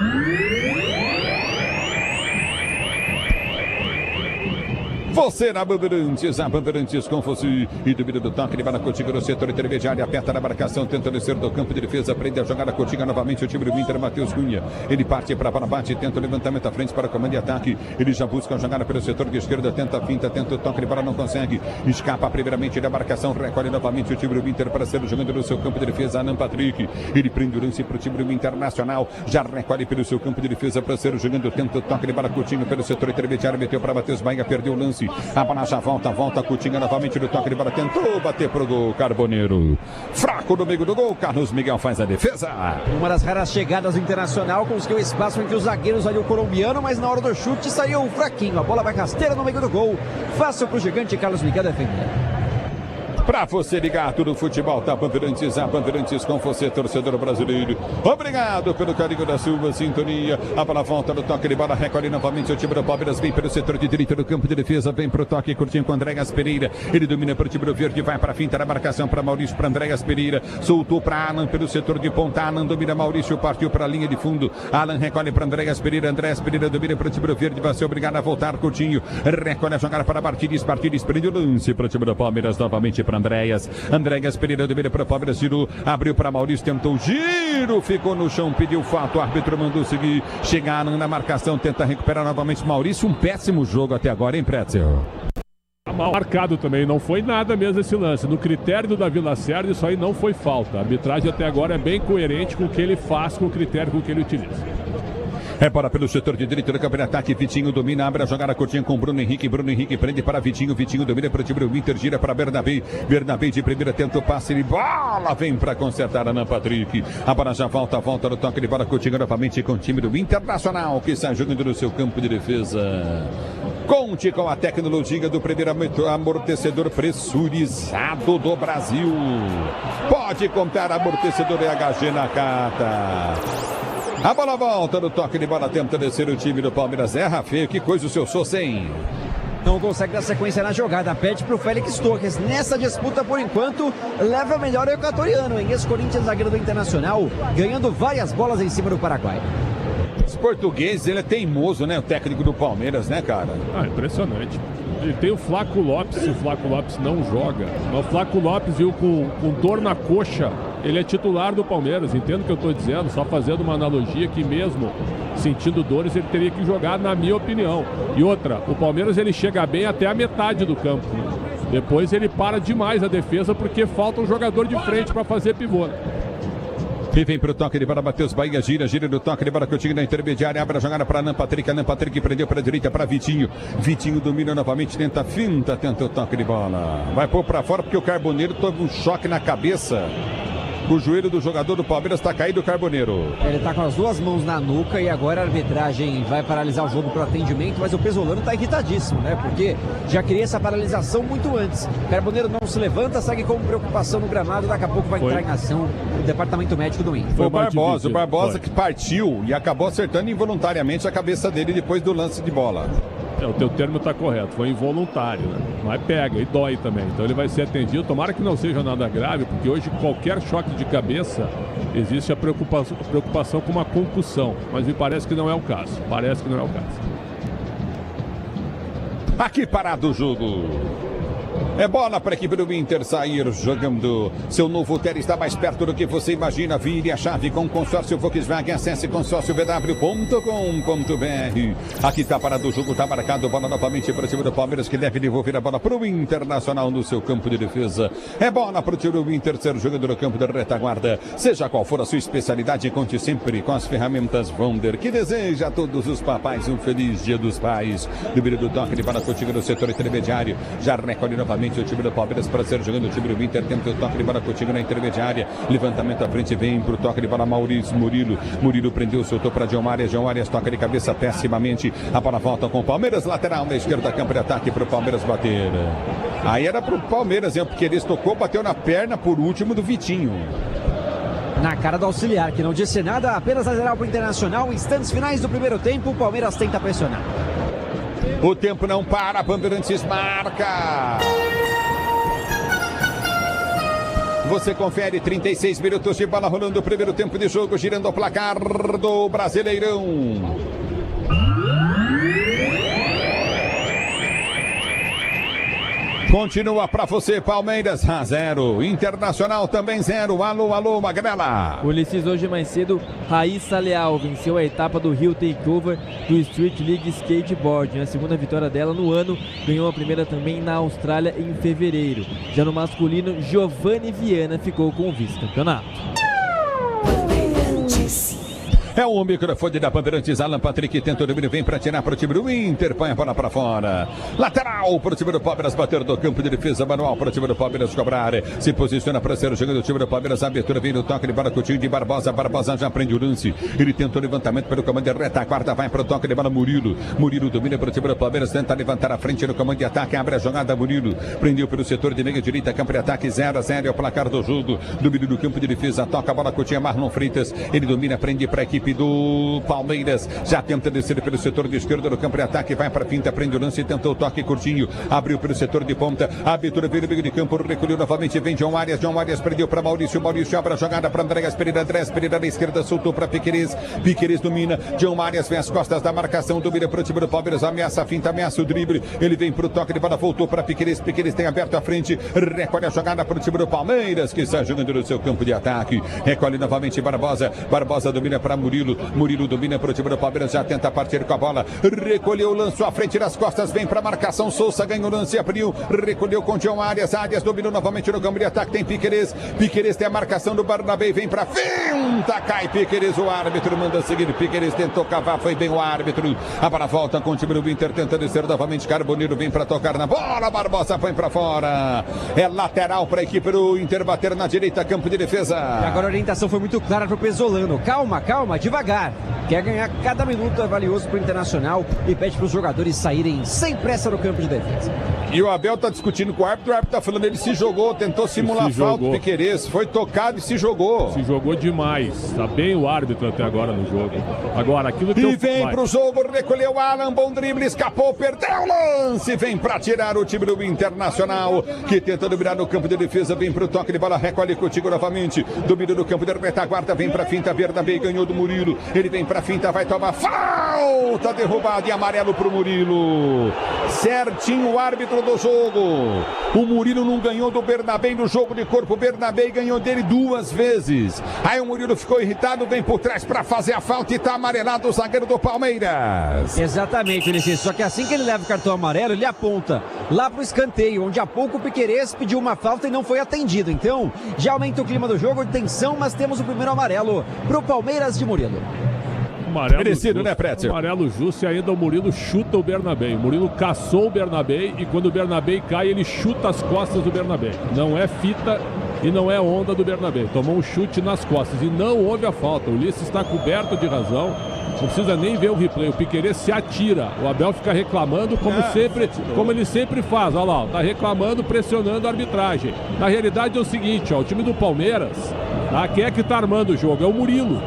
Speaker 19: Você na Bandeirantes, a Bandeirantes com você. E domina do toque, ele vai na Cotinga no setor intermediário, aperta na marcação, tenta descer do campo de defesa, prende a jogada Cotinga novamente, o time do Inter, Matheus Cunha. Ele parte para a bate, tenta o levantamento à frente para o comando de ataque. Ele já busca a jogada pelo setor de esquerda, tenta a finta, tenta o toque, ele para, não consegue. Escapa primeiramente da marcação, recolhe novamente o time do Inter para ser jogando no seu campo de defesa, Alan Patrick. Ele prende o lance para o time do Internacional, já recolhe pelo seu campo de defesa para ser jogando, tenta o toque, ele para Coutinho pelo setor intermediário, meteu para Matheus Bahia, perdeu o lance. A bola já volta Coutinho novamente no toque de bola, tentou bater pro gol, Carboneiro. Fraco no meio do gol, Carlos Miguel faz a defesa.
Speaker 7: Uma das raras chegadas do Internacional, conseguiu espaço entre os zagueiros ali, o colombiano, mas na hora do chute saiu fraquinho. A bola vai rasteira no meio do gol. Fácil pro gigante, Carlos Miguel defender.
Speaker 19: Pra você ligar tudo futebol, tá? Bandeirantes, a Bandeirantes com você, torcedor brasileiro. Obrigado pelo carinho da sua sintonia. A bola volta no toque de bola, recolhe novamente o time do Palmeiras, vem pelo setor de direita do campo de defesa, vem pro toque, curtinho com Andréas Pereira. Ele domina pro time do Verde, vai pra finta na marcação para Maurício, para Andréas Pereira. Soltou pra Alan pelo setor de ponta, Alan domina Maurício, partiu pra linha de fundo. Alan recolhe pra Andréas Pereira domina pro time do Verde, vai ser obrigado a voltar, Coutinho. Recolhe a jogada para Martínez prende o lance pro time do Palmeiras, novamente para Andréas Pereira domina para o Palmeiras, girou, abriu para Maurício, tentou o giro, ficou no chão, pediu fato, o árbitro mandou seguir, chegaram na marcação, tenta recuperar novamente Maurício, um péssimo jogo até agora, hein, Pretzel?
Speaker 2: Mal marcado também, não foi nada mesmo esse lance. No critério do Davi Lacerda, isso aí não foi falta. A arbitragem até agora é bem coerente com o que ele faz, com o critério com que ele utiliza.
Speaker 19: É bola pelo setor de direito do campo de ataque. Vitinho domina, abre a jogada curtinha com Bruno Henrique. Bruno Henrique prende para Vitinho. Vitinho domina para o time do Inter, gira para Bernabé. Bernabé de primeira tenta o passe e bola vem para consertar Alan Patrick. A bola já volta no toque de bola curtinha novamente com o time do Internacional, que está jogando no seu campo de defesa. Conte com a tecnologia do primeiro amortecedor pressurizado do Brasil. Pode contar amortecedor EHG Nakata. A bola volta no toque de bola, tenta descer o time do Palmeiras. Erra feio, que coisa o seu Sousa, hein?
Speaker 7: Não consegue dar sequência na jogada, pede pro Félix Torres. Nessa disputa, por enquanto, leva melhor o equatoriano, hein? Ex-Corinthians, zagueiro do Internacional, ganhando várias bolas em cima do Paraguai.
Speaker 19: Os portugueses, ele é teimoso, né? O técnico do Palmeiras, né, cara?
Speaker 2: Impressionante. E tem o Flaco Lopes, o Flaco Lopes não joga. O Flaco Lopes, viu, com dor na coxa, ele é titular do Palmeiras, entendo o que eu estou dizendo, só fazendo uma analogia que mesmo sentindo dores, ele teria que jogar, na minha opinião. E outra, o Palmeiras ele chega bem até a metade do campo. Depois ele para demais a defesa porque falta um jogador de frente para fazer pivô.
Speaker 19: E vem pro toque de bola, Matheus Bahia, gira no toque de bola, Coutinho na intermediária, abre a jogada para Alan Patrick prendeu para a direita para Vitinho. Vitinho domina novamente, tenta a finta, tenta o toque de bola. Vai pôr para fora porque o Carboneiro teve um choque na cabeça. O joelho do jogador do Palmeiras está caído, o Carboneiro.
Speaker 7: Ele está com as duas mãos na nuca e agora a arbitragem vai paralisar o jogo para atendimento, mas o Pesolano está irritadíssimo, né? Porque já queria essa paralisação muito antes. O Carboneiro não se levanta, segue com preocupação no gramado, daqui a pouco vai entrar em ação o departamento médico do Inter.
Speaker 19: Foi o Barbosa que partiu e acabou acertando involuntariamente a cabeça dele depois do lance de bola.
Speaker 2: O teu termo está correto, foi involuntário, né? Mas pega e dói também, então ele vai ser atendido, tomara que não seja nada grave, porque hoje qualquer choque de cabeça existe a preocupação com uma concussão, mas me parece que não é o caso,
Speaker 19: Aqui parado o jogo. É bola para a equipe do Inter sair jogando. Seu novo Ter está mais perto do que você imagina. Vire a chave com o consórcio Volkswagen. Acesse consórciovw.com.br. Aqui está parado o jogo, está marcado. Bola novamente para o time do Palmeiras, que deve devolver a bola para o Internacional no seu campo de defesa. É bola para o time do Inter ser jogador no campo da retaguarda. Seja qual for a sua especialidade, conte sempre com as ferramentas Wonder, que deseja a todos os papais um feliz Dia dos Pais. Número do toque de bola contigo no setor intermediário. Já recolhe novamente o time do Palmeiras para ser jogando o time do Inter. Tenta o toque de bola contigo na intermediária. Levantamento à frente, vem para o toque de bola Maurício Murilo. Murilo prendeu, soltou para John Arias. John Arias toca de cabeça pessimamente. A bola volta com o Palmeiras. Lateral na esquerda, campo de ataque para o Palmeiras bater. Aí era para o Palmeiras, porque eles tocou, bateu na perna por último do Vitinho.
Speaker 7: Na cara do auxiliar, que não disse nada, apenas lateral para o Internacional. Instantes finais do primeiro tempo, o Palmeiras tenta pressionar.
Speaker 19: O tempo não para, Bandeirantes marca. Você confere 36 minutos de bola rolando o primeiro tempo de jogo, girando o placar do Brasileirão. Continua para você, Palmeiras 0, Internacional também 0. Alô, alô, Magrela.
Speaker 18: Ulisses, hoje mais cedo, Raíssa Leal venceu a etapa do Rio Takeover do Street League Skateboard. A segunda vitória dela no ano, ganhou a primeira também na Austrália em fevereiro. Já no masculino, Giovanni Viana ficou com o vice-campeonato.
Speaker 19: É o microfone da Bandeirantes, Alan Patrick tenta o domínio, vem para tirar para o time do Inter, põe a bola para fora. Lateral para o time do Palmeiras, bater do campo de defesa, manual para o time do Palmeiras cobrar. Se posiciona para ser o jogador do time do Palmeiras, a abertura vem no toque de bola Coutinho de Barbosa. Barbosa já prende o lance, ele tenta o levantamento pelo comando de retaguarda, vai para o toque de bola Murilo. Murilo domina para o time do Palmeiras, tenta levantar a frente no comando de ataque, abre a jogada Murilo. Prendeu pelo setor de meia direita, campo de ataque 0-0, é o placar do jogo. Domínio do campo de defesa, toca a bola Coutinho, Marlon Freitas, ele domina, prende para a equipe do Palmeiras, já tenta descer pelo setor de esquerda do campo de ataque, vai para a finta, prende o lance, tentou o toque curtinho, abriu pelo setor de ponta, a abertura veio no meio de campo, recolheu novamente, vem John Arias prendeu para Maurício abre a jogada para Andrés Pereira na esquerda, soltou para Piquerez domina, John Arias vem às costas da marcação, domina para o time do Palmeiras, ameaça a finta, ameaça o drible, ele vem para o toque de bola, voltou para Piquerez tem aberto a frente, recolhe a jogada para o time do Palmeiras, que está jogando no seu campo de ataque, recolhe novamente Barbosa domina para Murilo domina para o time do Palmeiras, já tenta partir com a bola, recolheu, lançou à frente das costas, vem para a marcação, Souza ganhou o lance, abriu, recolheu com John Arias dominou novamente no campo de ataque, tem Piquerez tem a marcação do Barnabé, vem para finta, cai Piquerez, o árbitro manda seguir, Piquerez tentou cavar, foi bem o árbitro, a bola volta com o time do Inter, tenta descer novamente, Carboneiro vem para tocar na bola, Barbosa põe para fora, é lateral para a equipe do Inter, bater na direita, campo de defesa.
Speaker 7: E agora a orientação foi muito clara para o Pesolano, calma, devagar. Quer ganhar cada minuto, é valioso para o Internacional e pede para os jogadores saírem sem pressa no campo de defesa.
Speaker 19: E o Abel está discutindo com o árbitro está falando, ele se jogou, tentou simular falta, o Piquerez foi tocado e se jogou.
Speaker 2: Se jogou demais, tá bem o árbitro até agora no jogo. Agora, aquilo que
Speaker 19: E vem pro jogo, recolheu Alan, bom drible, escapou, perdeu o lance, vem para tirar o time do Internacional, que tenta dominar no campo de defesa, vem pro toque de bola, recolhe contigo novamente, domina no campo de retaguarda, vem pra finta, Bernabé ganhou do Murilo, ele vem pra finta, vai tomar falta, derrubado e amarelo pro Murilo. Certinho o árbitro do jogo. O Murilo não ganhou do Bernabé no jogo de corpo, o Bernabé ganhou dele 2 vezes. Aí o Murilo ficou irritado, vem por trás para fazer a falta e tá amarelado o zagueiro do Palmeiras.
Speaker 7: Exatamente, Ulisses. Só que assim que ele leva o cartão amarelo, ele aponta lá pro escanteio, onde há pouco o Piquerez pediu uma falta e não foi atendido. Então, já aumenta o clima do jogo, tensão, mas temos o primeiro amarelo pro Palmeiras de Murilo.
Speaker 2: Amarelo
Speaker 19: merecido,
Speaker 2: justo,
Speaker 19: né, Pretzel?
Speaker 2: Amarelo justo e ainda o Murilo chuta o Bernabé. O Murilo caçou o Bernabé e quando o Bernabé cai, ele chuta as costas do Bernabé. Não é fita e não é onda do Bernabé. Tomou um chute nas costas e não houve a falta. O Ulisses está coberto de razão. Não precisa nem ver o replay. O Piquerez se atira. O Abel fica reclamando como ele sempre faz. Olha lá, tá reclamando, pressionando a arbitragem. Na realidade é o seguinte, ó, o time do Palmeiras, tá? Quem é que tá armando o jogo? É o Murilo.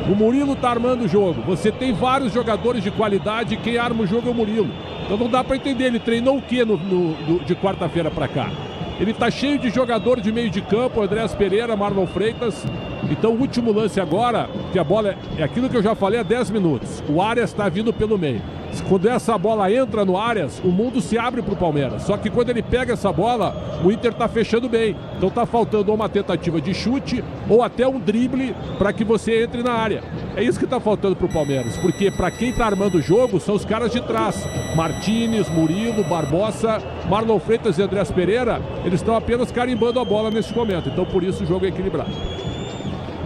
Speaker 2: O Murilo tá armando o jogo. Você tem vários jogadores de qualidade e quem arma o jogo é o Murilo. Então não dá para entender. Ele treinou o quê de quarta-feira para cá? Ele tá cheio de jogador de meio de campo, Andrés Pereira, Marlon Freitas. Então o último lance agora, que a bola é aquilo que eu já falei há 10 minutos. O Arias está vindo pelo meio. Quando essa bola entra no Arias, o mundo se abre pro Palmeiras. Só que quando ele pega essa bola, o Inter tá fechando bem. Então tá faltando uma tentativa de chute ou até um drible para que você entre na área. É isso que tá faltando pro Palmeiras. Porque para quem tá armando o jogo são os caras de trás. Martínez, Murilo, Barbosa, Marlon Freitas e Andrés Pereira. Eles estão apenas carimbando a bola nesse momento. Então por isso o jogo é equilibrado.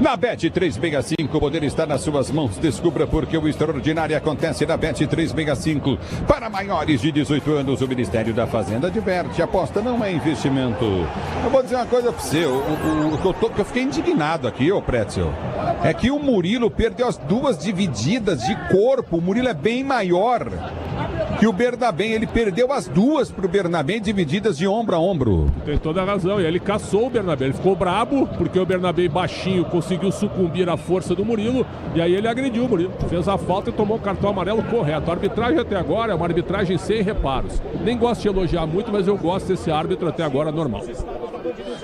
Speaker 19: Na Bet365, o poder está nas suas mãos. Descubra porque o extraordinário acontece na Bet365. Para maiores de 18 anos, o Ministério da Fazenda adverte. Aposta não é investimento. Eu vou dizer uma coisa para você. Que eu fiquei indignado aqui, ô Pretzel. É que o Murilo perdeu as duas divididas de corpo. O Murilo é bem maior que o Bernabé. Ele perdeu as duas para o Bernabé, divididas de ombro a ombro.
Speaker 2: Tem toda a razão. E ele caçou o Bernabé. Ele ficou brabo porque o Bernabé baixinho conseguiu sucumbir à força do Murilo. E aí ele agrediu o Murilo. Fez a falta e tomou o cartão amarelo correto. A arbitragem até agora é uma arbitragem sem reparos. Nem gosto de elogiar muito, mas eu gosto desse árbitro até agora normal.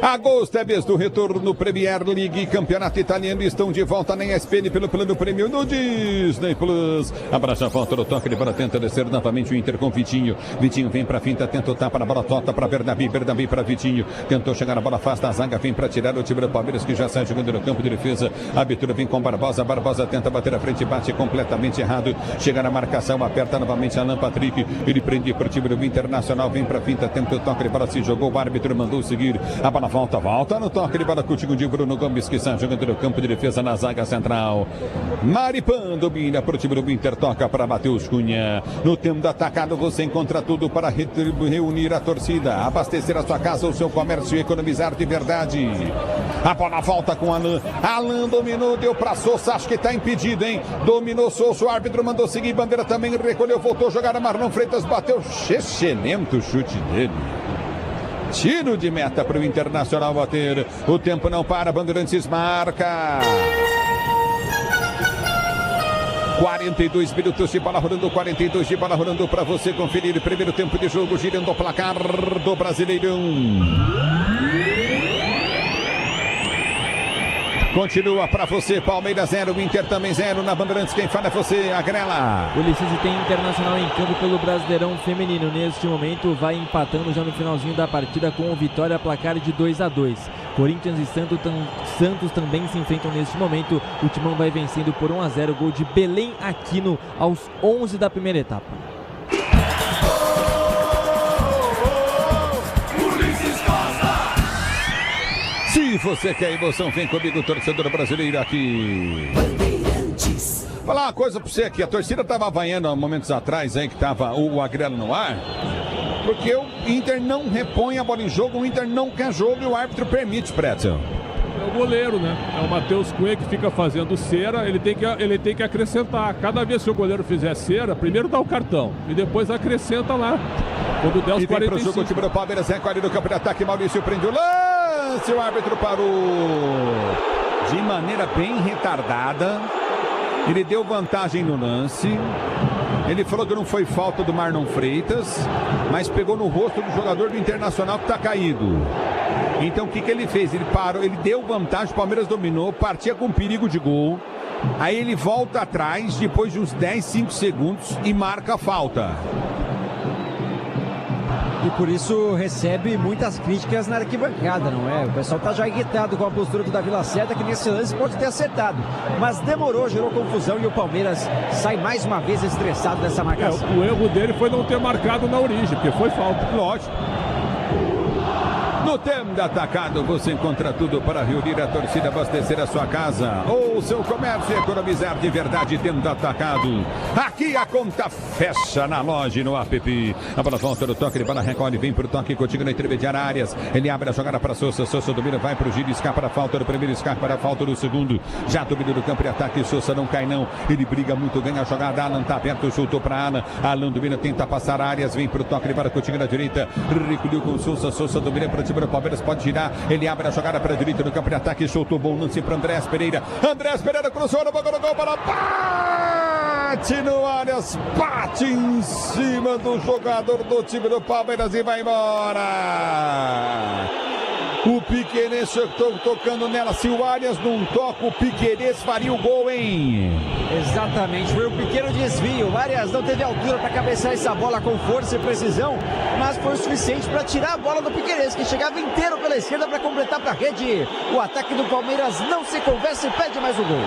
Speaker 19: Agosto é mês do retorno Premier League, Campeonato Italiano, estão de volta na ESPN pelo plano Premium no Disney Plus. Abraça a volta do toque de bola, tenta descer novamente o Inter com Vitinho. Vitinho vem pra finta, tenta o tapa na bola, toca pra Bernabé, Bernabé pra Vitinho. Tentou chegar na bola, afasta a zaga, vem pra tirar o time do Palmeiras que já sai jogando no campo de defesa. A abertura vem com Barbosa, Barbosa tenta bater a frente, bate completamente errado. Chega na marcação, aperta novamente Alan Patrick. Ele prende pro time do Internacional, vem pra finta, tenta o toque de bola, se jogou, o árbitro mandou seguir. A bola volta no toque de bola contigo de Bruno Gomes, que está jogando no campo de defesa na zaga central. Maripan domina para o time do Inter, toca para Matheus Cunha. No tempo do atacado você encontra tudo para reunir a torcida, abastecer a sua casa, o seu comércio e economizar de verdade. A bola volta com Alan. Alan dominou, deu para Sousa, acho que está impedido, hein? Dominou Sousa, o árbitro mandou seguir, bandeira também recolheu, voltou a jogar a Marlon Freitas, bateu, excelente o chute dele. Tiro de meta para o Internacional bater. O tempo não para, Bandeirantes marca. 42 minutos de bola rolando, 42 de bola rolando para você conferir. Primeiro tempo de jogo, girando o placar do Brasileirão. Continua para você, Palmeiras 0, Inter também 0, na Bandeirantes quem fala é você, Agrela.
Speaker 18: Ulisses, tem Internacional em campo pelo Brasileirão Feminino, neste momento vai empatando já no finalzinho da partida com vitória, placar de 2-2. Corinthians e Santos também se enfrentam neste momento, o Timão vai vencendo por 1-0, gol de Belém Aquino aos 11 da primeira etapa.
Speaker 19: Se você quer emoção, vem comigo, torcedor brasileiro aqui. Falar uma coisa pra você aqui, a torcida tava vaiando há momentos atrás aí que tava o Agrelo no ar, porque o Inter não repõe a bola em jogo, o Inter não quer jogo e o árbitro permite, Pretzel.
Speaker 2: É o goleiro, né? É o Matheus Cunha que fica fazendo cera, ele tem que acrescentar. Cada vez que o goleiro fizer cera, primeiro dá o cartão e depois acrescenta lá. Quando der os 45. E vem pro jogo,
Speaker 19: o time do Palmeiras recolhe no campo de ataque, Maurício prende o lance, o árbitro parou de maneira bem retardada. Ele deu vantagem no lance. Ele falou que não foi falta do Marlon Freitas, mas pegou no rosto do jogador do Internacional que está caído. Então o que ele fez? Ele parou, ele deu vantagem, o Palmeiras dominou, partia com perigo de gol. Aí ele volta atrás, depois de uns 10, 5 segundos e marca a falta.
Speaker 7: E por isso recebe muitas críticas na arquibancada, não é? O pessoal tá já irritado com a postura do Davi Lacerda, que nesse lance pode ter acertado. Mas demorou, gerou confusão e o Palmeiras sai mais uma vez estressado dessa marcação.
Speaker 2: O erro dele foi não ter marcado na origem, porque foi falta.
Speaker 19: Lógico. No tempo de atacado, você encontra tudo para reunir a torcida, abastecer a sua casa ou o seu comércio e economizar de verdade tempo de atacado. Aqui a conta fecha na loja e no app. A bola volta no toque, de bola recolhe, vem pro toque contigo na intermediária áreas. Ele abre a jogada para Sousa, Sousa domina, vai pro giro, escapa a falta do primeiro, escapa a falta do segundo. Já domina do campo de ataque, Sousa não cai não. Ele briga muito, ganha a jogada, Alan tá aberto, soltou para Alan. Alan domina, tenta passar áreas, vem pro toque, de bola contigo na direita. Recolheu com Sousa, Sousa domina para o Palmeiras, pode girar, ele abre a jogada para a direita no campo de ataque, soltou bom lance para Andrés Pereira, Andrés Pereira cruzou na boca do gol, para bate no Arias, bate em cima do jogador do time do Palmeiras e vai embora. O Piquerez tocando nela, se o Arias não toca, o Piquerez faria o gol, hein?
Speaker 7: Exatamente, foi um pequeno desvio. O Arias não teve altura para cabecear essa bola com força e precisão, mas foi o suficiente para tirar a bola do Piquerez, que chegava inteiro pela esquerda para completar para a rede. O ataque do Palmeiras não se conversa e pede mais um gol.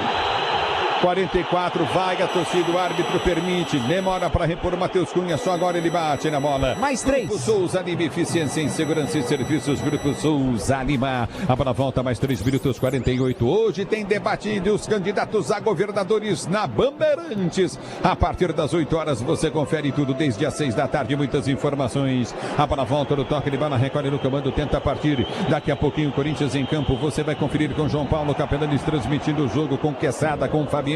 Speaker 19: 44, vai a torcida, o árbitro permite, demora para repor o Matheus Cunha, só agora ele bate na bola.
Speaker 7: Mais 3.
Speaker 19: Grupo Souza Lima, eficiência em segurança e serviços, Grupo Souza Lima. A bola volta, mais 3 minutos, 48. Hoje tem debate os candidatos a governadores na Bandeirantes. A partir das 8 horas você confere tudo desde as 6 da tarde, muitas informações. A bola volta no toque de bola, recolhe no comando, tenta partir. Daqui a pouquinho, Corinthians em campo, você vai conferir com João Paulo Capelanes transmitindo o jogo com Quesada, com Fabiano.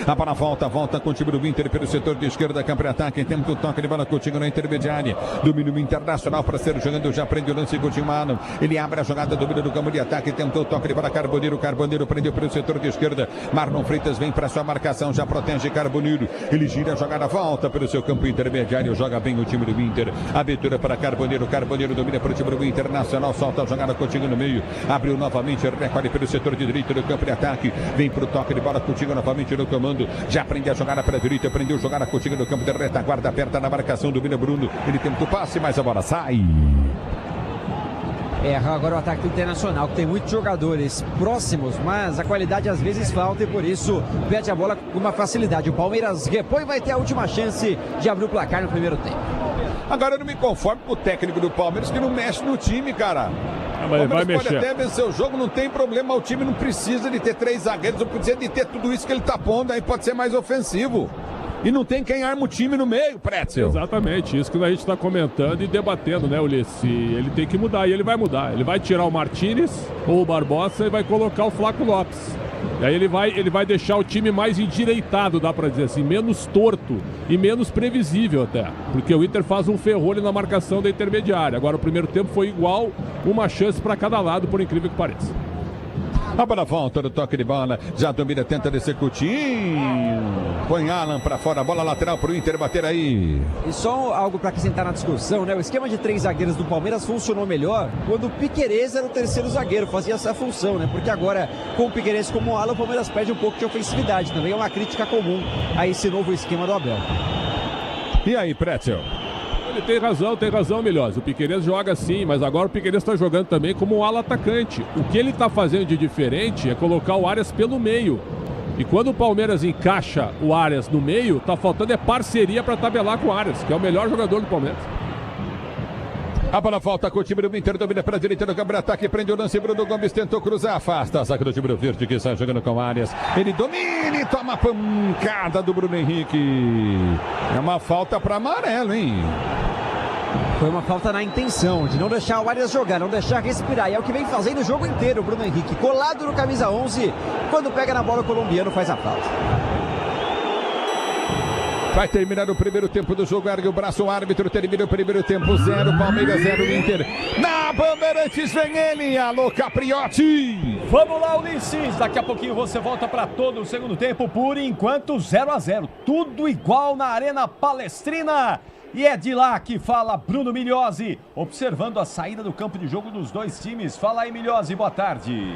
Speaker 19: A bola volta com o time do Inter pelo setor de esquerda, campo de ataque, temos o toque de bola, Coutinho na intermediária, domínio internacional para ser jogando, já prende o lance, Coutinho Mano, ele abre a jogada, domínio do campo de ataque, tentou o toque de bola, Carboneiro prendeu pelo setor de esquerda, Marlon Freitas vem para sua marcação, já protege Carboneiro, ele gira a jogada, volta pelo seu campo intermediário, joga bem o time do Inter, abertura para Carboneiro domina para o time do Internacional, solta a jogada, Coutinho no meio, abriu novamente, recolhe pelo setor de direita do campo de ataque, vem para o toque de bola, Coutinho novamente no comando, já prende a jogada para a direita, prendeu a jogada, Coutinho no campo de retaguarda, aperta na marcação, domina Bruno, ele tenta o passe, mas a bola sai.
Speaker 7: Erra agora o ataque do Internacional, que tem muitos jogadores próximos, mas a qualidade às vezes falta e por isso perde a bola com uma facilidade. O Palmeiras repõe, vai ter a última chance de abrir o placar no primeiro tempo.
Speaker 19: Agora eu não me conformo com o técnico do Palmeiras que não mexe no time, cara. O Palmeiras pode até vencer o jogo, não tem problema, o time não precisa de ter 3 zagueiros, não precisa de ter tudo isso que ele tá pondo, aí pode ser mais ofensivo. E não tem quem arma o time no meio, Pretzel.
Speaker 2: Exatamente, isso que a gente está comentando e debatendo, né, Ulisses? Ele tem que mudar, e ele vai mudar. Ele vai tirar o Martínez ou o Barbosa e vai colocar o Flaco Lopes. E aí ele vai deixar o time mais endireitado, dá pra dizer assim, menos torto e menos previsível até. Porque o Inter faz um ferrolho na marcação da intermediária. Agora o primeiro tempo foi igual, uma chance para cada lado, por incrível que pareça.
Speaker 19: A bola volta do toque de bola, já domina, tenta descer Coutinho, põe Alan pra fora, a bola lateral pro Inter bater aí.
Speaker 7: E só algo para acrescentar na discussão, né? O esquema de 3 zagueiros do Palmeiras funcionou melhor quando o Piquerez era o terceiro zagueiro, fazia essa função, né? Porque agora, com o Piquerez como ala, o Palmeiras perde um pouco de ofensividade, também é uma crítica comum a esse novo esquema do Abel.
Speaker 19: E aí, Pretzel?
Speaker 2: Ele tem razão, Milhões. O Piquerez joga sim, mas agora o Piquerez está jogando também como um ala atacante. O que ele está fazendo de diferente é colocar o Arias pelo meio. E quando o Palmeiras encaixa o Arias no meio, tá faltando parceria para tabelar com o Arias, que é o melhor jogador do Palmeiras.
Speaker 19: A bola volta com o time do Inter, domina para a direita do campo de ataque, prende o lance, Bruno Gomes tentou cruzar, afasta a zaga do time do Verde, que sai jogando com Arias. Ele domina e toma a pancada do Bruno Henrique. É uma falta para amarelo, hein?
Speaker 7: Foi uma falta na intenção de não deixar o Arias jogar, não deixar respirar. E é o que vem fazendo o jogo inteiro, o Bruno Henrique. Colado no camisa 11, quando pega na bola o colombiano faz a falta.
Speaker 19: Vai terminar o primeiro tempo do jogo, ergue o braço, o árbitro termina o primeiro tempo, 0, Palmeiras 0, Inter. Na Bandeirantes vem ele, alô Capriotti.
Speaker 4: Vamos lá, Ulisses, daqui a pouquinho você volta para todo o segundo tempo, por enquanto 0-0, tudo igual na Arena Palestrina. E é de lá que fala Bruno Migliozzi, observando a saída do campo de jogo dos dois times. Fala aí, Migliozzi, boa tarde.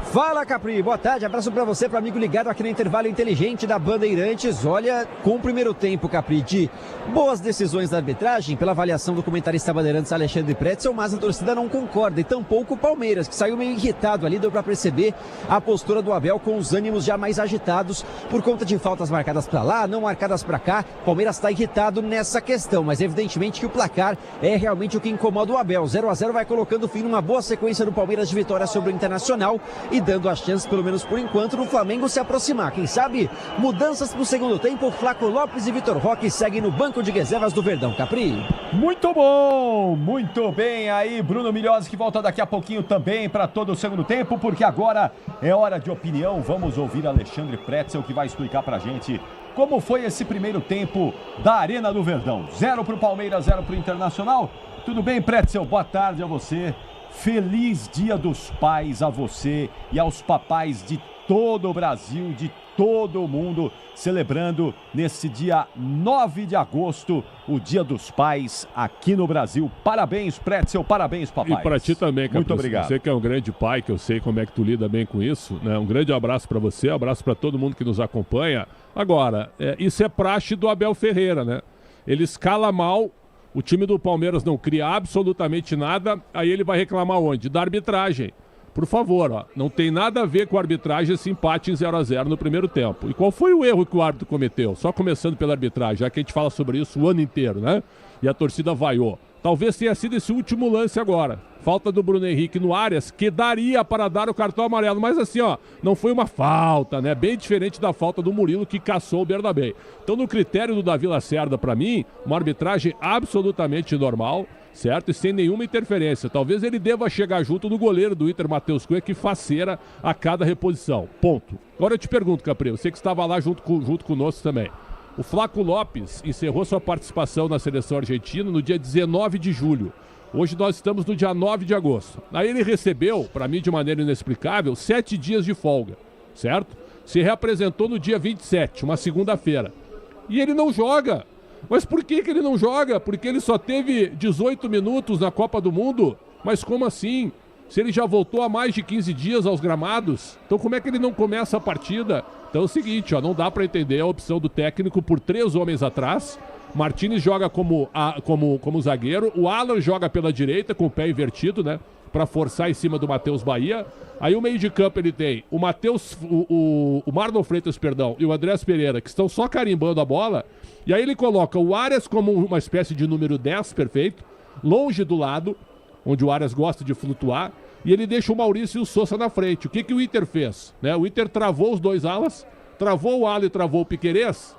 Speaker 7: Fala, Capri, boa tarde, abraço pra você, pro amigo ligado aqui no Intervalo Inteligente da Bandeirantes. Olha, com o primeiro tempo, Capri, de boas decisões da arbitragem, pela avaliação do comentarista Bandeirantes Alexandre Pretzel, mas a torcida não concorda, e tampouco o Palmeiras, que saiu meio irritado ali, deu pra perceber a postura do Abel com os ânimos já mais agitados, por conta de faltas marcadas pra lá, não marcadas pra cá. Palmeiras tá irritado nessa questão, mas evidentemente que o placar é realmente o que incomoda o Abel. 0-0 vai colocando fim numa boa sequência do Palmeiras de vitória sobre o Internacional, e dando a chance, pelo menos por enquanto, do Flamengo se aproximar. Quem sabe, mudanças pro segundo tempo, Flaco Lopes e Vitor Roque seguem no banco de reservas do Verdão. Capri.
Speaker 4: Muito bom, muito bem. Aí, Bruno Migliozzi, que volta daqui a pouquinho também para todo o segundo tempo, porque agora é hora de opinião. Vamos ouvir Alexandre Pretzel, que vai explicar pra gente como foi esse primeiro tempo da Arena do Verdão. 0 pro Palmeiras, 0 pro Internacional. Tudo bem, Pretzel? Boa tarde a você. Feliz Dia dos Pais a você e aos papais de todo o Brasil, de todo o mundo, celebrando nesse dia 9 de agosto, o Dia dos Pais aqui no Brasil. Parabéns, Pretzel, parabéns, papai.
Speaker 2: E pra ti também, Capricho.
Speaker 4: Muito obrigado.
Speaker 2: Você que é um grande pai, que eu sei como é que tu lida bem com isso, né? Um grande abraço pra você, um abraço pra todo mundo que nos acompanha. Agora, isso é praxe do Abel Ferreira, né? Ele escala mal, o time do Palmeiras não cria absolutamente nada, aí ele vai reclamar onde? Da arbitragem. Por favor, ó, não tem nada a ver com a arbitragem esse empate em 0-0 no primeiro tempo. E qual foi o erro que o árbitro cometeu? Só começando pela arbitragem, já que a gente fala sobre isso o ano inteiro, né? E a torcida vaiou. Talvez tenha sido esse último lance agora. Falta do Bruno Henrique no Arias, que daria para dar o cartão amarelo. Mas assim, ó, não foi uma falta, né? Bem diferente da falta do Murilo, que caçou o Bernabé. Então, no critério do Davi Lacerda, para mim, uma arbitragem absolutamente normal, certo? E sem nenhuma interferência. Talvez ele deva chegar junto do goleiro do Inter, Matheus Cunha, que faceira a cada reposição. Ponto. Agora eu te pergunto, Capri, você que estava lá junto conosco também. O Flaco Lopes encerrou sua participação na seleção argentina no dia 19 de julho. Hoje nós estamos no dia 9 de agosto. Aí ele recebeu, para mim de maneira inexplicável, 7 dias de folga, certo? Se reapresentou no dia 27, uma segunda-feira. E ele não joga. Mas por que ele não joga? Porque ele só teve 18 minutos na Copa do Mundo? Mas como assim? Se ele já voltou há mais de 15 dias aos gramados, então como é que ele não começa a partida? Então é o seguinte, ó, não dá para entender a opção do técnico por 3 homens atrás. Martínez joga como zagueiro, o Alan joga pela direita com o pé invertido, né? Para forçar em cima do Matheus Bahia. Aí o meio de campo ele tem o Marlon Freitas, perdão, e o Andrés Pereira, que estão só carimbando a bola. E aí ele coloca o Arias como uma espécie de número 10, perfeito, longe do lado, onde o Arias gosta de flutuar, e ele deixa o Maurício e o Sousa na frente. O que o Inter fez? Né? O Inter travou os dois alas, travou o Alan e travou o Piquerez,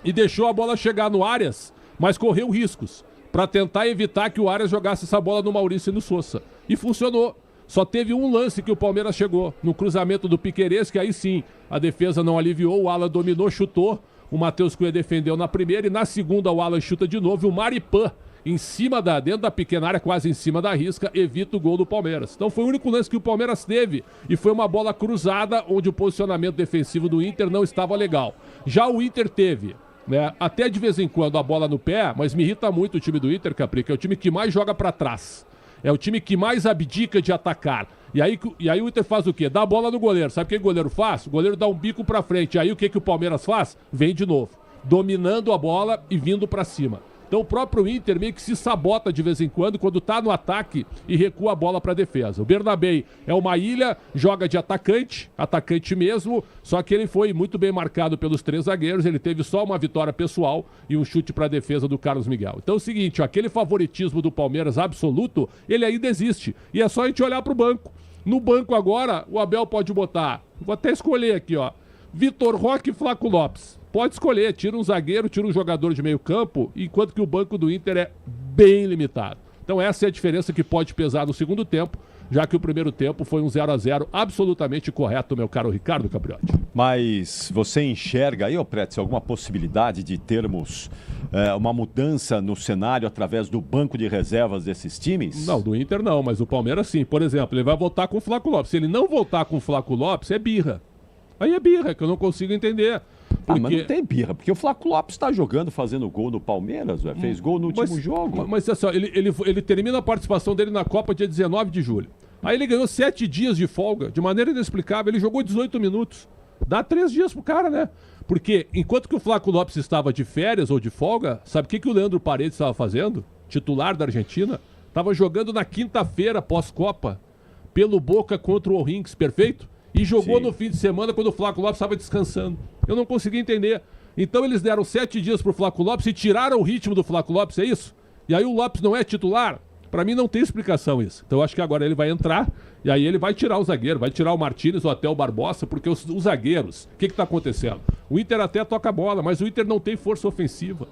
Speaker 2: e deixou a bola chegar no Arias, mas correu riscos, para tentar evitar que o Arias jogasse essa bola no Maurício e no Sousa. E funcionou. Só teve um lance que o Palmeiras chegou, no cruzamento do Piquerez, que aí sim, a defesa não aliviou, o Alan dominou, chutou, o Matheus Cunha defendeu na primeira, e na segunda o Alan chuta de novo, e o Maripan, dentro da pequena área, quase em cima da risca, evita o gol do Palmeiras. Então foi o único lance que o Palmeiras teve, e foi uma bola cruzada, onde o posicionamento defensivo do Inter não estava legal. Já o Inter teve, né, até de vez em quando a bola no pé, mas me irrita muito o time do Inter, Capri, que é o time que mais joga para trás. É o time que mais abdica de atacar. E aí o Inter faz o quê? Dá a bola no goleiro. Sabe o que o goleiro faz? O goleiro dá um bico pra frente. E aí o que o Palmeiras faz? Vem de novo. Dominando a bola e vindo pra cima. Então o próprio Inter meio que se sabota de vez em quando tá no ataque e recua a bola para a defesa. O Bernabé é uma ilha, joga de atacante mesmo, só que ele foi muito bem marcado pelos 3 zagueiros, ele teve só uma vitória pessoal e um chute para a defesa do Carlos Miguel. Então é o seguinte, ó, aquele favoritismo do Palmeiras absoluto, ele ainda existe. E é só a gente olhar para o banco. No banco agora, o Abel pode botar, vou até escolher aqui, ó, Vitor Roque e Flaco Lopes. Pode escolher, tira um zagueiro, tira um jogador de meio campo, enquanto que o banco do Inter é bem limitado. Então essa é a diferença que pode pesar no segundo tempo, já que o primeiro tempo foi um 0-0 absolutamente correto, meu caro Ricardo Capriotti.
Speaker 4: Mas você enxerga aí, Pretzel, alguma possibilidade de termos uma mudança no cenário através do banco de reservas desses times?
Speaker 2: Não, do Inter não, mas o Palmeiras sim. Por exemplo, ele vai voltar com o Flaco Lopes. Se ele não voltar com o Flaco Lopes, é birra. Aí é birra, que eu não consigo entender.
Speaker 4: Porque... mas não tem birra, porque o Flaco Lopes está jogando, fazendo gol no Palmeiras, fez gol no último jogo.
Speaker 2: Mas assim, ele termina a participação dele na Copa dia 19 de julho. Aí ele ganhou 7 dias de folga, de maneira inexplicável, ele jogou 18 minutos. Dá 3 dias pro cara, né? Porque enquanto que o Flaco Lopes estava de férias ou de folga, sabe o que o Leandro Paredes estava fazendo? Titular da Argentina? Estava jogando na quinta-feira, pós-Copa, pelo Boca contra o O'Higgins, perfeito? E jogou no fim de semana quando o Flaco Lopes estava descansando. Eu não consegui entender. Então eles deram 7 dias pro Flaco Lopes e tiraram o ritmo do Flaco Lopes, é isso? E aí o Lopes não é titular? Pra mim não tem explicação isso. Então eu acho que agora ele vai entrar e aí ele vai tirar o zagueiro, vai tirar o Martínez ou até o Barbosa, porque os zagueiros, o que tá acontecendo? O Inter até toca a bola, mas o Inter não tem força ofensiva.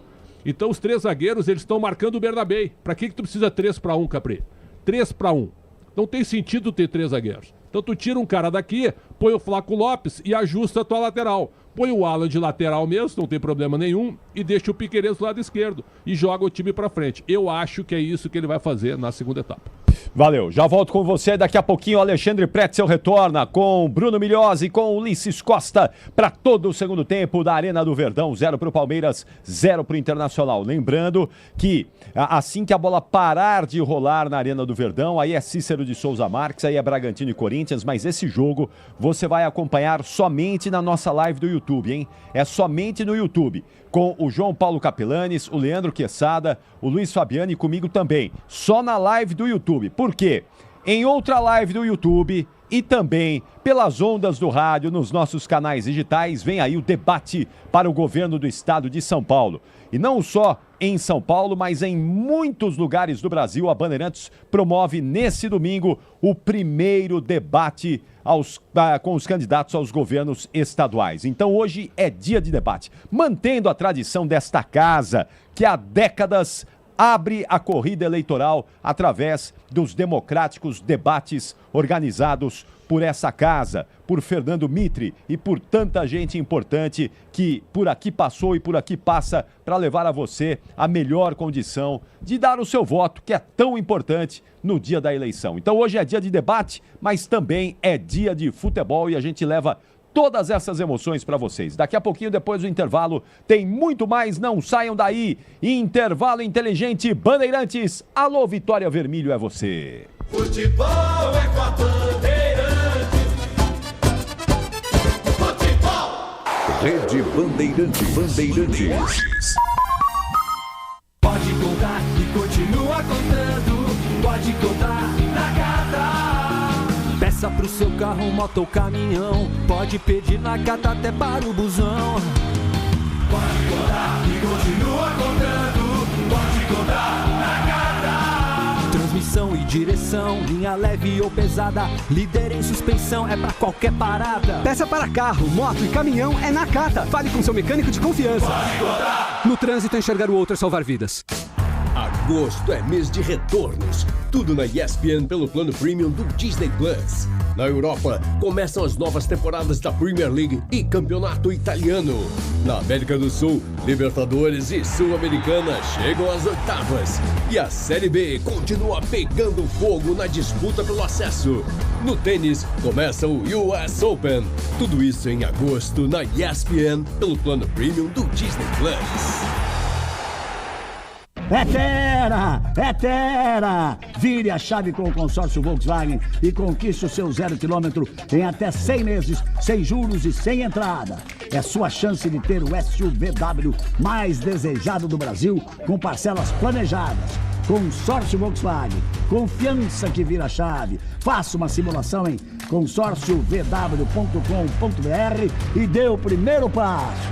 Speaker 2: Então os 3 zagueiros, eles estão marcando o Bernabé. Pra que tu precisa 3-1, Capri? 3-1. Não tem sentido ter 3 zagueiros. Então tu tira um cara daqui, põe o Flaco Lopes e ajusta a tua lateral. Põe o Alan de lateral mesmo, não tem problema nenhum, e deixa o Piquerez do lado esquerdo. E joga o time pra frente. Eu acho que é isso que ele vai fazer na segunda etapa.
Speaker 4: Valeu, já volto com você. Daqui a pouquinho o Alexandre Pretzel retorna com Bruno Milhozzi, com Ulisses Costa, para todo o segundo tempo da Arena do Verdão. 0 para o Palmeiras, 0 para o Internacional. Lembrando que assim que a bola parar de rolar na Arena do Verdão, aí é Cícero de Souza Marques, aí é Bragantino e Corinthians, mas esse jogo você vai acompanhar somente na nossa live do YouTube, hein? É somente no YouTube, com o João Paulo Capelanes, o Leandro Quesada, o Luiz Fabiano e comigo também. Só na live do YouTube. Por quê? Em outra live do YouTube e também pelas ondas do rádio, nos nossos canais digitais, vem aí o debate para o governo do estado de São Paulo. E não só em São Paulo, mas em muitos lugares do Brasil, a Bandeirantes promove nesse domingo o primeiro debate com os candidatos aos governos estaduais. Então hoje é dia de debate, mantendo a tradição desta casa, que há décadas abre a corrida eleitoral através dos democráticos debates organizados por essa casa, por Fernando Mitre e por tanta gente importante que por aqui passou e por aqui passa para levar a você a melhor condição de dar o seu voto, que é tão importante no dia da eleição. Então hoje é dia de debate, mas também é dia de futebol e a gente leva todas essas emoções para vocês. Daqui a pouquinho, depois do intervalo, tem muito mais, não saiam daí. Intervalo inteligente, Bandeirantes. Alô, Vitória Vermelho, é você.
Speaker 6: Futebol é com a Bandeirantes. Futebol.
Speaker 10: Rede Bandeirantes.
Speaker 27: Pode contar e continua contando. Pode contar na Cata. Peça pro seu carro, moto ou caminhão. Pode pedir na Cata até para o busão. Pode contar e continua contando. Pode contar na Cata. Transmissão e direção, linha leve ou pesada, líder em suspensão, é pra qualquer parada.
Speaker 21: Peça para carro, moto e caminhão é na Cata. Fale com seu mecânico de confiança.
Speaker 27: Pode contar.
Speaker 21: No trânsito, enxergar o outro é salvar vidas.
Speaker 22: Agosto é mês de retornos. Tudo na ESPN pelo plano premium do Disney Plus. Na Europa, começam as novas temporadas da Premier League e Campeonato Italiano. Na América do Sul, Libertadores e Sul-Americana chegam às oitavas. E a Série B continua pegando fogo na disputa pelo acesso. No tênis, começa o US Open. Tudo isso em agosto na ESPN pelo plano premium do Disney Plus.
Speaker 23: É Terra! Vire a chave com o consórcio Volkswagen e conquiste o seu 0 km em até 100 meses, sem juros e sem entrada. É sua chance de ter o SUVW mais desejado do Brasil, com parcelas planejadas. Consórcio Volkswagen, confiança que vira chave. Faça uma simulação em consórciovw.com.br e dê o primeiro passo.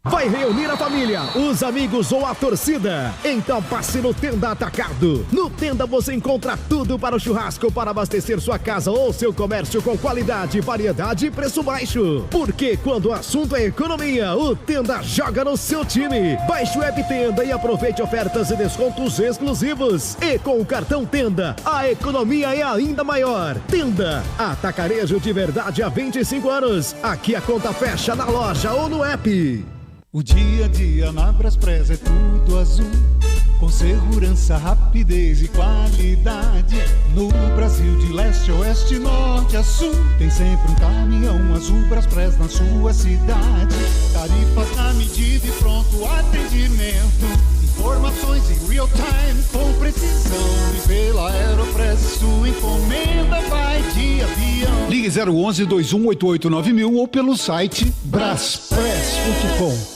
Speaker 24: Vai reunir a família, os amigos ou a torcida? Então passe no Tenda Atacado. No Tenda você encontra tudo para o churrasco, para abastecer sua casa ou seu comércio com qualidade, variedade e preço baixo. Porque quando o assunto é economia, o Tenda joga no seu time. Baixe o Web Tenda e aproveite ofertas e descontos exclusivos. E com o cartão Tenda, a economia é ainda maior. Tenda, atacarejo de verdade há 25 anos. Aqui a conta fecha na loja ou no app.
Speaker 25: O dia a dia na Braspress é tudo azul, com segurança, rapidez e qualidade. No Brasil de leste a oeste, norte a sul, tem sempre um caminhão azul Braspress na sua cidade. Tarifas na medida e pronto atendimento, informações em real time com precisão. E pela Aeropress sua encomenda vai de avião. Ligue 011 2188 9000 ou pelo site braspress.com.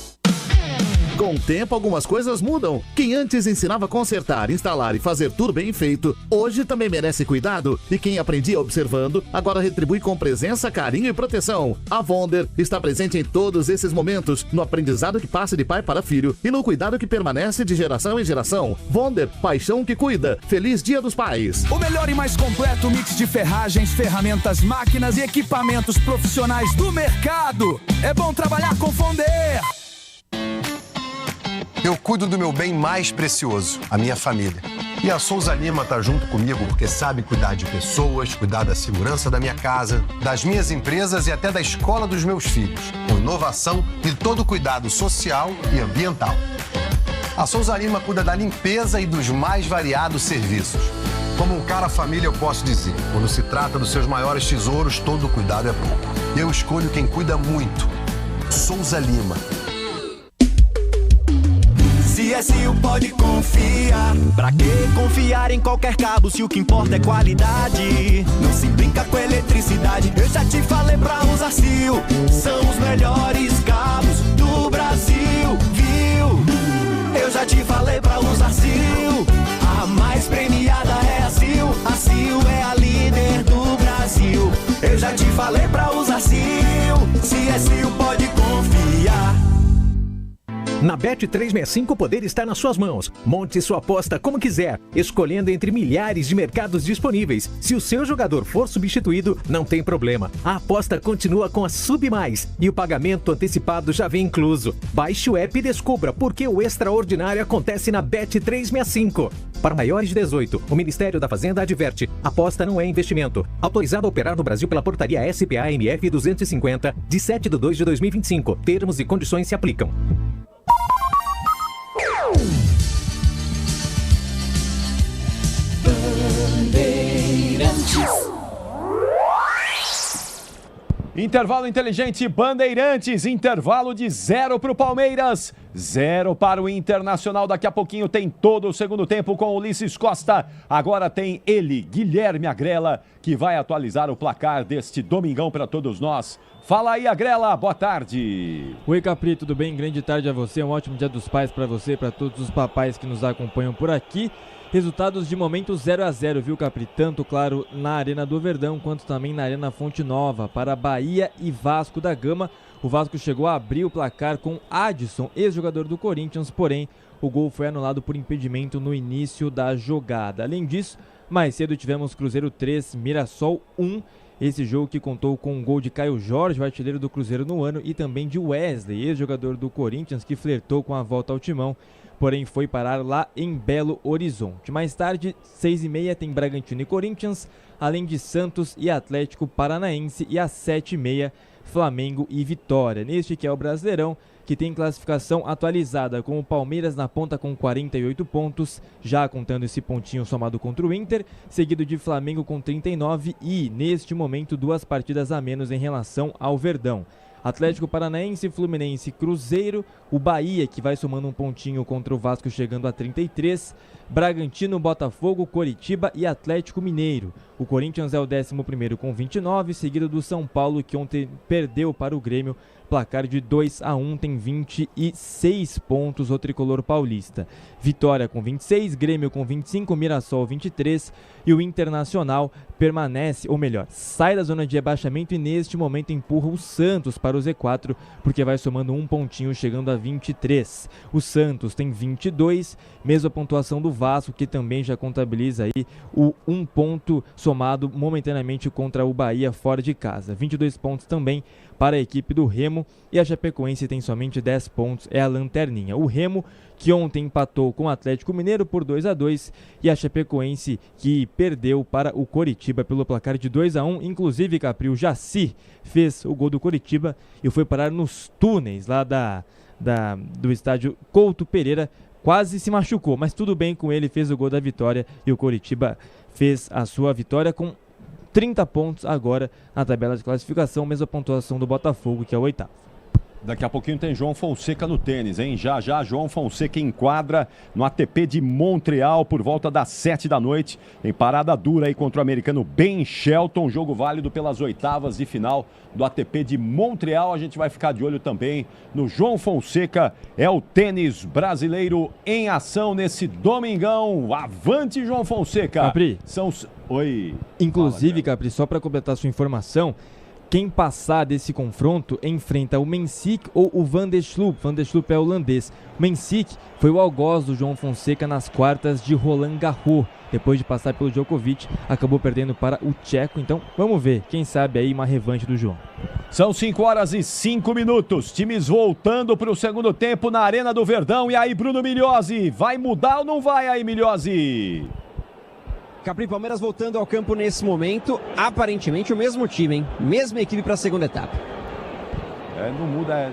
Speaker 26: Com o tempo, algumas coisas mudam. Quem antes ensinava a consertar, instalar e fazer tudo bem feito, hoje também merece cuidado. E quem aprendia observando, agora retribui com presença, carinho e proteção. A Vonder está presente em todos esses momentos, no aprendizado que passa de pai para filho e no cuidado que permanece de geração em geração. Vonder, paixão que cuida. Feliz Dia dos Pais.
Speaker 27: O melhor e mais completo mix de ferragens, ferramentas, máquinas e equipamentos profissionais do mercado. É bom trabalhar com Fonder.
Speaker 28: Eu cuido do meu bem mais precioso, a minha família. E a Souza Lima tá junto comigo porque sabe cuidar de pessoas, cuidar da segurança da minha casa, das minhas empresas e até da escola dos meus filhos, com inovação e todo cuidado social e ambiental. A Souza Lima cuida da limpeza e dos mais variados serviços. Como um cara família, eu posso dizer, quando se trata dos seus maiores tesouros, todo cuidado é pouco. Eu escolho quem cuida muito. Souza Lima.
Speaker 20: CSU pode confiar. Pra que confiar em qualquer cabo se o que importa é qualidade? Não se brinca com eletricidade. Eu já te falei pra usar Sil. São os melhores cabos do Brasil, viu? Eu já te falei pra usar Sil. A mais premiada é a Sil. A Sil é a líder do Brasil. Eu já te falei pra usar Sil. CSU pode confiar.
Speaker 1: Na Bet365 o poder está nas suas mãos. Monte sua aposta como quiser, escolhendo entre milhares de mercados disponíveis. Se o seu jogador for substituído, não tem problema. A aposta continua com a Sub Mais e o pagamento antecipado já vem incluso. Baixe o app e descubra por que o extraordinário acontece na Bet365. Para maiores de 18, o Ministério da Fazenda adverte: aposta não é investimento. Autorizado a operar no Brasil pela portaria SPA-MF 250, de 7/2/2025. Termos e condições se aplicam.
Speaker 4: Intervalo inteligente Bandeirantes, intervalo de 0 para o Palmeiras, 0 para o Internacional. Daqui a pouquinho tem todo o segundo tempo com Ulisses Costa. Agora tem ele, Guilherme Agrela, que vai atualizar o placar deste domingão para todos nós. Fala aí, Agrela, boa tarde.
Speaker 18: Oi, Capri, tudo bem? Grande tarde a você, um ótimo Dia dos Pais para você e para todos os papais que nos acompanham por aqui. Resultados de momento 0-0, viu, Capri? Tanto, claro, na Arena do Verdão, quanto também na Arena Fonte Nova, para Bahia e Vasco da Gama. O Vasco chegou a abrir o placar com Adson, ex-jogador do Corinthians, porém, o gol foi anulado por impedimento no início da jogada. Além disso, mais cedo tivemos Cruzeiro 3, Mirassol 1. Esse jogo que contou com um gol de Caio Jorge, o artilheiro do Cruzeiro no ano, e também de Wesley, ex-jogador do Corinthians, que flertou com a volta ao timão, porém foi parar lá em Belo Horizonte. Mais tarde, 6h30, tem Bragantino e Corinthians, além de Santos e Atlético Paranaense, e às 7h30, Flamengo e Vitória. Neste que é o Brasileirão, que tem classificação atualizada, com o Palmeiras na ponta com 48 pontos, já contando esse pontinho somado contra o Inter, seguido de Flamengo com 39 e, neste momento, 2 partidas a menos em relação ao Verdão. Atlético Paranaense, Fluminense, Cruzeiro, o Bahia, que vai somando um pontinho contra o Vasco, chegando a 33, Bragantino, Botafogo, Coritiba e Atlético Mineiro. O Corinthians é o 11º com 29, seguido do São Paulo, que ontem perdeu para o Grêmio, placar de 2-1, tem 26 pontos o tricolor paulista. Vitória com 26, Grêmio com 25, Mirassol 23 e o Internacional permanece, ou melhor, sai da zona de rebaixamento e neste momento empurra o Santos para o Z4, porque vai somando um pontinho, chegando a 23. O Santos tem 22, mesma pontuação do Vasco, que também já contabiliza aí o 1 ponto somado momentaneamente contra o Bahia fora de casa. 22 pontos também para a equipe do Remo, e a Chapecoense tem somente 10 pontos, é a lanterninha. O Remo, que ontem empatou com o Atlético Mineiro por 2-2, e a Chapecoense, que perdeu para o Coritiba pelo placar de 2-1, inclusive, Capri, o Jaci fez o gol do Coritiba e foi parar nos túneis lá do estádio Couto Pereira, quase se machucou, mas tudo bem com ele, fez o gol da vitória e o Coritiba fez a sua vitória com 30 pontos agora na tabela de classificação, mesma pontuação do Botafogo, que é o 8º.
Speaker 4: Daqui a pouquinho tem João Fonseca no tênis, hein? Já já João Fonseca enquadra no ATP de Montreal por volta das 7 da noite, em parada dura aí contra o americano Ben Shelton, jogo válido pelas oitavas de final do ATP de Montreal. A gente vai ficar de olho também no João Fonseca, é o tênis brasileiro em ação nesse domingão. Avante, João Fonseca!
Speaker 18: Capri.
Speaker 4: Oi.
Speaker 18: Inclusive, Capri, só para completar sua informação, quem passar desse confronto enfrenta o Mensik ou o Van der Sloot. Van der Sloot é holandês. O Mensik foi o algoz do João Fonseca nas quartas de Roland Garros. Depois de passar pelo Djokovic, acabou perdendo para o tcheco. Então, vamos ver. Quem sabe aí uma revanche do João.
Speaker 4: São 5h05. Times voltando para o segundo tempo na Arena do Verdão. E aí, Bruno Migliozzi, vai mudar ou não vai aí, Migliozzi?
Speaker 7: Capri, Palmeiras voltando ao campo nesse momento, aparentemente o mesmo time, hein? Mesma equipe para a segunda etapa.
Speaker 4: Não muda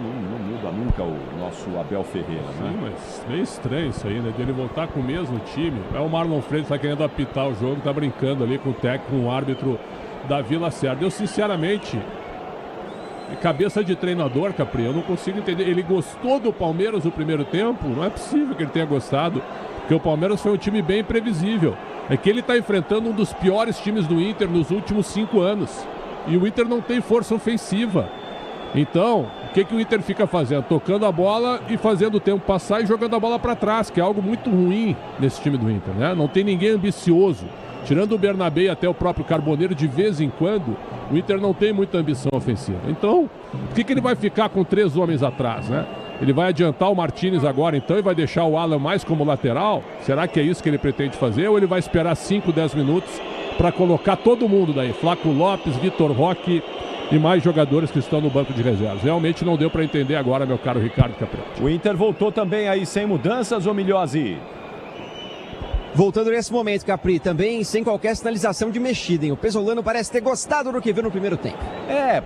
Speaker 4: nunca o nosso Abel Ferreira, né?
Speaker 2: Sim, mas meio estranho isso aí, né? De ele voltar com o mesmo time. O Marlon Freitas tá querendo apitar o jogo, tá brincando ali com o técnico, com o árbitro da Vila Cerda. Eu, sinceramente, cabeça de treinador, Capri, eu não consigo entender. Ele gostou do Palmeiras no primeiro tempo? Não é possível que ele tenha gostado, porque o Palmeiras foi um time bem imprevisível. É que ele está enfrentando um dos piores times do Inter nos últimos 5 anos. E o Inter não tem força ofensiva. Então, o que o Inter fica fazendo? Tocando a bola e fazendo o tempo passar e jogando a bola para trás, que é algo muito ruim nesse time do Inter, né? Não tem ninguém ambicioso. Tirando o Bernabé e até o próprio Carboneiro, de vez em quando, o Inter não tem muita ambição ofensiva. Então, por que ele vai ficar com 3 homens atrás, né? Ele vai adiantar o Martínez agora, então, e vai deixar o Alan mais como lateral? Será que é isso que ele pretende fazer? Ou ele vai esperar 5, 10 minutos para colocar todo mundo daí? Flaco Lopes, Vitor Roque e mais jogadores que estão no banco de reservas. Realmente não deu para entender agora, meu caro Ricardo Capriotti.
Speaker 4: O Inter voltou também aí sem mudanças, ô Milhose?
Speaker 7: Voltando nesse momento, Capri, também sem qualquer sinalização de mexida, hein? O Pesolano parece ter gostado do que viu no primeiro tempo.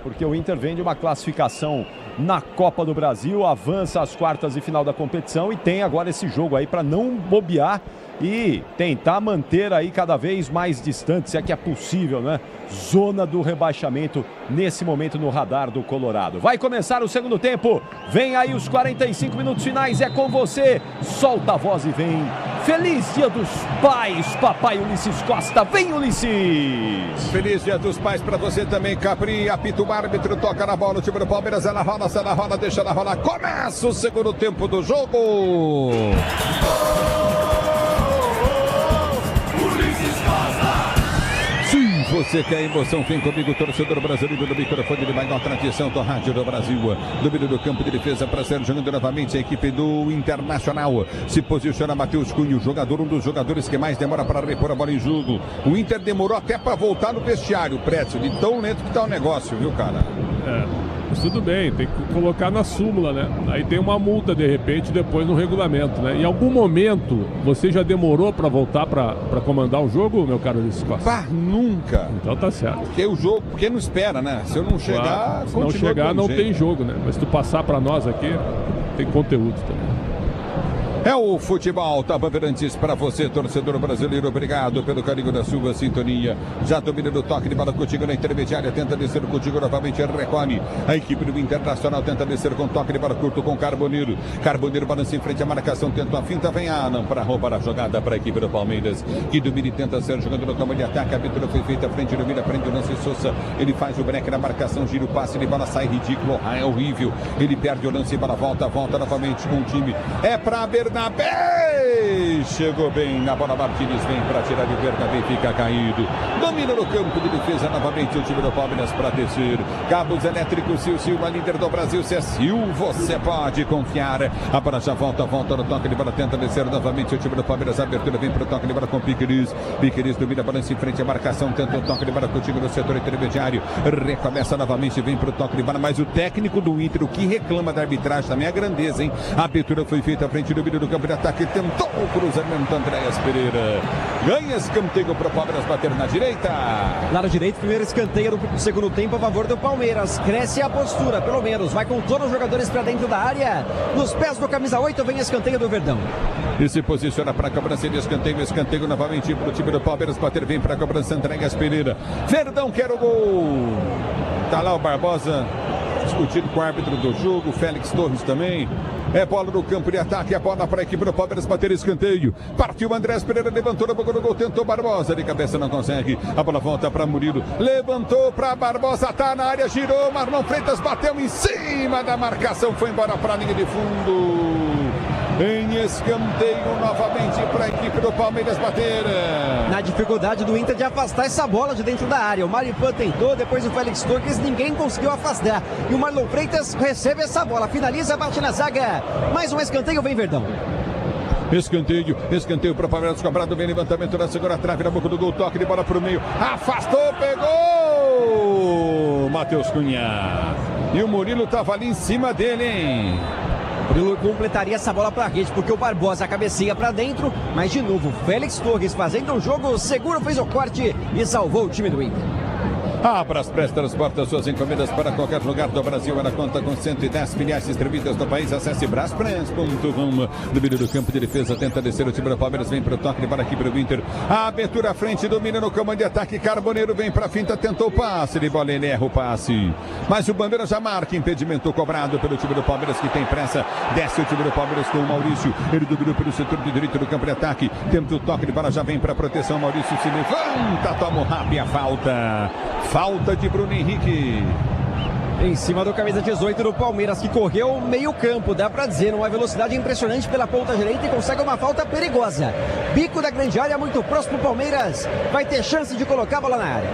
Speaker 4: Porque o Inter vem de uma classificação na Copa do Brasil, avança às quartas e final da competição e tem agora esse jogo aí para não bobear e tentar manter aí cada vez mais distante, se é que é possível, né? Zona do rebaixamento nesse momento no radar do Colorado. Vai começar o segundo tempo, vem aí os 45 minutos finais, é com você, solta a voz e vem. Feliz Dia dos Pais, papai Ulisses Costa, vem Ulisses!
Speaker 19: Feliz Dia dos Pais para você também, Capri, apita o árbitro, toca na bola, o time do Palmeiras, ela rola, deixa ela rolar, começa o segundo tempo do jogo! Você quer emoção? Vem comigo, torcedor brasileiro do microfone de maior tradição da Rádio do Brasil. Domínio do campo de defesa para ser jogando novamente a equipe do Internacional. Se posiciona Matheus Cunha, um dos jogadores que mais demora para repor a bola em jogo. O Inter demorou até para voltar no vestiário, Prédio, de tão lento que tá o negócio, viu, cara?
Speaker 2: Mas tudo bem, tem que colocar na súmula, né? Aí tem uma multa, de repente, depois no regulamento, né? Em algum momento, você já demorou para voltar para comandar o jogo, meu caro Ulisses Costa?
Speaker 19: Nunca.
Speaker 2: Então tá certo.
Speaker 19: Porque o jogo, porque não espera, né? Se eu não chegar,
Speaker 2: claro, se não chegar, não tem jogo, né? Mas se tu passar para nós aqui, tem conteúdo também.
Speaker 19: É o futebol da Bandeirantes para você, torcedor brasileiro. Obrigado pelo carinho da sua sintonia. Já domina do toque de bola contigo na intermediária. Tenta descer contigo novamente. Recolhe. A equipe do Internacional tenta descer com toque de bola curto com Carboneiro. Carboneiro balança em frente à marcação. Tenta a finta. Vem Alan para roubar a jogada para a equipe do Palmeiras. Que domina e tenta ser jogando no campo de ataque. A abertura foi feita à frente do Mira. Prende o lance Sousa. Ele faz o break na marcação. Gira o passe de bola. Sai ridículo. É horrível. Ele perde o lance e bola. Volta novamente com o time. É para Bernabé. Chegou bem na bola, Martínez vem para tirar de Bernabé, fica caído. Domina no campo de defesa novamente o time do Palmeiras para descer. Cabos elétricos, Silva, líder do Brasil. Se é Silva, você pode confiar. A bola já volta no toque de bola, tenta descer novamente o time do Palmeiras. A abertura vem para o toque de bola com Piqueires. Piqueires domina a balança em frente à marcação, tenta o toque de bola contigo no setor intermediário. Recomeça novamente, vem para o toque de bola, mas o técnico do Inter, o que reclama da arbitragem também é a grandeza, hein? A abertura foi feita à frente do meio do campo de ataque, tentou o cruzamento, Andréas Pereira. Ganha escanteio para o Palmeiras bater na direita.
Speaker 7: Lado direito, primeiro escanteio do segundo tempo a favor do Palmeiras. Cresce a postura, pelo menos. Vai com todos os jogadores para dentro da área. Nos pés do camisa 8 vem escanteio do Verdão.
Speaker 19: E se posiciona para a cobrança de escanteio novamente para o time do Palmeiras bater, vem para a cobrança, Andréas Pereira. Verdão quer o gol. Tá lá o Barbosa discutindo com o árbitro do jogo, Félix Torres também. É bola no campo de ataque, é bola para a equipe do Palmeiras bater escanteio. Partiu Andrés Pereira, levantou na boca do gol, tentou Barbosa, de cabeça não consegue. A bola volta para Murilo, levantou para Barbosa, tá na área, girou, Marlon Freitas bateu em cima da marcação, foi embora para a linha de fundo. Em escanteio novamente para a equipe do Palmeiras bater.
Speaker 7: Na dificuldade do Inter de afastar essa bola de dentro da área. O Maripan tentou, depois o Félix Torres, ninguém conseguiu afastar. E o Marlon Freitas recebe essa bola, finaliza, bate na zaga. Mais um escanteio, vem Verdão.
Speaker 19: Escanteio para o Palmeiras cobrado, vem levantamento na segunda trave, na boca do gol, toque de bola para o meio, afastou, pegou! Matheus Cunha. E o Murilo estava ali em cima dele, hein?
Speaker 7: Murilo completaria essa bola para a rede, porque o Barbosa cabeceia para dentro, mas de novo, Félix Torres fazendo um jogo seguro, fez o corte e salvou o time do Inter.
Speaker 19: Abra as Transporta suas encomendas para qualquer lugar do Brasil. Ela conta com 110 filiais distribuídas no país. Acesse braspress.com. No meio do campo de defesa, tenta descer o time do Palmeiras. Vem para o toque, para aqui para o Inter. A abertura à frente, domina no comando de ataque. Carboneiro vem para a finta, tentou o passe. De bola, ele erra o passe. Mas o Bandeira já marca. Impedimento cobrado pelo time do Palmeiras, que tem pressa. Desce o time do Palmeiras com o Maurício. Ele dominou pelo setor de direito do campo de ataque. Tenta o toque de bola, já vem para a proteção. Maurício se levanta, toma o rap e a falta. Falta de Bruno Henrique.
Speaker 7: Em cima do camisa 18 do Palmeiras, que correu meio campo, dá pra dizer, numa velocidade impressionante pela ponta direita e consegue uma falta perigosa. Bico da grande área, muito próximo do Palmeiras, vai ter chance de colocar a bola na área.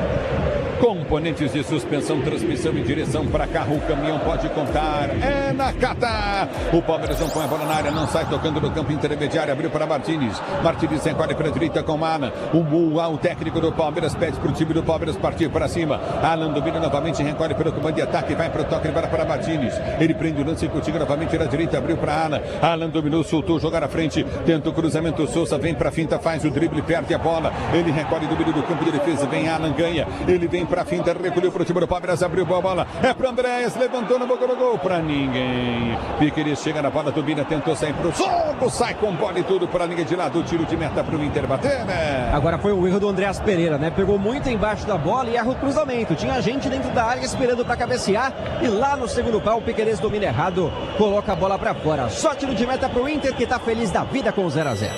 Speaker 19: Componentes de suspensão, transmissão e direção para carro, o caminhão pode contar. É na Cata. O Palmeiras não põe a bola na área, não sai tocando no campo intermediário. Abriu para Martínez. Martínez recolhe para a direita com Alan. O técnico do Palmeiras pede para o time do Palmeiras partir para cima. Alan domina novamente, recolhe pelo comando de ataque, vai para o toque de bola para Martínez. Ele prende o lance contigo novamente na direita, abriu para Alan. Alan dominou, soltou, jogar à frente. Tenta o cruzamento, Souza vem para a finta, faz o drible, perde a bola. Ele recolhe do meio do campo de defesa, vem Alan, ganha. Ele vem para a finta, recolheu para o time do Palmeiras, abriu a bola, é para Andréas, levantou no boca do gol, para ninguém. Piqueires chega na bola, domina, tentou sair para o jogo, sai com bola e tudo para a linha de lado, tiro de meta para o Inter bater, né?
Speaker 7: Agora foi o erro do Andréas Pereira, né? Pegou muito embaixo da bola e erra o cruzamento. Tinha gente dentro da área esperando para cabecear e lá no segundo pau o Piqueires domina errado, coloca a bola para fora. Só tiro de meta para o Inter, que está feliz da vida com o 0-0.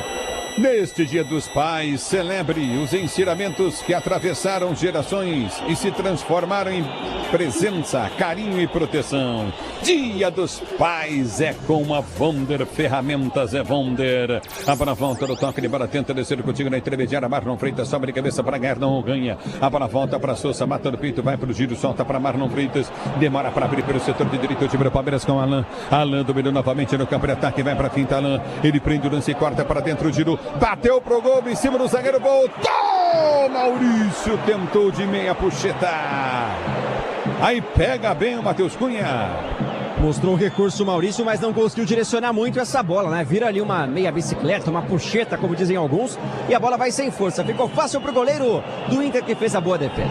Speaker 19: Neste Dia dos Pais, celebre os ensinamentos que atravessaram gerações e se transformaram em presença, carinho e proteção. Dia dos Pais é com a Wonder Ferramentas, é Wonder. A bola volta no toque de bola, tenta descer contigo na intermediária. Marlon Freitas sobe de cabeça para ganhar, não ganha. A bola volta para Sousa, mata no peito, vai para o giro, solta para Marlon Freitas. Demora para abrir pelo setor de direito, o time do Palmeiras com Alan. Alan dominou novamente no campo de ataque, vai para a finta, Alan. Ele prende o lance e corta para dentro, o giro. Bateu pro gol em cima do zagueiro, voltou! Maurício tentou de meia puxeta. Aí pega bem o Matheus Cunha.
Speaker 7: Mostrou o recurso Maurício, mas não conseguiu direcionar muito essa bola, né? Vira ali uma meia bicicleta, uma puxeta, como dizem alguns, e a bola vai sem força. Ficou fácil pro goleiro do Inter, que fez a boa defesa.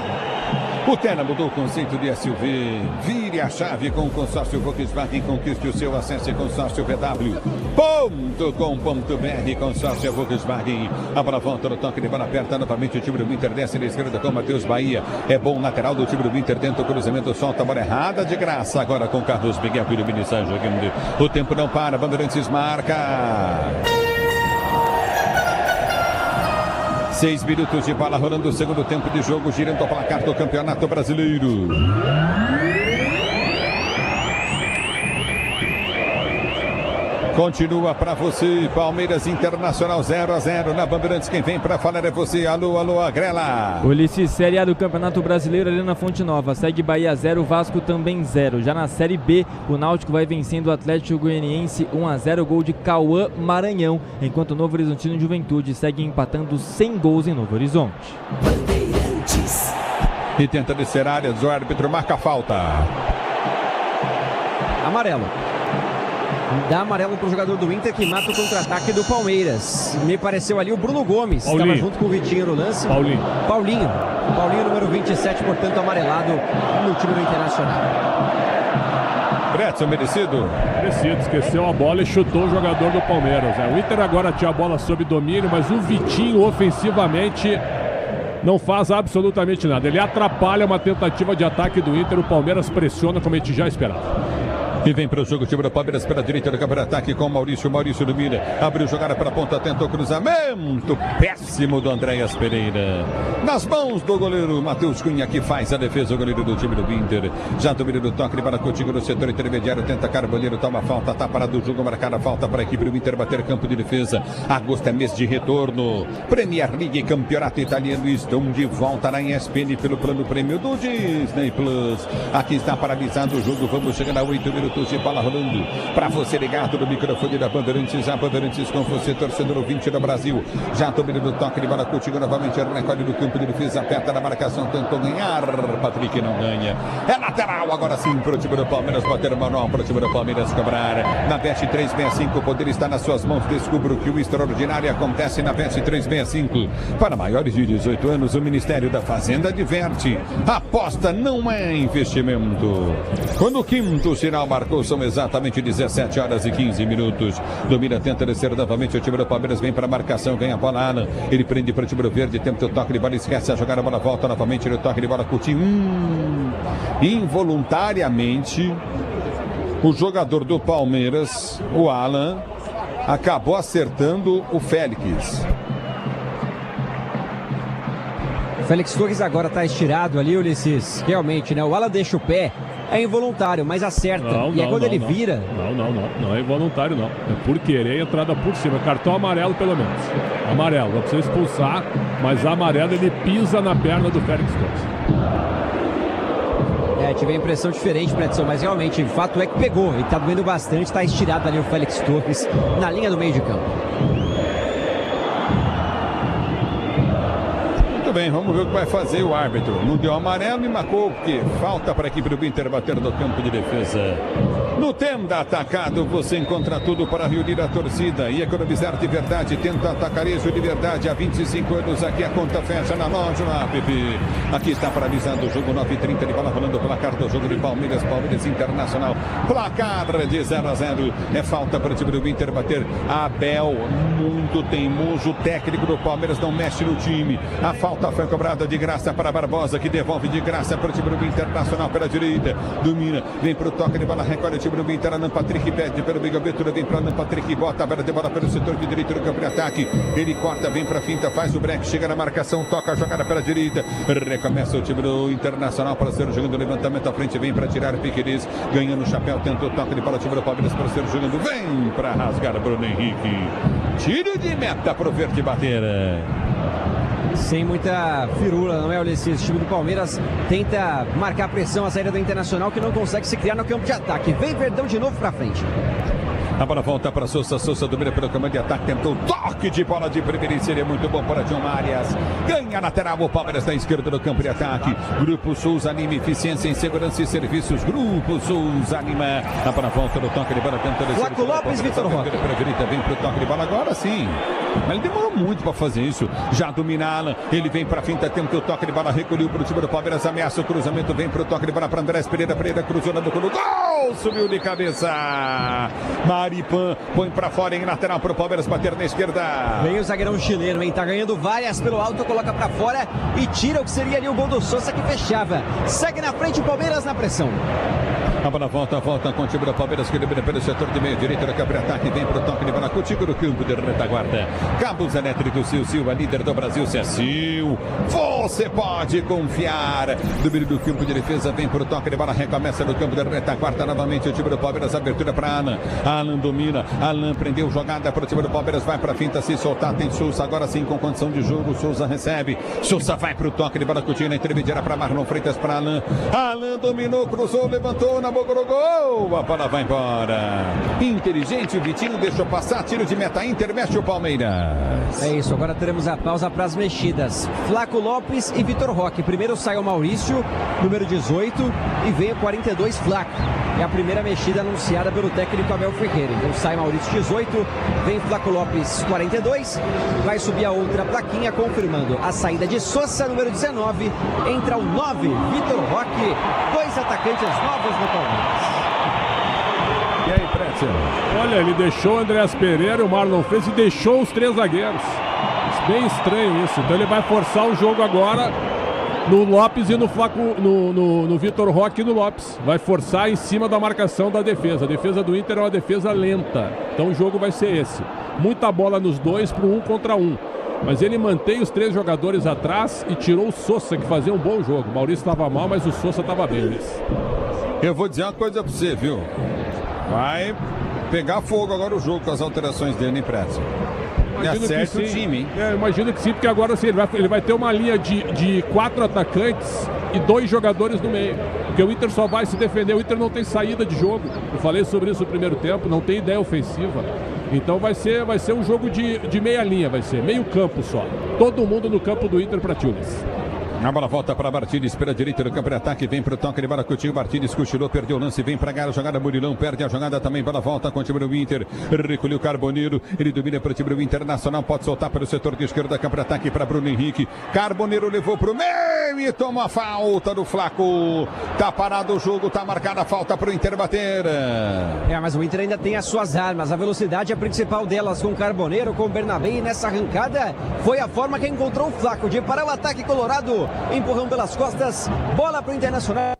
Speaker 19: O Tena mudou o conceito de SUV. Vire a chave com o consórcio Volkswagen. Conquiste o seu, acesse consórciovw.com.br. Consórcio Volkswagen. A bola volta no toque de bola aperta novamente. O time do Inter desce na esquerda com Matheus Bahia. É bom lateral do time do Inter. Tenta o cruzamento, solta a bola errada de graça. Agora com Carlos Miguel e Luminizan jogando. O tempo não para. Bandeirantes marca. 6 minutos de bola rolando o segundo tempo de jogo, girando o placar do Campeonato Brasileiro. Continua para você, Palmeiras Internacional 0-0 na Bandeirantes. Quem vem para falar é você. Alô, alô, Agrela.
Speaker 18: Ulisses, Série A do Campeonato Brasileiro ali na Fonte Nova. Segue Bahia 0, Vasco também 0. Já na Série B, o Náutico vai vencendo o Atlético Goianiense 1-0, gol de Cauã Maranhão. Enquanto o Novo Horizontino e Juventude segue empatando 100 gols em Novo Horizonte.
Speaker 19: Bandeirantes. E tenta descer a área, o árbitro marca a falta.
Speaker 7: Amarelo. Dá amarelo para o jogador do Inter, que mata o contra-ataque do Palmeiras. Me pareceu ali o Bruno Gomes, estava junto com o Vitinho no lance. Paulinho, número 27, portanto amarelado no time do Internacional.
Speaker 19: Bretson, merecido?
Speaker 2: Merecido, esqueceu a bola e chutou o jogador do Palmeiras. O Inter agora tinha a bola sob domínio, mas o Vitinho ofensivamente não faz absolutamente nada. Ele atrapalha uma tentativa de ataque do Inter. O Palmeiras pressiona como a gente já esperava.
Speaker 19: E vem para o jogo, time do Palmeiras pela direita do campo de ataque com Maurício domina, abriu jogada para a ponta, tentou cruzamento, péssimo do Andréas Pereira, nas mãos do goleiro Matheus Cunha, que faz a defesa, o goleiro do time do Inter, já domina do toque, para contigo no setor intermediário, tenta Carboneiro, toma falta, tá parado o jogo, marcar a falta para a equipe do Inter bater campo de defesa. Agosto é mês de retorno, Premier League, campeonato italiano, estão de volta na ESPN pelo plano prêmio do Disney Plus. Aqui está paralisado o jogo, vamos chegar a 8 minutos minutos de bola rolando. Para você ligado no microfone da Bandeirantes, a Bandeirantes com você, torcedor ouvinte do Brasil. Já dominando o toque de bola, contigo novamente, recolhe no campo de defesa, aperta na marcação, tentou ganhar, Patrick não ganha. É lateral, agora sim, pro time do Palmeiras, bater o manual pro time do Palmeiras cobrar. Na Bet 365, o poder está nas suas mãos, descubra o que o extraordinário acontece na Bet 365. Para maiores de 18 anos, o Ministério da Fazenda adverte, aposta não é investimento. Quando o quinto sinal marcou, são exatamente 17 horas e 15 minutos. Domina, tenta descer novamente, o time do Palmeiras vem para a marcação, ganha a bola, Alan. Ele prende para o time do Verde, tenta o toque de bola, esquece a jogar a bola, volta novamente, ele toque de bola, Coutinho. Involuntariamente, o jogador do Palmeiras, o Alan, acabou acertando o Félix.
Speaker 7: O Félix Torres agora está estirado ali, Ulisses. Realmente, né? O Alan deixa o pé. É involuntário, mas acerta. Ele vira.
Speaker 2: Não é involuntário, não. É por querer entrada por cima. Cartão amarelo, pelo menos. Amarelo, não precisa expulsar, mas amarelo ele pisa na perna do Félix Torres.
Speaker 7: Tive a impressão diferente, Predson, mas realmente, o fato é que pegou. Ele tá doendo bastante, tá estirado ali o Félix Torres na linha do meio de campo.
Speaker 19: Muito bem, vamos ver o que vai fazer o árbitro. Não deu amarelo e marcou, porque falta para a equipe do Inter bater no campo de defesa. No Tenda Atacado você encontra tudo para reunir a torcida e economizar de verdade. Tenta Atacarejo de verdade há 25 anos. Aqui a conta fecha na loja, no app. Aqui está paralisado o jogo, 9h30 de bola rolando, placar do jogo de Palmeiras Internacional. Placar de 0-0. É falta para o time do Inter bater. Abel, muito teimoso, o técnico do Palmeiras não mexe no time. A falta foi cobrada de graça para Barbosa, que devolve de graça para o time do Internacional pela direita. Domina, vem para o toque de bola, recolhe o time do Inter. Alan Patrick pede pelo meio, abertura, vem para Alan Patrick, bota a bola pelo setor de direito do campo de ataque. Ele corta, vem para a finta, faz o break, chega na marcação, toca a jogada pela direita. Recomeça o time do Internacional para ser jogando o levantamento à frente, vem para tirar o Piqueires, ganhando o chapéu, tenta o toque de bola, o time do Palmeiras para ser jogando, vem para rasgar Bruno Henrique. Tiro de meta para o Verde bater.
Speaker 7: Sem muita firula, não é, Ulisses? O time do Palmeiras tenta marcar pressão à saída do Internacional, que não consegue se criar no campo de ataque. Vem Verdão de novo pra frente.
Speaker 19: A bola volta para Sousa. Sousa domina pelo comando de ataque. Tentou o toque de bola de primeira e seria muito bom para John Arias. Ganha lateral o Palmeiras na esquerda do campo de ataque. Grupo Souza Anima, eficiência em segurança e serviços. Grupo Souza Anima. A bola volta no toque de bola. Tentando
Speaker 7: Flaco Lopes, Vitor Roque.
Speaker 19: Vem pro toque de bola agora sim. Mas ele demorou muito para fazer isso. Já domina Alan. Ele vem para a finta. Tenta o toque de bola. Recolheu para o time do Palmeiras. Ameaça o cruzamento. Vem pro toque de bola para Andrés Pereira. Pereira cruzou na boca do gol. Subiu de cabeça. Maripan põe pra fora em lateral pro Palmeiras bater na esquerda.
Speaker 7: Vem o zagueirão chileno, hein? Tá ganhando várias pelo alto, coloca pra fora e tira o que seria ali o gol do Sousa que fechava. Segue na frente o Palmeiras na pressão.
Speaker 19: A bola volta com o time do Palmeiras que domina pelo setor de meio direito da campo de ataque, vem pro toque de bola contigo no campo de retaguarda. Cabos elétricos Sil, a líder do Brasil, Sil. Você pode confiar. Domínio do campo de defesa, vem pro toque de bola, recomeça no campo de retaguarda novamente o time do Palmeiras, abertura para Alan. Alan domina, Alan prendeu jogada para o time do Palmeiras, vai para a finta, se soltar, tem Sousa, agora sim com condição de jogo, Sousa recebe, Sousa vai para o toque de bola, Coutinho na intermediária para Marlon Freitas, para Alan. Alan dominou, cruzou, levantou na boca do gol, a bola vai embora. Inteligente, o Vitinho deixou passar, tiro de meta, Inter mexe o Palmeiras.
Speaker 7: É isso, agora teremos a pausa para as mexidas. Flaco Lopes e Vitor Roque. Primeiro sai o Maurício, número 18, e vem o 42, Flaco. É a primeira mexida anunciada pelo técnico Abel Ferreira. Então sai Maurício 18, vem Flaco Lopes 42, vai subir a outra plaquinha confirmando a saída de Sousa, número 19, entra o 9, Vitor Roque, dois atacantes novos no Palmeiras.
Speaker 19: E aí, Pretzel?
Speaker 2: Olha, ele deixou o Andrés Pereira, o Marlon Freitas e deixou os três zagueiros. Bem estranho isso. Então ele vai forçar o jogo agora no Lopes e no Flaco, no Vitor Roque e no Lopes. Vai forçar em cima da marcação da defesa. A defesa do Inter é uma defesa lenta. Então o jogo vai ser esse. Muita bola nos dois para 1 contra 1. Mas ele mantém os três jogadores atrás e tirou o Sousa, que fazia um bom jogo. O Maurício estava mal, mas o Sousa estava bem nesse.
Speaker 19: Eu vou dizer uma coisa para você, viu? Vai pegar fogo agora o jogo com as alterações dele, hein, Pretzel? Acerta o time, hein?
Speaker 2: Imagino que sim, porque agora assim, ele vai ter uma linha de 4 atacantes e 2 jogadores no meio. Porque o Inter só vai se defender, o Inter não tem saída de jogo. Eu falei sobre isso no primeiro tempo, não tem ideia ofensiva. Então vai ser um jogo de meia linha, vai ser meio campo só. Todo mundo no campo do Inter para Tunis.
Speaker 19: A bola volta para Martins, pela direita do campo de ataque, vem para o toque de bola, Coutinho, Martins cochilou, perdeu o lance, vem para a jogada, Murilão perde a jogada também, bola volta com o time do Inter, recolheu o Carboneiro, ele domina para o time do Internacional, pode soltar para o setor de esquerda da campo de ataque para Bruno Henrique, Carboneiro levou para o meio e toma a falta do Flaco, tá parado o jogo, tá marcada a falta para o Inter bater.
Speaker 7: Mas o Inter ainda tem as suas armas, a velocidade é a principal delas, com o Carboneiro, com o Bernabé, e nessa arrancada foi a forma que encontrou o Flaco de parar o ataque colorado. Empurrão pelas costas, bola para o Internacional.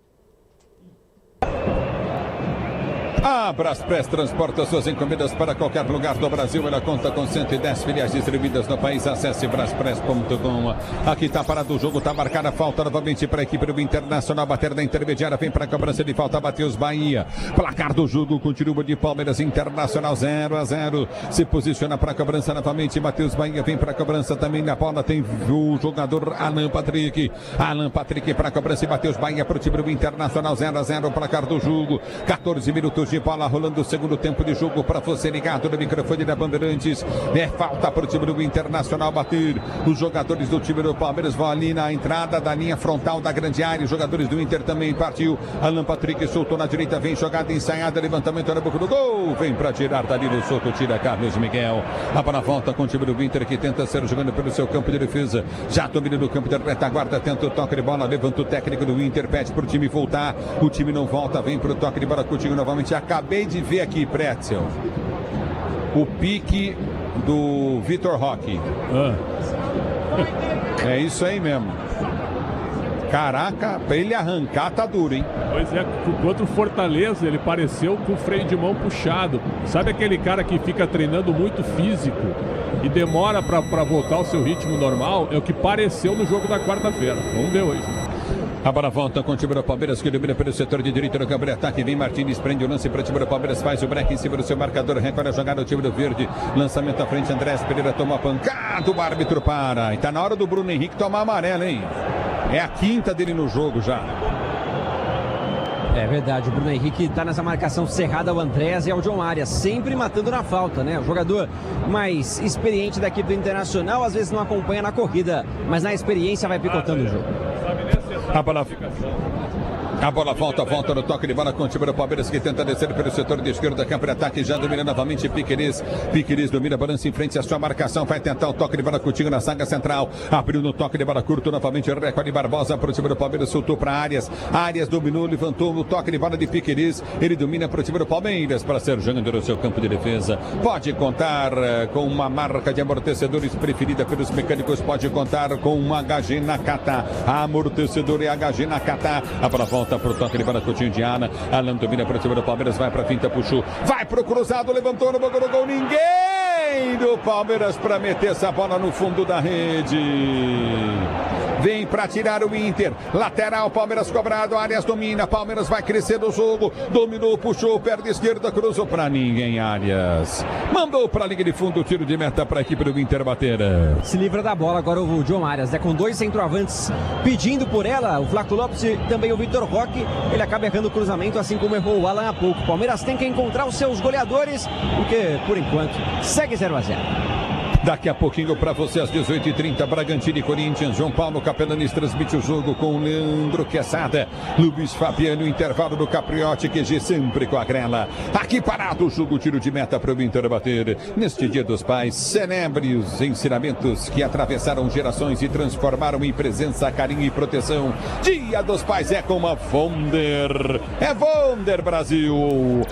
Speaker 19: A Braspress transporta suas encomendas para qualquer lugar do Brasil. Ela conta com 110 filiais distribuídas no país. Acesse braspress.com. Aqui está parado o jogo, está marcada a falta novamente para a equipe do Internacional. Bater da intermediária, vem para a cobrança de falta, Matheus Bahia. Placar do jogo continua de Palmeiras, Internacional 0-0. Se posiciona para a cobrança novamente, Matheus Bahia vem para a cobrança também. Na bola tem o jogador Alan Patrick. Alan Patrick para a cobrança e Matheus Bahia para o time do Internacional 0-0. Placar do jogo, 14 minutos de bola rolando o segundo tempo de jogo para você ligado no microfone da Bandeirantes. É falta para o time do Internacional bater. Os jogadores do time do Palmeiras vão ali na entrada da linha frontal da grande área. Os jogadores do Inter também partiu. Alan Patrick soltou na direita, vem jogada ensaiada, levantamento na boca do gol. Vem para tirar Danilo Souto, tira Carlos Miguel. A bola volta com o time do Inter que tenta ser jogando pelo seu campo de defesa. Já domina no campo de retaguarda, tenta o toque de bola, levanta o técnico do Inter, pede para o time voltar. O time não volta, vem para o toque de bola, Coutinho novamente. Acabei de ver aqui, Pretzel, o pique do Vitor Roque. É isso aí mesmo. Caraca, pra ele arrancar tá duro, hein?
Speaker 2: Pois é, contra o Fortaleza ele pareceu com o freio de mão puxado. Sabe aquele cara que fica treinando muito físico e demora pra voltar ao seu ritmo normal? É o que pareceu no jogo da quarta-feira. Vamos ver hoje.
Speaker 19: A bola volta com o time do Palmeiras, que domina pelo setor de direita no campo de ataque. Vem Martins, prende o lance para o time do Palmeiras, faz o break em cima do seu marcador, recolhe a jogada do time do Verde. Lançamento à frente, Andrés Pereira toma a pancada, o árbitro para. E tá na hora do Bruno Henrique tomar amarelo, hein? É a quinta dele no jogo já.
Speaker 7: É verdade, o Bruno Henrique está nessa marcação cerrada ao Andrés e ao John Arias, sempre matando na falta, né? O jogador mais experiente da equipe do Internacional, às vezes não acompanha na corrida, mas na experiência vai picotando o jogo.
Speaker 19: A bola volta no toque de bola com o time do Palmeiras que tenta descer pelo setor de esquerda, campo de ataque, já domina novamente Piqueires domina, balança em frente à sua marcação, vai tentar o toque de bola Coutinho na zaga central, abriu no toque de bola curto, novamente recorde Barbosa para o time do Palmeiras, soltou para Arias dominou, levantou no toque de bola de Piqueires, ele domina para o time do Palmeiras para ser jogando no seu campo de defesa, pode contar com uma marca de amortecedores preferida pelos mecânicos, pode contar com uma HG Nakata, amortecedor e HG Nakata. A bola volta para o toque de bola Coutinho de Ana. Alan domina para o time do Palmeiras, vai para a finta, puxou, vai para o cruzado, levantou no boca do gol, ninguém do Palmeiras para meter essa bola no fundo da rede. Vem para tirar o Inter, lateral, Palmeiras cobrado, Arias domina, Palmeiras vai crescer no jogo, dominou, puxou, perna esquerda, cruzou para ninguém, Arias mandou para a linha de fundo, tiro de meta para a equipe do Inter bater.
Speaker 7: Se livra da bola agora o John Arias, né? Com 2 centroavantes pedindo por ela, o Flaco Lopes e também o Vitor Roque, ele acaba errando o cruzamento, assim como errou o Alan há pouco. Palmeiras tem que encontrar os seus goleadores, porque por enquanto segue 0-0.
Speaker 19: Daqui a pouquinho para você às 18h30, Bragantino e Corinthians. João Paulo Capelanes transmite o jogo com o Leandro Quesada, Luiz Fabiano, intervalo do Capriotti, QG sempre com a grela. Aqui parado o jogo, tiro de meta para o Inter bater. Neste Dia dos Pais, celebre os ensinamentos que atravessaram gerações e transformaram em presença, carinho e proteção. Dia dos Pais é com a Vonder. É Vonder Brasil.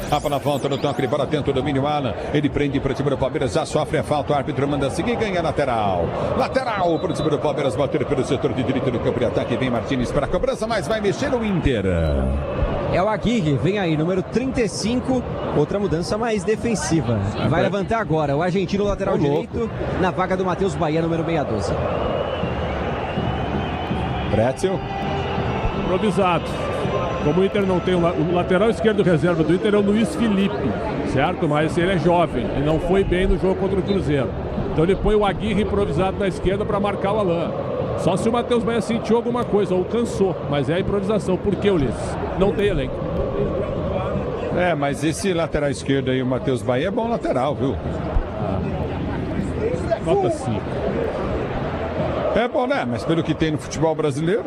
Speaker 19: A bola volta no toque de bola, tenta o domínio Alan. Ele prende para o time do Palmeiras, já sofre a falta, o árbitro manda seguir, ganha lateral para o time do Palmeiras bater pelo setor de direita do campo de ataque, vem Martins para a cobrança, mas vai mexer o Inter.
Speaker 7: É o Aguirre, vem aí, número 35, outra mudança mais defensiva, vai levantar agora o argentino lateral direito na vaga do Matheus Bahia, número 612.
Speaker 19: Pretzel
Speaker 2: improvisado. Como o Inter não tem o lateral esquerdo reserva do Inter é o Luiz Felipe, certo? Mas ele é jovem e não foi bem no jogo contra o Cruzeiro. Então ele põe o Aguirre improvisado na esquerda para marcar o Alain. Só se o Matheus Baia sentiu alguma coisa ou cansou, mas é a improvisação. Por que, Ulisses? Não tem elenco.
Speaker 19: Mas esse lateral esquerdo aí, o Matheus Baia, é bom lateral, viu?
Speaker 2: Nota 5.
Speaker 19: É bom, né? Mas pelo que tem no futebol brasileiro.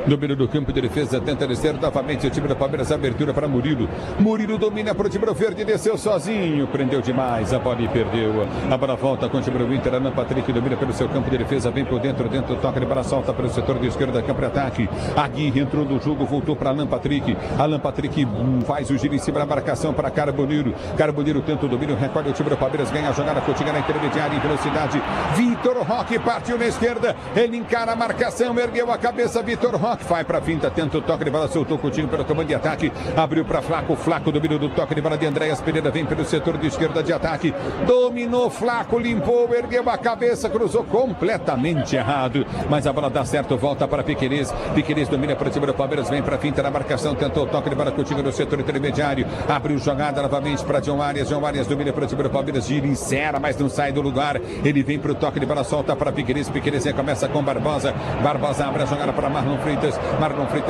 Speaker 19: Domínio do campo de defesa, tenta descer novamente o time do Palmeiras, abertura para Murilo. Murilo domina para o time do Verde, desceu sozinho, prendeu demais a bola e perdeu. A bola volta com o time do Inter, Alan Patrick domina pelo seu campo de defesa, vem por dentro, toca de bola, solta pelo setor de esquerda, campo de ataque. Aguirre entrou no jogo, voltou para Alan Patrick. Alan Patrick faz o giro em cima da marcação para Carboniro. Carboniro tenta o domínio, recolhe o time do Palmeiras, ganha a jogada, Coutinho na intermediária em velocidade. Vitor Roque partiu na esquerda, ele encara a marcação, ergueu a cabeça, Vitor Roque. Vai para a finta, tenta o toque de bola, soltou o Coutinho pelo comando de ataque, abriu para Flaco, Flaco domina do toque de bola de Andréas Pereira, vem pelo setor de esquerda de ataque, dominou Flaco, limpou, ergueu a cabeça, cruzou completamente errado, mas a bola dá certo, volta para Piquerez, Piquerez domina para o time do Palmeiras, vem para a finta na marcação, tentou o toque de bola, Coutinho no setor intermediário, abriu jogada novamente para John Arias domina para o time do Palmeiras, gira, insera, mas não sai do lugar, ele vem para o toque de bola, solta para Piquerez, Piquerez começa com Barbosa, Barbosa abre a jogada para Marlon Freitas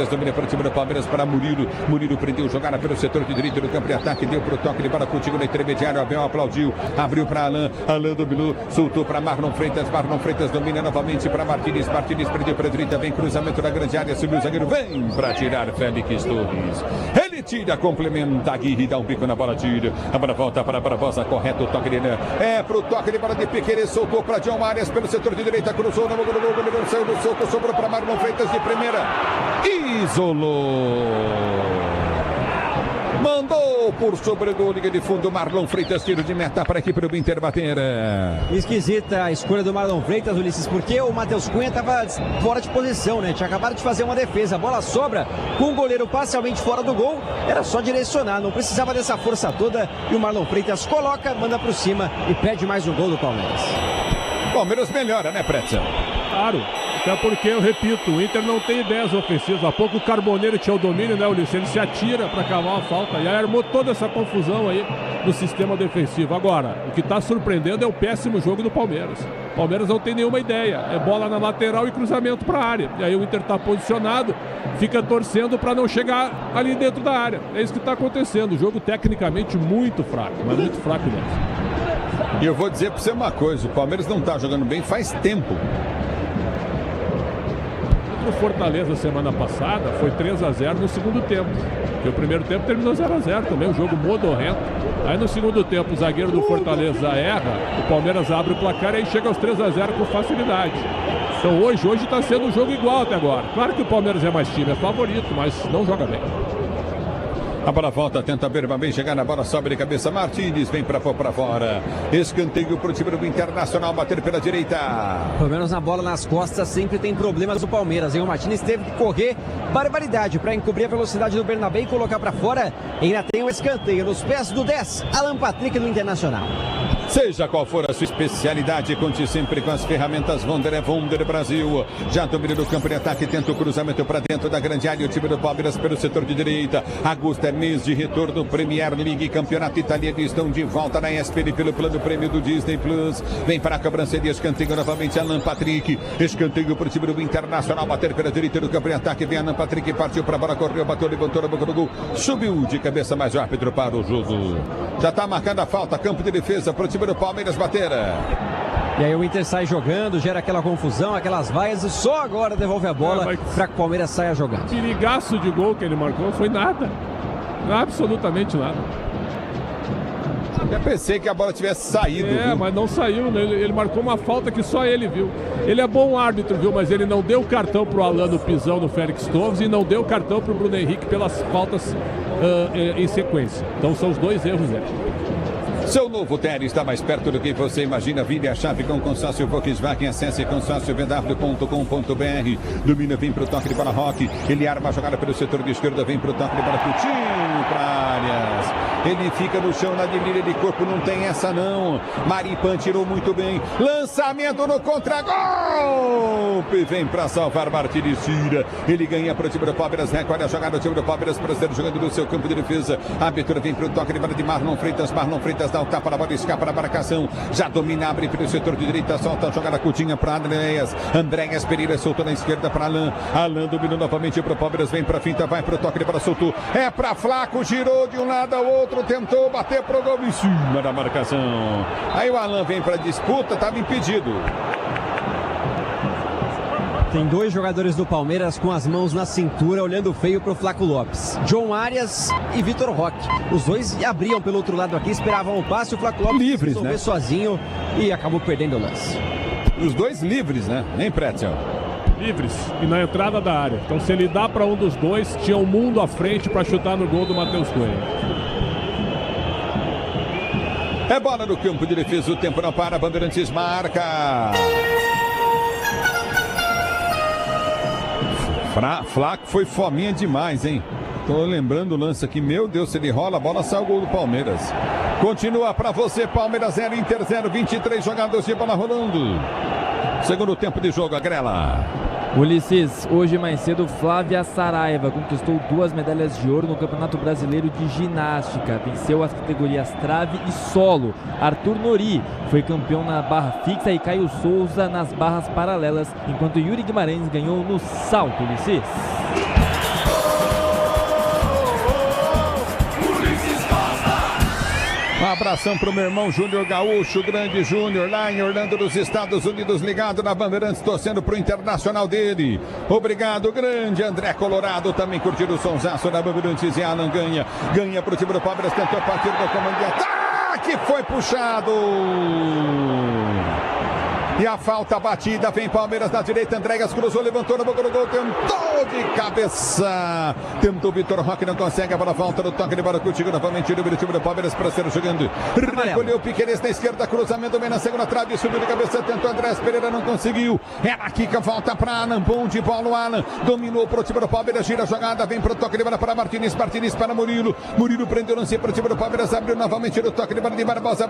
Speaker 19: domina para o time do Palmeiras para Murilo. Murilo prendeu jogada pelo setor de direito do campo de ataque, deu para o toque de bola contigo no intermediário. Abel aplaudiu, abriu para Alain, Alain dominou, soltou para Marlon Freitas domina novamente para Martínez, Martínez prendeu para a direita, vem cruzamento da grande área, subiu o zagueiro, vem para tirar Félix Torres. Ele tira, complementa, Aguirre dá um bico na bola, tira. A bola volta para Barbosa, correto o toque dele. É para o toque de bola de Piquerez, soltou para John Arias pelo setor de direita, cruzou, não saiu do solto, sobrou para Marlon Freitas de primeira. Isolou, mandou por sobre do liga de fundo, Marlon Freitas, tiro de meta para a equipe do Inter bater.
Speaker 7: Esquisita a escolha do Marlon Freitas, Ulisses, porque o Matheus Cunha estava fora de posição, né? Tinha acabado de fazer uma defesa, a bola sobra com o goleiro parcialmente fora do gol, era só direcionar, não precisava dessa força toda, e o Marlon Freitas coloca, manda por cima e pede mais um gol do Palmeiras.
Speaker 19: Palmeiras melhora, né, Pretzel?
Speaker 2: Claro. Até porque, eu repito, o Inter não tem ideias ofensivas. Há pouco o Carboneiro tinha o domínio, né, Ulisses? Ele se atira para cavar a falta. E aí armou toda essa confusão aí no sistema defensivo. Agora, o que está surpreendendo é o péssimo jogo do Palmeiras. O Palmeiras não tem nenhuma ideia. É bola na lateral e cruzamento para a área. E aí o Inter está posicionado, fica torcendo para não chegar ali dentro da área. É isso que está acontecendo. O jogo tecnicamente muito fraco, mas muito fraco mesmo.
Speaker 19: E eu vou dizer para você uma coisa, o Palmeiras não está jogando bem faz tempo.
Speaker 2: O Fortaleza semana passada foi 3-0 no segundo tempo. E o primeiro tempo terminou 0-0 também, um jogo modorrento. Aí no segundo tempo o zagueiro do Fortaleza erra, o Palmeiras abre o placar e aí chega aos 3-0 com facilidade. Então hoje está sendo um jogo igual até agora. Claro que o Palmeiras é mais time, é favorito, mas não joga bem.
Speaker 19: A bola volta, tenta Berba bem chegar na bola, sobe de cabeça, Martínez vem para fora. Escanteio para o time do Internacional, bater pela direita.
Speaker 7: Pelo menos na bola nas costas sempre tem problemas do Palmeiras, hein? O Martínez teve que correr barbaridade para encobrir a velocidade do Bernabé e colocar para fora. E ainda tem um escanteio nos pés do 10, Alan Patrick do Internacional.
Speaker 19: Seja qual for a sua especialidade, conte sempre com as ferramentas Wonder, é Wonder Brasil. Já domina do campo de ataque, tenta o cruzamento para dentro da grande área, o time do Palmeiras pelo setor de direita. Augusto é mês de retorno, Premier League, campeonato italiano, estão de volta na ESPN pelo plano prêmio do Disney Plus. Vem para a cobrança de escanteio novamente, Alan Patrick. Escanteio para o time do Internacional, bater pela direita do campo de ataque, vem Alan Patrick, partiu para a bola, correu, bateu, levantou na boca do gol, subiu de cabeça, mais o árbitro para o jogo. Já está marcando a falta, campo de defesa para o time do Palmeiras bater.
Speaker 7: E aí o Inter sai jogando, gera aquela confusão, aquelas vaias e só agora devolve a bola para que o Palmeiras saia jogando.
Speaker 2: Perigaço de gol que ele marcou foi nada. Absolutamente nada.
Speaker 19: Eu pensei que a bola tivesse saído.
Speaker 2: Viu? Mas não saiu, né? Ele marcou uma falta que só ele viu. Ele é bom árbitro, viu? Mas ele não deu cartão pro Alan no pisão no Félix Torres e não deu cartão pro Bruno Henrique pelas faltas em sequência. Então são os dois erros dele.
Speaker 19: Seu novo Tério está mais perto do que você imagina. Vire a chave com o consórcio Volkswagen. Acesse consórciovw.com.br. Domina, vem para o toque de bola Roque. Ele arma a jogada pelo setor de esquerda. Vem para o toque de bola Coutinho para Arias. Ele fica no chão na dividida de corpo. Não tem essa não. Maripan tirou muito bem. Lançamento no contra-gol. rompe, vem pra salvar Martins, tira. Ele ganha pro time do Palmeiras, recolhe a jogada do time do Palmeiras, Cruzeiro jogando no seu campo de defesa. A abertura vem pro toque de bola de Marlon Freitas dá o tapa na bola, escapa na marcação. Já domina, abre pelo setor de direita, solta a jogada curtinha pra Andréas Pereira soltou na esquerda pra Alan dominou novamente pro Palmeiras, vem pra finta, vai pro toque de bola, soltou. É pra Flaco, girou de um lado ao outro, tentou bater pro gol em cima da marcação. Aí o Alan vem pra disputa, tava impedido.
Speaker 7: Tem dois jogadores do Palmeiras com as mãos na cintura, olhando feio pro Flaco Lopes. John Arias e Vitor Roque. Os dois abriam pelo outro lado aqui, esperavam o passe. O Flaco Lopes
Speaker 19: livres,
Speaker 7: resolveu
Speaker 19: né?
Speaker 7: sozinho e acabou perdendo o lance.
Speaker 19: Os dois livres, né? Nem Pretzel.
Speaker 2: Livres e na entrada da área. Então, se ele dá para um dos dois, tinha um mundo à frente para chutar no gol do Matheus Cunha.
Speaker 19: É bola no campo de defesa, o tempo não para, Bandeirantes marca. Flaco foi fominha demais, hein? Tô lembrando o lance aqui, meu Deus, se ele rola, a bola sai o gol do Palmeiras. Continua pra você, Palmeiras 0, Inter 0, 23 jogadores de bola rolando. Segundo tempo de jogo, a Grela.
Speaker 18: Ulisses, hoje mais cedo, Flávia Saraiva conquistou 2 medalhas de ouro no Campeonato Brasileiro de Ginástica. Venceu as categorias trave e solo. Arthur Nori foi campeão na barra fixa e Caio Souza nas barras paralelas, enquanto Yuri Guimarães ganhou no salto, Ulisses.
Speaker 19: Um abração pro meu irmão Júnior Gaúcho, grande Júnior, lá em Orlando, dos Estados Unidos, ligado na Bandeirantes, torcendo pro Internacional dele. Obrigado, grande André Colorado, também curtindo o sonsaço da Bandeirantes e Alan ganha pro time do Palmeiras, tentou partir do comando de ataque, foi puxado. E a falta batida, vem Palmeiras na direita, Andréas cruzou, levantou na boca do gol, tentou de cabeça. Tentou Vitor Roque, não consegue, a bola volta no toque de bola contigo novamente, o time do Palmeiras para ser jogando. Recolheu o Piqueires na esquerda, cruzamento bem na segunda trave, subiu de cabeça, tentou Andrés Pereira, não conseguiu. Ela quica, volta para Alan, bom de bola o Alan, dominou pro time do Palmeiras, gira a jogada, vem pro toque de bola para Martins para Murilo prendeu o lance pro time do Palmeiras, abriu novamente no toque de bola de Barbosa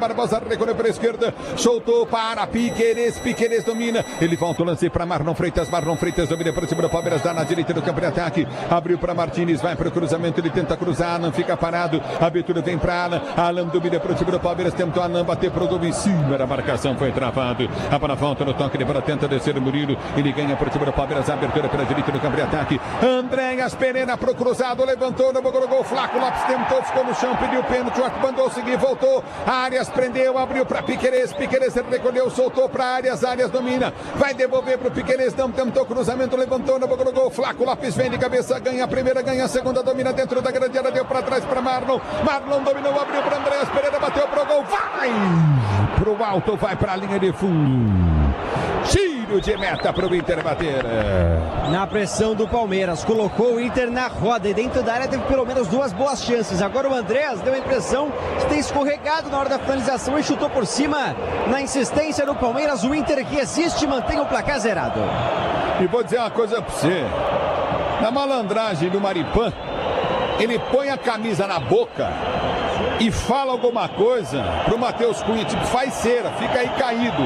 Speaker 19: recolheu para a esquerda, soltou para Piqueires domina, ele volta o lance para Marlon Freitas domina para o time do Palmeiras, dá na direita do campo de ataque, abriu para Martins, vai para o cruzamento, ele tenta cruzar, Alan fica parado, a abertura vem para Alan domina para o time do Palmeiras, tentou Alan bater pro gol em cima da marcação, foi travado, a bola volta no toque de bola, tenta descer o Murilo, ele ganha para o time do Palmeiras, a abertura pela direita do campo de ataque, Andréas Pereira pro cruzado, levantou no gol, Flaco Lopes tentou, ficou no chão, pediu pênalti, o Arthur mandou seguir, voltou, Arias prendeu, abriu para Piqueires recolheu, soltou para Arias domina, vai devolver pro Piqueires, não tentou cruzamento, levantou no gol, Flaco Lopes vem de cabeça, ganha a primeira, ganha a segunda, domina dentro da grande área, deu para trás para Marlon dominou, abriu para Andréas Pereira, bateu pro gol, vai pro alto, vai para a linha de fundo. Tiro de meta para o Inter bater.
Speaker 7: Na pressão do Palmeiras, colocou o Inter na roda e dentro da área teve pelo menos 2 boas chances. Agora o Andréas deu a impressão de ter escorregado na hora da finalização e chutou por cima. Na insistência do Palmeiras, o Inter que existe mantém o placar zerado.
Speaker 19: E vou dizer uma coisa para você. Na malandragem do Maripan, ele põe a camisa na boca e fala alguma coisa pro Matheus Cunha, tipo, faz cera, fica aí caído.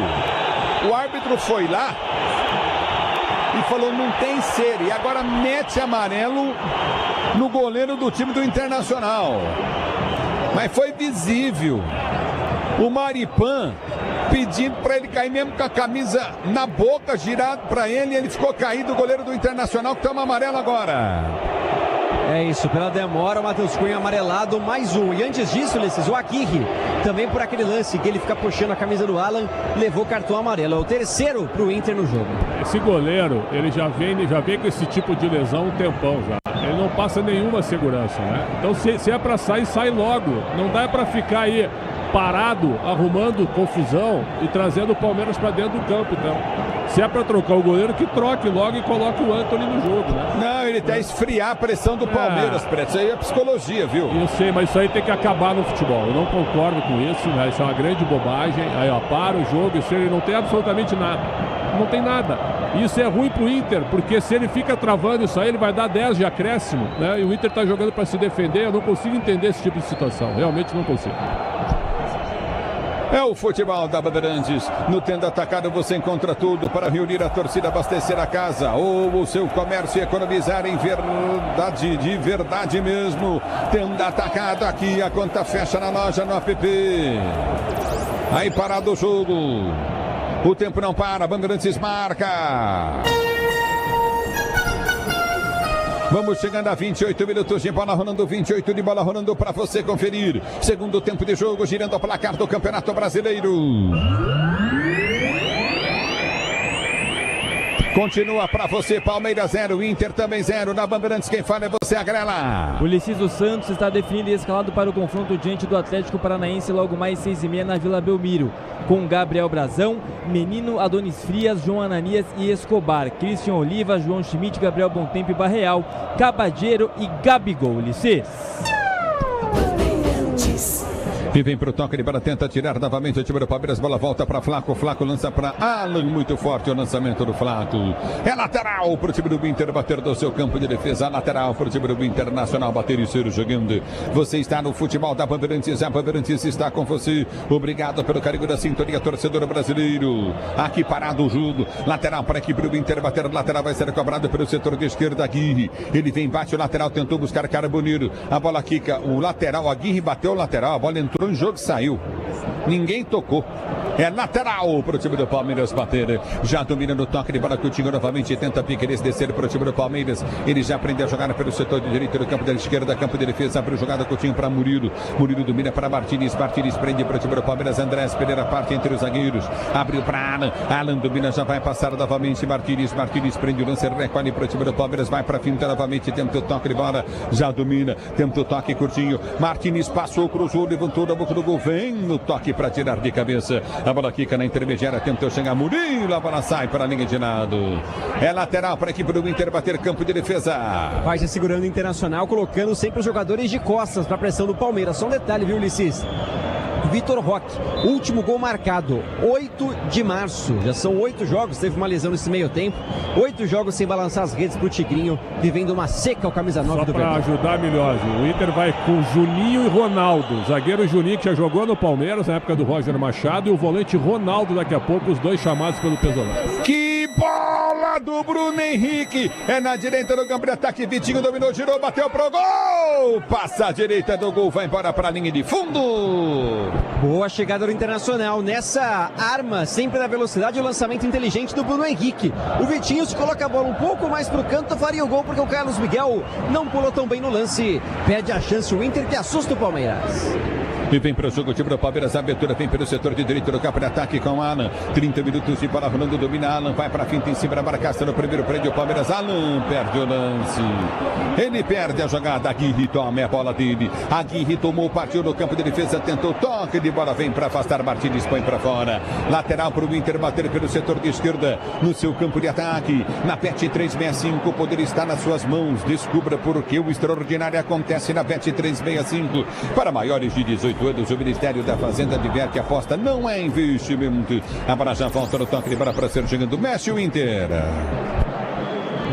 Speaker 19: O árbitro foi lá e falou, não tem cera. E agora mete amarelo no goleiro do time do Internacional. Mas foi visível. O Maripan pedindo para ele cair mesmo com a camisa na boca, girado para ele, e ele ficou caído, o goleiro do Internacional que toma amarelo agora.
Speaker 7: É isso, pela demora, o Matheus Cunha amarelado, mais um. E antes disso, Ulisses, o Aguirre, também por aquele lance que ele fica puxando a camisa do Alan, levou cartão amarelo. É o terceiro pro Inter no jogo.
Speaker 2: Esse goleiro, ele já vem com esse tipo de lesão um tempão já. Ele não passa nenhuma segurança, né? Então se é pra sair, sai logo. Não dá pra ficar aí parado, arrumando confusão e trazendo o Palmeiras pra dentro do campo, então. Se é pra trocar o goleiro, que troque logo e coloque o Antony no jogo, né?
Speaker 19: Não, ele tá esfriar a pressão do Palmeiras, Preto. Isso aí é psicologia, viu?
Speaker 2: Eu sei, mas isso aí tem que acabar no futebol. Eu não concordo com isso, né? Isso é uma grande bobagem. Aí, ó, para o jogo, isso ele não tem absolutamente nada. Não tem nada. Isso é ruim pro Inter, porque se ele fica travando isso aí, ele vai dar 10 de acréscimo, né? E o Inter tá jogando pra se defender. Eu não consigo entender esse tipo de situação. Realmente não consigo.
Speaker 19: É o futebol da Bandeirantes. No Tenda Atacado você encontra tudo para reunir a torcida, abastecer a casa ou o seu comércio e economizar em verdade, de verdade mesmo. Tenda Atacado, aqui a conta fecha na loja, no app. Aí parado o jogo. O tempo não para, Bandeirantes marca. Vamos chegando a 28 minutos de bola rolando, 28 de bola rolando para você conferir. Segundo tempo de jogo, girando o placar do Campeonato Brasileiro. Continua para você, Palmeiras 0, Inter também 0. Na Bandeirantes, quem fala é você, Agrela.
Speaker 18: O Ulisses Santos está definido e escalado para o confronto diante do Atlético Paranaense logo mais 6h30 na Vila Belmiro. Com Gabriel Brazão, Menino, Adonis Frias, João Ananias e Escobar. Christian Oliva, João Schmidt, Gabriel Bontempo e Barreal, Cabageiro e Gabigol. Ulisses.
Speaker 19: E vem pro toque, ele para tenta tirar novamente o time do Palmeiras, bola volta para Flaco, Flaco lança para Alan, muito forte o lançamento do Flaco. É lateral pro time do Inter bater do seu campo de defesa, lateral pro time do Internacional bater e ser jogando. Você está no futebol da Bandeirantes, a Bandeirantes está com você. Obrigado pelo carinho da sintonia, torcedor brasileiro. Aqui parado o jogo, lateral para a equipe do Inter bater, lateral vai ser cobrado pelo setor de esquerda, Aguirre. Ele vem, bate o lateral, tentou buscar Carbonero, a bola quica, o lateral, Aguirre bateu o lateral, a bola entrou em jogo e saiu. Ninguém tocou. É lateral para o time do Palmeiras bater. Já domina no toque de bola, Coutinho novamente tenta Piqueires descer para o time do Palmeiras. Ele já aprendeu a jogar pelo setor de direito do campo da esquerda, campo de defesa, abre jogada, Coutinho para Murilo. Murilo domina para Martins. Martins prende para o time do Palmeiras. Andrés Pereira parte entre os zagueiros. Abriu para Alan. Alan domina, já vai passar novamente Martins. Martins prende o lance, recolhe para o time do Palmeiras. Vai para a finta novamente, tenta o toque de bola. Já domina, tenta o toque, Coutinho. Martins passou, cruzou, levantou na boca do gol. Vem no toque para tirar de cabeça. A bola quica na intermediária, tentou chegar Murilo, a bola sai para a linha de lado. É lateral para a equipe do Inter bater campo de defesa.
Speaker 7: Vai se segurando o Internacional, colocando sempre os jogadores de costas para a pressão do Palmeiras. Só um detalhe, viu, Ulisses? Vitor Roque, último gol marcado, 8 de março. Já são 8 jogos, teve uma lesão nesse meio tempo. 8 jogos sem balançar as redes pro Tigrinho, vivendo uma seca ao camisa 9 do Verdão.
Speaker 2: Só para ajudar melhor, o Inter vai com Juninho e Ronaldo. Zagueiro Juninho, que já jogou no Palmeiras na época do Roger Machado, e o volante Ronaldo daqui a pouco, os dois chamados pelo Pesolano.
Speaker 19: Que bola do Bruno Henrique! É na direita do campo de ataque, Vitinho dominou, girou, bateu pro gol! Passa a direita do gol, vai embora para a linha de fundo!
Speaker 7: Boa chegada do Internacional, nessa arma, sempre na velocidade, o lançamento inteligente do Bruno Henrique. O Vitinho, se coloca a bola um pouco mais pro canto, faria o gol, porque o Carlos Miguel não pulou tão bem no lance. Perde a chance o Inter, que assusta o Palmeiras.
Speaker 19: E vem para o jogo, o time do Palmeiras, a abertura vem pelo setor de direito do campo de ataque com Alan. 30 minutos de bola rolando, domina Alan, vai para a finta em cima da marcação no primeiro prêmio, o Palmeiras, Alan perde o lance. Ele perde a jogada, Aguirre toma a bola dele. Aguirre tomou, partiu no campo de defesa, tentou toque de bola, vem para afastar, Martins põe para fora. Lateral para o Inter bater pelo setor de esquerda, no seu campo de ataque. Na Bet 365, o poder está nas suas mãos. Descubra por que o extraordinário acontece na Bet 365. Para maiores de 18 anos, o Ministério da Fazenda adverte, a aposta não é investimento. A bola já volta no toque de bola para ser chegando. Mexe o Inter.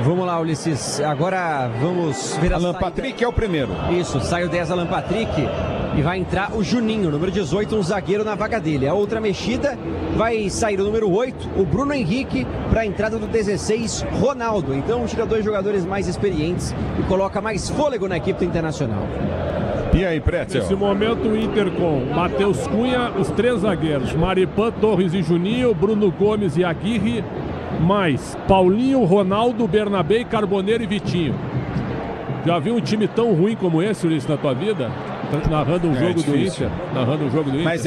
Speaker 7: Vamos lá, Ulisses. Agora vamos ver a
Speaker 19: Alan Patrick é o primeiro.
Speaker 7: Isso, sai o 10 Alan Patrick e vai entrar o Juninho, número 18, um zagueiro na vaga dele. A outra mexida vai sair o número 8, o Bruno Henrique, para a entrada do 16, Ronaldo. Então tira dois jogadores mais experientes e coloca mais fôlego na equipe do Internacional.
Speaker 19: E aí, Pretzel?
Speaker 2: Nesse momento o Inter com Matheus Cunha, os três zagueiros, Maripan, Torres e Juninho, Bruno Gomes e Aguirre, mais Paulinho, Ronaldo, Bernabé, Carboneiro e Vitinho. Já viu um time tão ruim como esse, Ulisses, na tua vida? Narrando um jogo do Inter. Narrando um jogo do Inter.
Speaker 19: Mas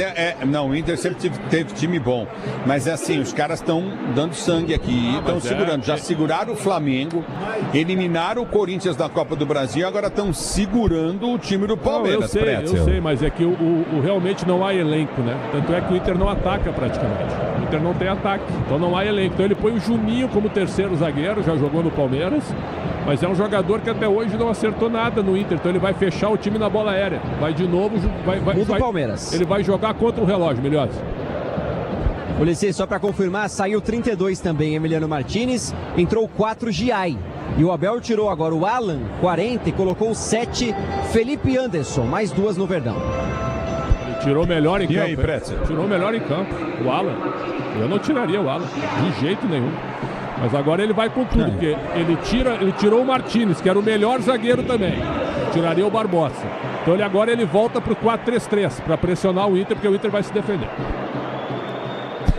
Speaker 19: não, o Inter sempre teve time bom. Mas é assim, os caras estão dando sangue aqui, estão segurando. Já seguraram o Flamengo, eliminaram o Corinthians da Copa do Brasil, agora estão segurando o time do Palmeiras.
Speaker 2: Não, eu sei, mas é que realmente não há elenco, né? Tanto é que o Inter não ataca praticamente. O Inter não tem ataque, então não há elenco. Então ele põe o Juninho como terceiro zagueiro, já jogou no Palmeiras, mas é um jogador que até hoje não acertou nada no Inter, então ele vai fechar o time na bola aérea. Vai de novo,
Speaker 7: Muda o Palmeiras.
Speaker 2: Ele vai jogar contra o relógio, melhor.
Speaker 7: Ulisses, só para confirmar, saiu 32 também, Emiliano Martins, entrou 4, Giai. E o Abel tirou agora o Alan, 40, e colocou 7, Felipe Anderson, mais 2 no Verdão.
Speaker 2: Tirou melhor em campo.
Speaker 19: E aí, Pretzel?
Speaker 2: Tirou melhor em campo. O Alan. Eu não tiraria o Alan, de jeito nenhum. Mas agora ele vai com tudo, porque ele tirou o Martínez, que era o melhor zagueiro também. Tiraria o Barbosa. Então agora ele volta pro 4-3-3 para pressionar o Inter, porque o Inter vai se defender.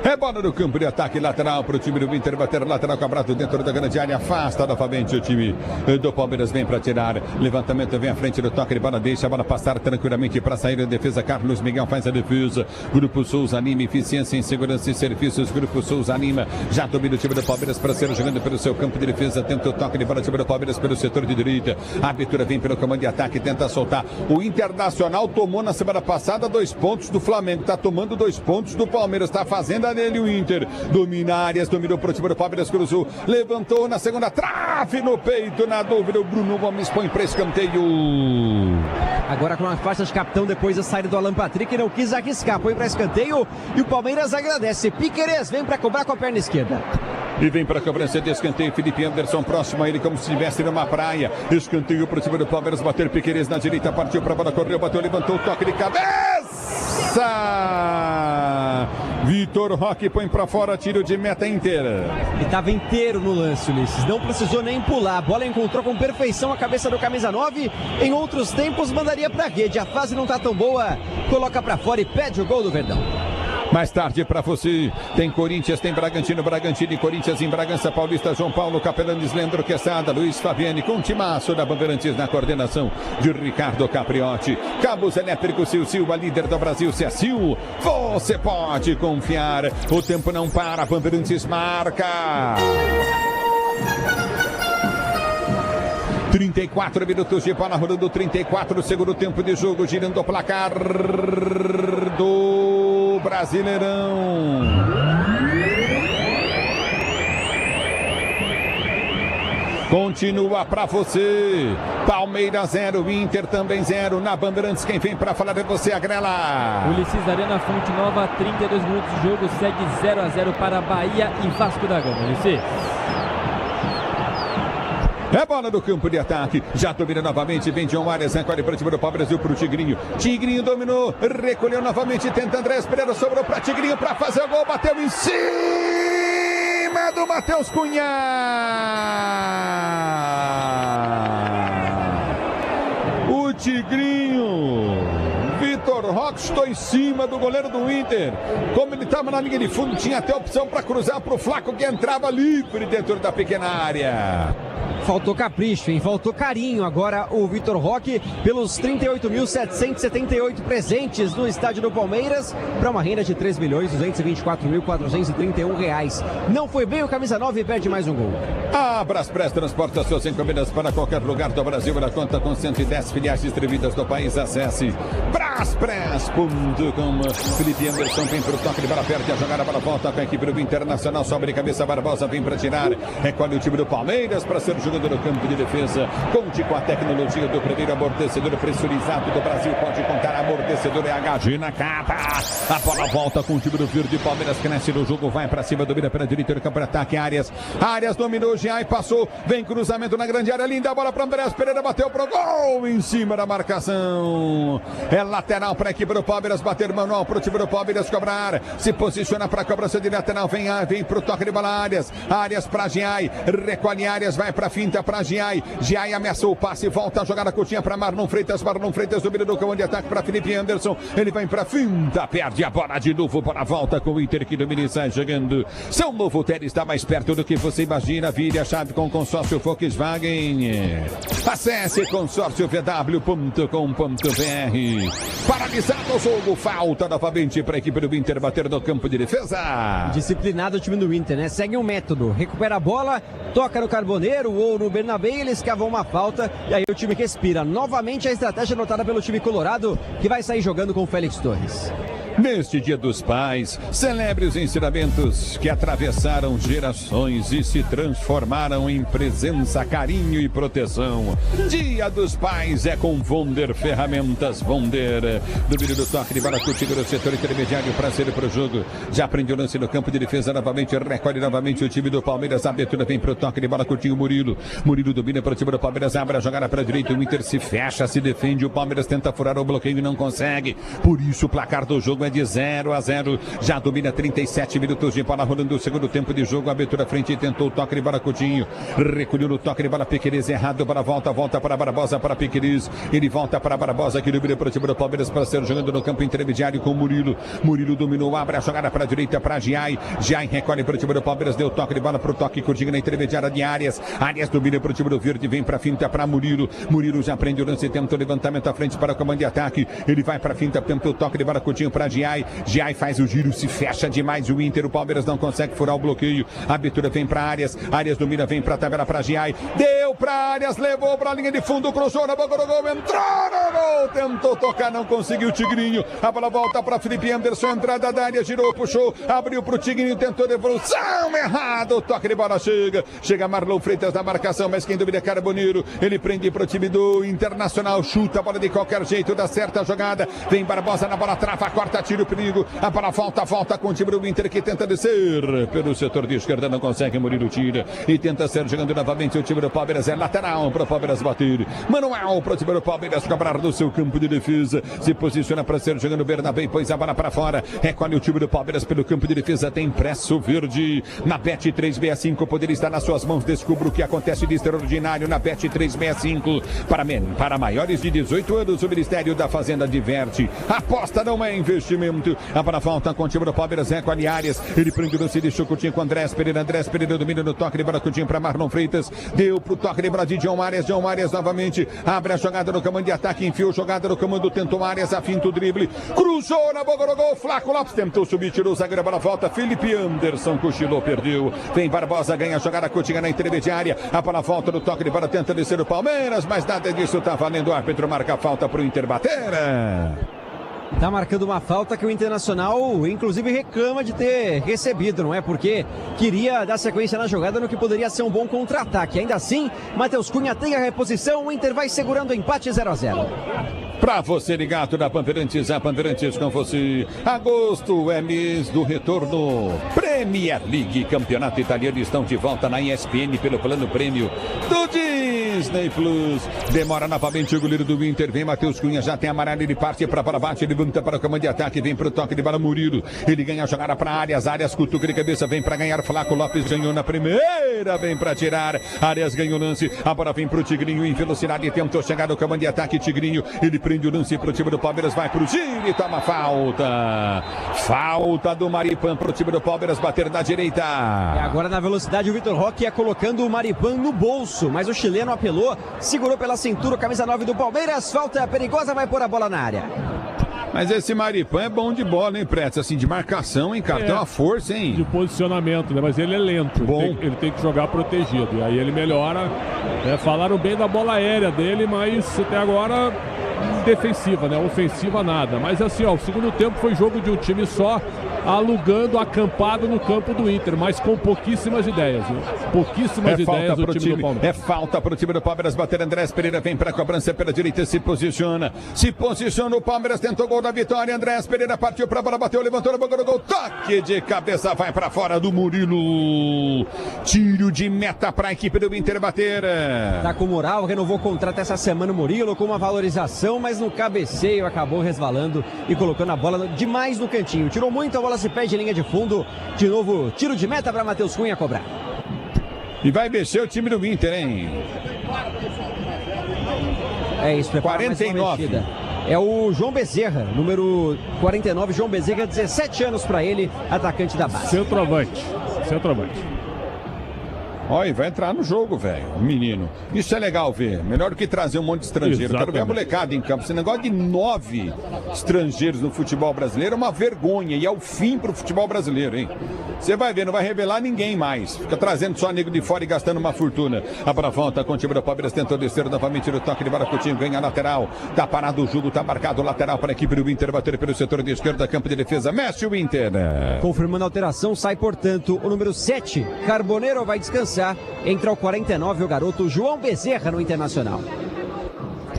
Speaker 19: É bola no campo de ataque lateral para o time do Inter bater lateral cobrado dentro da grande área, afasta novamente o time do Palmeiras, vem para tirar, levantamento vem à frente do toque de bola, deixa a bola passar tranquilamente para sair em defesa, Carlos Miguel faz a defesa, Grupo Souza anima, eficiência em segurança e serviços, Grupo Souza anima, já domina o time do Palmeiras para ser jogando pelo seu campo de defesa, tenta o toque de bola, time do Palmeiras pelo setor de direita, a abertura vem pelo comando de ataque, tenta soltar, o Internacional tomou na semana passada 2 pontos do Flamengo, está tomando 2 pontos do Palmeiras, está fazendo nele o Inter, domina áreas, dominou para o time do Palmeiras, cruzou, levantou na segunda, trave no peito, na dúvida o Bruno Gomes põe para escanteio.
Speaker 7: Agora com a faixa de capitão depois da saída do Alan Patrick, não quis arriscar, põe para escanteio e o Palmeiras agradece. Piquerez vem para cobrar com a perna esquerda.
Speaker 19: E vem para a cobrança de escanteio, Felipe Anderson próximo a ele como se estivesse numa praia, escanteio para o time do Palmeiras, bater Piquerez na direita, partiu para a bola, correu, bateu, levantou, toque de cabeça, Vitor Roque põe para fora, tiro de meta inteira.
Speaker 7: Ele estava inteiro no lance, Ulisses, não precisou nem pular, a bola encontrou com perfeição a cabeça do camisa 9, em outros tempos mandaria para a rede, a fase não está tão boa, coloca para fora e pede o gol do Verdão.
Speaker 19: Mais tarde para você, tem Corinthians, tem Bragantino e Corinthians em Bragança Paulista, João Paulo, Capelanes, Leandro Quesada, Luiz Fabiani, com timaço da Bandeirantes na coordenação de Ricardo Capriotti. Cabos Elétricos Sil, a líder do Brasil, se é Sil, você pode confiar, o tempo não para, Bandeirantes marca. 34 minutos de bola rolando, 34, segundo tempo de jogo, girando o placar do Brasileirão. Continua pra você. Palmeiras 0, Inter também 0. Na Bandeirantes, quem vem pra falar é você, Agrela.
Speaker 18: Ulisses Arena Fonte Nova, 32 minutos de jogo, segue 0-0 para Bahia e Vasco da Gama. Ulisses.
Speaker 19: É bola no campo de ataque, já domina novamente, vem John Arias, recolhe para o time do Palmeiras e para o Tigrinho. Tigrinho dominou, recolheu novamente, tenta Andrés Pereira, sobrou para Tigrinho para fazer o gol, bateu em cima do Matheus Cunha. O Tigrinho, Vitor Roque, estou em cima do goleiro do Inter. Como ele estava na linha de fundo, tinha até opção para cruzar para o Flaco, que entrava livre dentro da pequena área.
Speaker 7: Faltou capricho, hein? Faltou carinho agora o Vitor Roque pelos 38.778 presentes no estádio do Palmeiras para uma renda de R$ 3.224.431. Não foi bem o camisa 9 e perde mais um gol.
Speaker 19: A Braspress transporta suas encomendas para qualquer lugar do Brasil. Ela conta com 110 filiais distribuídas no país. Acesse braspress.com. Felipe Anderson vem para o toque de bola, perde a jogada, bola volta com a equipe do Internacional, sobre cabeça, Barbosa vem para tirar, recolhe o time do Palmeiras para ser jogado no campo de defesa. Conte com a tecnologia do primeiro amortecedor pressurizado do Brasil. Pode contar, amortecedor HG na capa. A bola volta com o time do Verde. Palmeiras cresce no jogo, vai para cima, domina pela direita do campo de ataque. Arias dominou, Giai passou, vem cruzamento na grande área, linda bola para Andrés Pereira, bateu pro gol em cima da marcação. É lateral para a equipe do Palmeiras, bater manual para o time do Palmeiras cobrar, se posiciona para a cobrança de lateral, vem pro toque de bola, Arias para Giai, recolhe Arias, vai para finta para Giai ameaçou o passe, volta a jogada curtinha para Marlon Freitas domina do campo de ataque para Felipe Anderson, ele vai para finta, perde a bola de novo, bola volta com o Inter que domina e sai jogando. São Novo Tele está mais perto do que você imagina, vire a chave com o consórcio Volkswagen. Acesse consórciovw.com.br. Paralisado o jogo, falta novamente para a equipe do Inter bater no campo de defesa.
Speaker 7: Disciplinado o time do Inter, né? Segue um método, recupera a bola, toca no Carboneiro ou no Bernabé, eles cavam uma falta e aí o time respira. Novamente a estratégia anotada pelo time colorado, que vai sair jogando com o Félix Torres.
Speaker 19: Neste Dia dos Pais, celebre os ensinamentos que atravessaram gerações e se transformaram em presença, carinho e proteção. Dia dos Pais é com Wonder Ferramentas. Wonder. Domínio do toque de bola contigo no setor intermediário para ser pro jogo. Já aprendeu o lance no campo de defesa novamente. Recolhe novamente o time do Palmeiras. A abertura vem pro toque de bola curtinho. Murilo domina para o time do Palmeiras. Abre a jogada para a direita. O Inter se fecha, se defende. O Palmeiras tenta furar o bloqueio e não consegue. Por isso o placar do jogo é de 0-0. Já domina 37 minutos de bola rolando o segundo tempo de jogo. Abertura frente, tentou o toque de bola Coutinho. Recolheu no toque de bola Piquerez. Errado para a volta para Barbosa, para Piquerez. Ele volta para Barbosa, que domina para o time do Palmeiras para ser jogando no campo intermediário com Murilo. Murilo dominou, abre a jogada para a direita para Giai. Giai recolhe para o time do Palmeiras, deu toque de bola para o toque Coutinho na intermediária de Arias. Arias domina para o time do Verde, vem para a finta para Murilo. Murilo já prende o lance, tenta o levantamento à frente para o comando de ataque. Ele vai para a finta, tenta o toque de bola Coutinho para Giai. Giai faz o giro, se fecha demais o Inter. O Palmeiras não consegue furar o bloqueio. A abertura vem para Arias. Arias domina, vem para a tabela para Giai. Deu para Arias, levou para a linha de fundo, cruzou na boca do gol, entrou no gol. Tentou tocar, não conseguiu o Tigrinho. A bola volta para Felipe Anderson, entrada da área, girou, puxou, abriu para o Tigrinho, tentou devolução, errado. O toque de bola chega Marlon Freitas na marcação, mas quem domina é Carboneiro. Ele prende para o time do Internacional, chuta a bola de qualquer jeito, dá certa a jogada. Vem Barbosa na bola, trava, corta, tira o perigo. A bola volta com o time do Inter que tenta descer pelo setor de esquerda, não consegue. Murilo tira e tenta ser jogando novamente. O time do Palmeiras é lateral para o Palmeiras bater. Manuel para o time do Palmeiras cobrar do seu campo de defesa. Se posiciona para ser jogando Bernabé, põe a bola para fora. Recolhe o time do Palmeiras pelo campo de defesa. Tem impresso verde na Bet365. Poderia estar nas suas mãos. Descubra o que acontece de extraordinário na Bet365. Para maiores de 18 anos, o Ministério da Fazenda diverte. Aposta não é investimento. A bola volta com o time do Palmeiras. Recolhe Arias. Ele prende o lance, deixou Coutinho com Andrés Pereira. Andrés Pereira domina no toque de bola Coutinho para Marlon Freitas. Deu pro toque de bola de John Arias. John Arias novamente abre a jogada no comando de ataque. Enfiou jogada no comando. Tentou Arias, afinta o drible. Cruzou na boca do gol. Flaco Lopes tentou subir, tirou o zagueiro. A bola volta. Felipe Anderson cochilou, perdeu. Vem Barbosa, ganha a jogada. Coutinho na intermediária. A bola volta no toque de bola. Tenta descer o Palmeiras, mas nada disso tá valendo. O árbitro marca a falta pro Inter bater.
Speaker 7: Tá marcando uma falta que o Internacional, inclusive, reclama de ter recebido, não é? Porque queria dar sequência na jogada no que poderia ser um bom contra-ataque. Ainda assim, Matheus Cunha tem a reposição, o Inter vai segurando o empate 0-0.
Speaker 19: Pra você ligado na Bandeirantes, a Bandeirantes com você. Agosto é mês do retorno. Premier League, campeonato italiano, estão de volta na ESPN pelo plano prêmio do Disney Plus. Demora novamente o goleiro do Inter, vem Matheus Cunha, já tem amarelo, ele parte para bate, ele levanta para o comando de ataque, vem para o toque de bola Murilo. Ele ganha a jogada para Arias cutuca de cabeça, vem para ganhar. Flaco Lopes ganhou na primeira, vem para tirar. Arias ganhou o lance, a bola vem para o Tigrinho em velocidade, tentou chegar no comando de ataque. Tigrinho, ele prende o lance para o time do Palmeiras, vai para o giro e toma falta. Falta do Maripan para o time do Palmeiras bater na direita.
Speaker 7: Agora na velocidade o Vitor Roque ia colocando o Maripan no bolso, mas o chileno apelou, segurou pela cintura, camisa 9 do Palmeiras, falta perigosa, vai pôr a bola na área.
Speaker 19: Mas esse Maripan é bom de bola, hein, Pretz? Assim, de marcação, hein, cara? Tem uma força, hein?
Speaker 2: De posicionamento, né? Mas ele é lento.
Speaker 19: Bom.
Speaker 2: Ele tem que jogar protegido. E aí ele melhora. Falaram bem da bola aérea dele, mas até agora defensiva, né? Ofensiva nada. Mas assim, ó, o segundo tempo foi jogo de um time só, alugando, acampado no campo do Inter, mas com pouquíssimas ideias, né? Pouquíssimas ideias do time do Palmeiras.
Speaker 19: É falta pro time do Palmeiras bater. Andrés Pereira vem pra cobrança pela direita, se posiciona o Palmeiras, tentou o gol da vitória. Andrés Pereira partiu pra bola, bateu, levantou na boca do gol, toque de cabeça, vai pra fora do Murilo. Tiro de meta pra equipe do Inter bater.
Speaker 7: Tá com moral, renovou o contrato essa semana o Murilo com uma valorização, mas no cabeceio acabou resvalando e colocando a bola demais no cantinho. Tirou muito, a bola se perde em linha de fundo. De novo, tiro de meta para Matheus Cunha cobrar.
Speaker 19: E vai mexer o time do Inter, hein?
Speaker 7: É isso, prepara
Speaker 19: 49.
Speaker 7: É o João Bezerra, número 49, João Bezerra, 17 anos para ele, atacante da base.
Speaker 2: Centroavante.
Speaker 19: Olha, vai entrar no jogo, velho, o menino. Isso é legal ver. Melhor do que trazer um monte de estrangeiro. Quero ver a molecada em campo. Esse negócio de 9 estrangeiros no futebol brasileiro é uma vergonha e é o fim pro futebol brasileiro, hein? Você vai ver, não vai revelar ninguém mais. Fica trazendo só nego de fora e gastando uma fortuna. A bola volta com o time do Palmeiras, tentou descer novamente no toque de bola. Coutinho ganha a lateral. Tá parado o jogo, tá marcado o lateral para a equipe do Inter. Bater pelo setor de esquerda, campo de defesa. Mexe o Inter.
Speaker 7: Confirmando a alteração, sai, portanto, o número 7. Carboneiro vai descansar. Entra ao 49 o garoto João Bezerra no Internacional.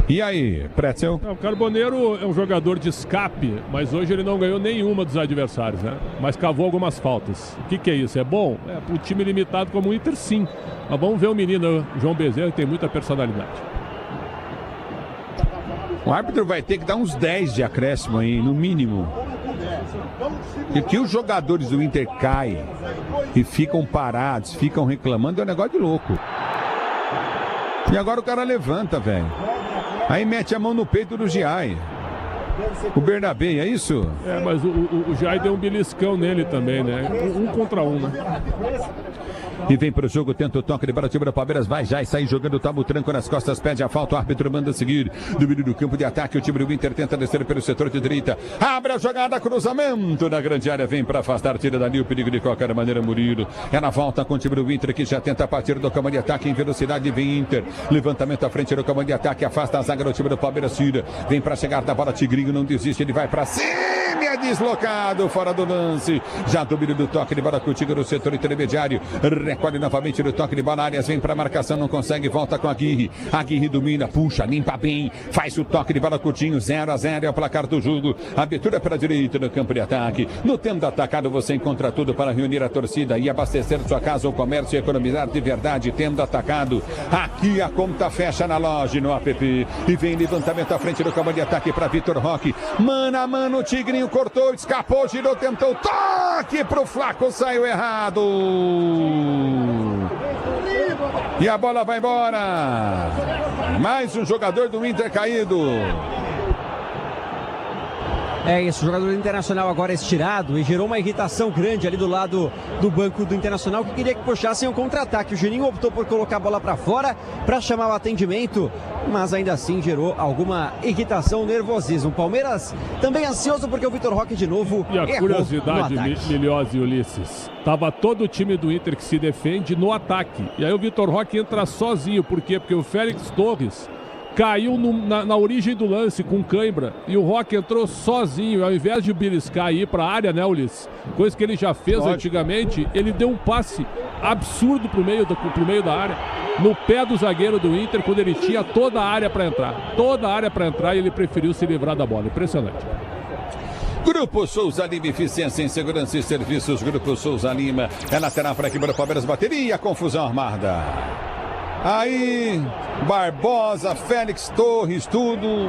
Speaker 19: E aí, Pretzel?
Speaker 2: O Carboneiro é um jogador de escape, mas hoje ele não ganhou nenhuma dos adversários, né? Mas cavou algumas faltas. O que é isso? É bom? É para o time limitado como o Inter, sim. Mas vamos ver o menino João Bezerra, que tem muita personalidade.
Speaker 19: O árbitro vai ter que dar uns 10 de acréscimo aí, no mínimo. E que os jogadores do Inter caem e ficam parados, ficam reclamando, é um negócio de louco. E agora o cara levanta, velho. Aí mete a mão no peito do Giai. O Bernabé, é isso?
Speaker 2: É, mas o Giai deu um beliscão nele também, né? Um contra um, né?
Speaker 19: E vem pro jogo, tenta o toque de bola, o time do Palmeiras vai já e sai jogando, toma o tranco nas costas, pede a falta, o árbitro manda seguir. No meio do campo de ataque, o time do Inter tenta descer pelo setor de direita. Abre a jogada, cruzamento na grande área, vem para afastar, tira dali o perigo de qualquer maneira, Murilo. É na volta com o time do Inter, que já tenta partir do campo de ataque em velocidade, vem Inter. Levantamento à frente do campo de ataque, afasta a zaga do time do Palmeiras, tira. Vem para chegar da bola, Tigrinho não desiste, ele vai para cima, é deslocado, fora do lance. Já domínio do toque de bola contigo no setor intermediário. Recolhe novamente no toque de bola, Arias vem para marcação, não consegue, volta com a Aguirre. Aguirre domina, puxa, limpa bem, faz o toque de bola, Coutinho, 0-0 é o placar do jogo. Abertura para a direita no campo de ataque. No tempo do atacado você encontra tudo para reunir a torcida e abastecer sua casa ou comércio e economizar de verdade. Tempo do atacado. Aqui a conta fecha na loja, no app. E vem levantamento à frente do campo de ataque para Vitor Roque. Mano a mano, o Tigrinho cortou, escapou, girou, tentou, toque pro Flaco, saiu errado. E a bola vai embora. Mais um jogador do Inter caído.
Speaker 7: É isso, o jogador do Internacional agora estirado e gerou uma irritação grande ali do lado do banco do Internacional, que queria que puxassem o contra-ataque. O Juninho optou por colocar a bola para fora para chamar o atendimento, mas ainda assim gerou alguma irritação, nervosismo. Palmeiras também ansioso porque o Vitor Roque de novo
Speaker 2: errou. E a curiosidade, Milhose e Ulisses, tava todo o time do Inter que se defende no ataque. E aí o Vitor Roque entra sozinho. Por quê? Porque o Félix Torres caiu na origem do lance com cãibra e o Roque entrou sozinho, ao invés de beliscar e ir para a área, né, Ulisses? Coisa que ele já fez antigamente, ele deu um passe absurdo pro meio da área, no pé do zagueiro do Inter, quando ele tinha toda a área para entrar, e ele preferiu se livrar da bola. Impressionante.
Speaker 19: Grupo Souza Lima, eficiência em segurança e serviços. Grupo Souza Lima é lateral para quebrar o Palmeiras, bateria, confusão armada. Aí, Barbosa, Félix Torres, tudo.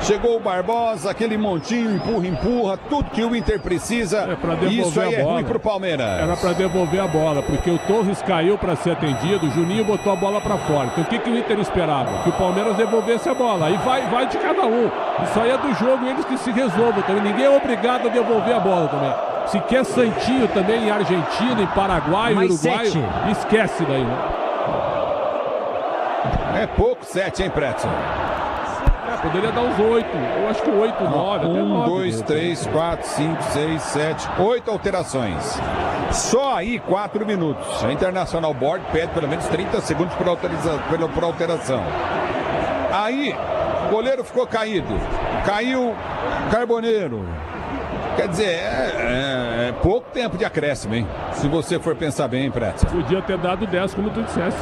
Speaker 19: Chegou o Barbosa, aquele montinho, empurra, tudo que o Inter precisa. Isso aí é ruim pro Palmeiras.
Speaker 2: Era para devolver a bola, porque o Torres caiu para ser atendido, o Juninho botou a bola para fora. Então o que o Inter esperava? Que o Palmeiras devolvesse a bola. Aí vai de cada um. Isso aí é do jogo, eles que se resolvam também. Ninguém é obrigado a devolver a bola também. Se quer santinho também em Argentina, em Paraguai, Uruguai, esquece daí, né?
Speaker 19: É pouco, 7, hein, Pretzel?
Speaker 2: Poderia dar uns 8. Eu acho que 8, 9.
Speaker 19: 1, 2, 3, 4, 5, 6, 7, 8 alterações. Só aí 4 minutos. A International Board pede pelo menos 30 segundos por alteração. Aí, o goleiro ficou caído. Caiu Carboneiro. Quer dizer, é pouco tempo de acréscimo, hein? Se você for pensar bem, Pretzel.
Speaker 2: Podia ter dado 10, como tu dissesse.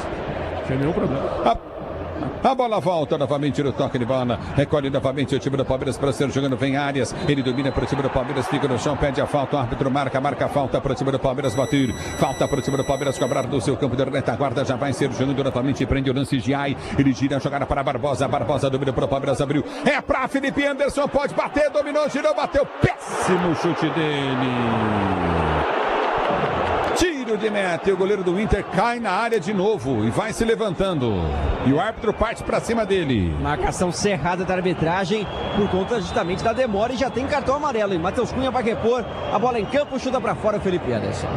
Speaker 2: Sem nenhum problema.
Speaker 19: A bola volta novamente no toque de bola. Recolhe novamente o time do Palmeiras para ser jogando. Vem Arias. Ele domina para o time do Palmeiras. Fica no chão. Pede a falta. O árbitro marca a falta para o time do Palmeiras bater. Falta para o time do Palmeiras cobrar do seu campo de retaguarda. Já vai ser jogando novamente. Prende o lance de Ai. Ele gira a jogada para Barbosa. Barbosa domina para o Palmeiras. Abriu. É para Felipe Anderson. Pode bater. Dominou. Girou. Bateu. Péssimo chute dele. Tiro de meta, e o goleiro do Inter cai na área de novo e vai se levantando. E o árbitro parte para cima dele.
Speaker 7: Marcação cerrada da arbitragem por conta justamente da demora e já tem cartão amarelo. E Matheus Cunha vai repor a bola em campo, chuta para fora o Felipe Anderson.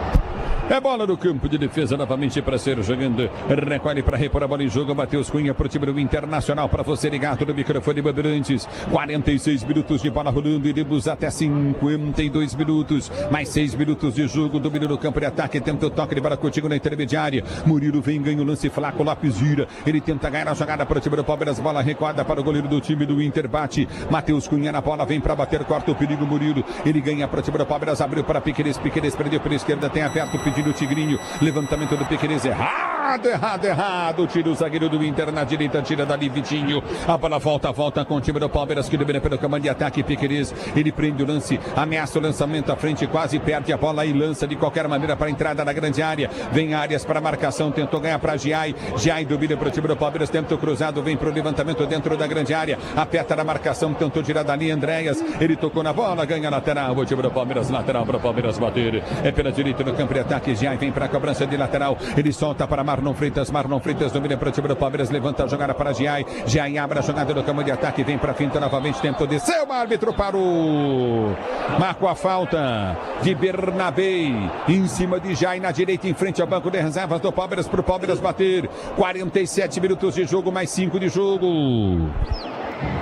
Speaker 19: É bola no campo de defesa novamente para ser jogando. Recolhe para repor a bola em jogo. Matheus Cunha para o time do Internacional. Para você ligado no microfone Bandeirantes. 46 minutos de bola rolando. Iremos até 52 minutos. Mais 6 minutos de jogo. Domínio no campo de ataque. Tenta o toque de bola contigo na intermediária. Murilo vem, ganha o lance flaco. Lopes gira. Ele tenta ganhar a jogada para o time do Palmeiras. Bola recuada para o goleiro do time do Inter. Bate. Matheus Cunha na bola. Vem para bater. Corta o perigo. Murilo. Ele ganha para o time do Palmeiras. Abriu para Piquerez. Piquerez prendeu pela esquerda. Tem aberto o pedido do Tigrinho. Levantamento do Piquerez. Errado. Tira o zagueiro do Inter na direita. Tira dali Vitinho. A bola volta com o time do Palmeiras que domina pelo comando de ataque. Piquerez. Ele prende o lance. Ameaça o lançamento à frente. Quase perde a bola e lança de qualquer maneira para a entrada na grande área. Vem Arias para a marcação. Tentou ganhar para Giai. Giai domina para o time do Palmeiras. Tenta o cruzado. Vem para o levantamento dentro da grande área. Aperta na marcação. Tentou tirar dali Andréas. Ele tocou na bola. Ganha lateral. O time do Palmeiras. Lateral para o Palmeiras bater. É pela direita no campo de ataque. Giai vem para a cobrança de lateral. Ele solta para Marlon Freitas. Marlon Freitas domina para o time do Palmeiras. Levanta a jogada para Giai. Giai abre a jogada do campo de ataque. Vem para a finta novamente. Tentou descer. O árbitro parou. Marcou a falta de Bernabé em cima de Giai na direita, em frente ao banco de reservas do Palmeiras, para o Palmeiras bater. 47 minutos de jogo, mais 5 de jogo.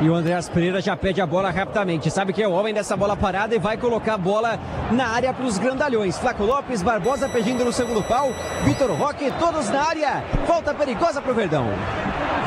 Speaker 7: E o Andréas Pereira já pede a bola rapidamente. Sabe que é o homem dessa bola parada e vai colocar a bola na área para os grandalhões. Flaco Lopes, Barbosa pedindo no segundo pau. Vitor Roque, todos na área. Falta perigosa para o Verdão.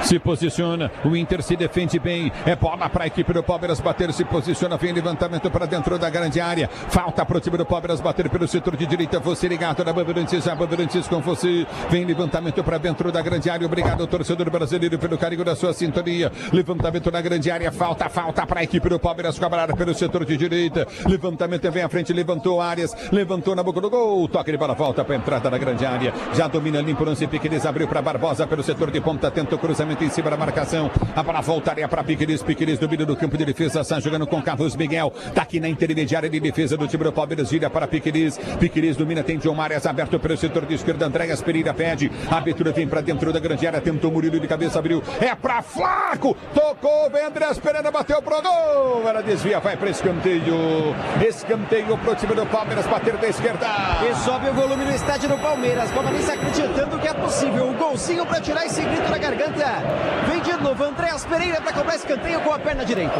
Speaker 19: Se posiciona, o Inter se defende bem. É bola para a equipe do Palmeiras bater. Se posiciona, vem levantamento para dentro da grande área. Falta para o time do Palmeiras bater pelo setor de direita. Você ligado na Bandeirantes, a Bandeirantes com você. Vem levantamento para dentro da grande área. Obrigado, torcedor brasileiro, pelo carinho da sua sintonia. Levantamento na grande área. Falta para a equipe do Palmeiras cobrar pelo setor de direita. Levantamento vem à frente. Levantou Arias. Levantou na boca do gol. Toque de bola. Volta para a entrada da grande área. Já domina limpo o lance. Piquerez abriu para Barbosa pelo setor de ponta. Tenta o cruzamento em cima da marcação. A bola voltaria para Piquerez. Piquerez domina do campo de defesa. Está jogando com Carlos Miguel. Está aqui na intermediária de defesa do time do Palmeiras. Gira para Piquerez. Piquerez domina. Tem John Marias aberto pelo setor de esquerda. Andréas Pereira pede. A abertura vem para dentro da grande área. Tentou Murilo de cabeça. Abriu. É para Flaco. Tocou. Vem Andréas Pereira. Bateu pro gol. Ela desvia. Vai para escanteio. Escanteio pro time do Palmeiras. Bater da esquerda.
Speaker 7: E sobe o volume no estádio do Palmeiras. Palmeiras acreditando que é possível. Um golzinho para tirar esse grito na garganta. Vem de novo Andréas Pereira para cobrar escanteio com a perna direita.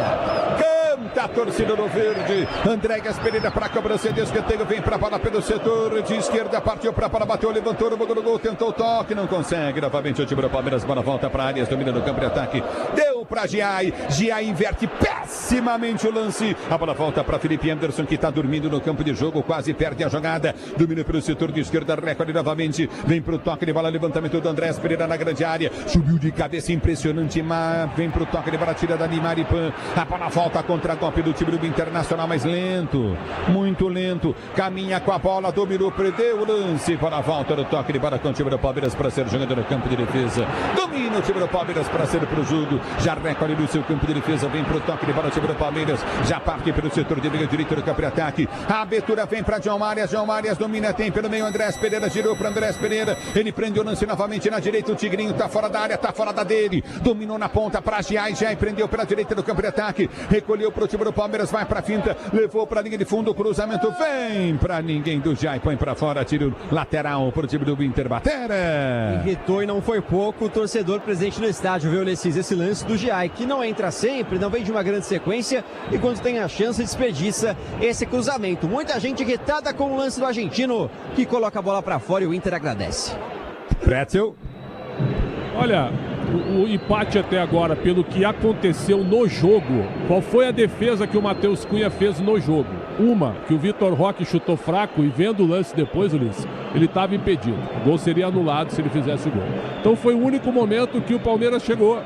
Speaker 19: Canta a torcida do verde. Andréas Pereira para a cobrança de escanteio. Vem para a bola pelo setor de esquerda. Partiu para a bola. Bateu, levantou no boca do gol. Tentou o toque. Não consegue. Novamente o time do Palmeiras. Bola volta para Arias. Domina no campo de ataque. Deu para Giai. Giai inverte pessimamente o lance. A bola volta para Felipe Anderson, que está dormindo no campo de jogo. Quase perde a jogada. Domina pelo setor de esquerda. Recolhe novamente. Vem para o toque de bola. Levantamento do Andréas Pereira na grande área. Subiu de cabeça impressionante, mas vem pro toque de bola, tira da Maripan. A bola volta contra golpe do time do Internacional, mais lento, muito lento. Caminha com a bola, dominou, perdeu o lance para a volta do toque de bola com o time do Palmeiras para ser jogado no campo de defesa. Domina o time do Palmeiras para ser pro jogo. Já recolhe no seu campo de defesa, vem pro toque de bola o time do Palmeiras. Já parte pelo setor de meio direito do campo de ataque. A abertura vem para João Marias. João Marias domina, tem pelo meio Andréas Pereira, girou para Andréas Pereira. Ele prende o lance novamente na direita. O Tigrinho tá fora da área, tá fora da dele. Dominou na ponta para Giai. Giai prendeu pela direita do campo de ataque. Recolheu para o time do Palmeiras. Vai para a finta. Levou para a linha de fundo. Cruzamento vem para ninguém do Giai. Põe para fora. Tiro lateral para o time do Inter. Batera.
Speaker 7: Irritou e não foi pouco o torcedor presente no estádio, viu, Lessis? Esse lance do Giai, que não entra sempre, não vem de uma grande sequência. E quando tem a chance, desperdiça esse cruzamento. Muita gente irritada com o lance do argentino, que coloca a bola para fora e o Inter agradece.
Speaker 19: Pretzel.
Speaker 2: Olha, o empate até agora, pelo que aconteceu no jogo, qual foi a defesa que o Matheus Cunha fez no jogo? Uma, que o Vitor Roque chutou fraco e vendo o lance depois, Ulisses, ele estava impedido. O gol seria anulado se ele fizesse o gol. Então foi o único momento que o Palmeiras chegou.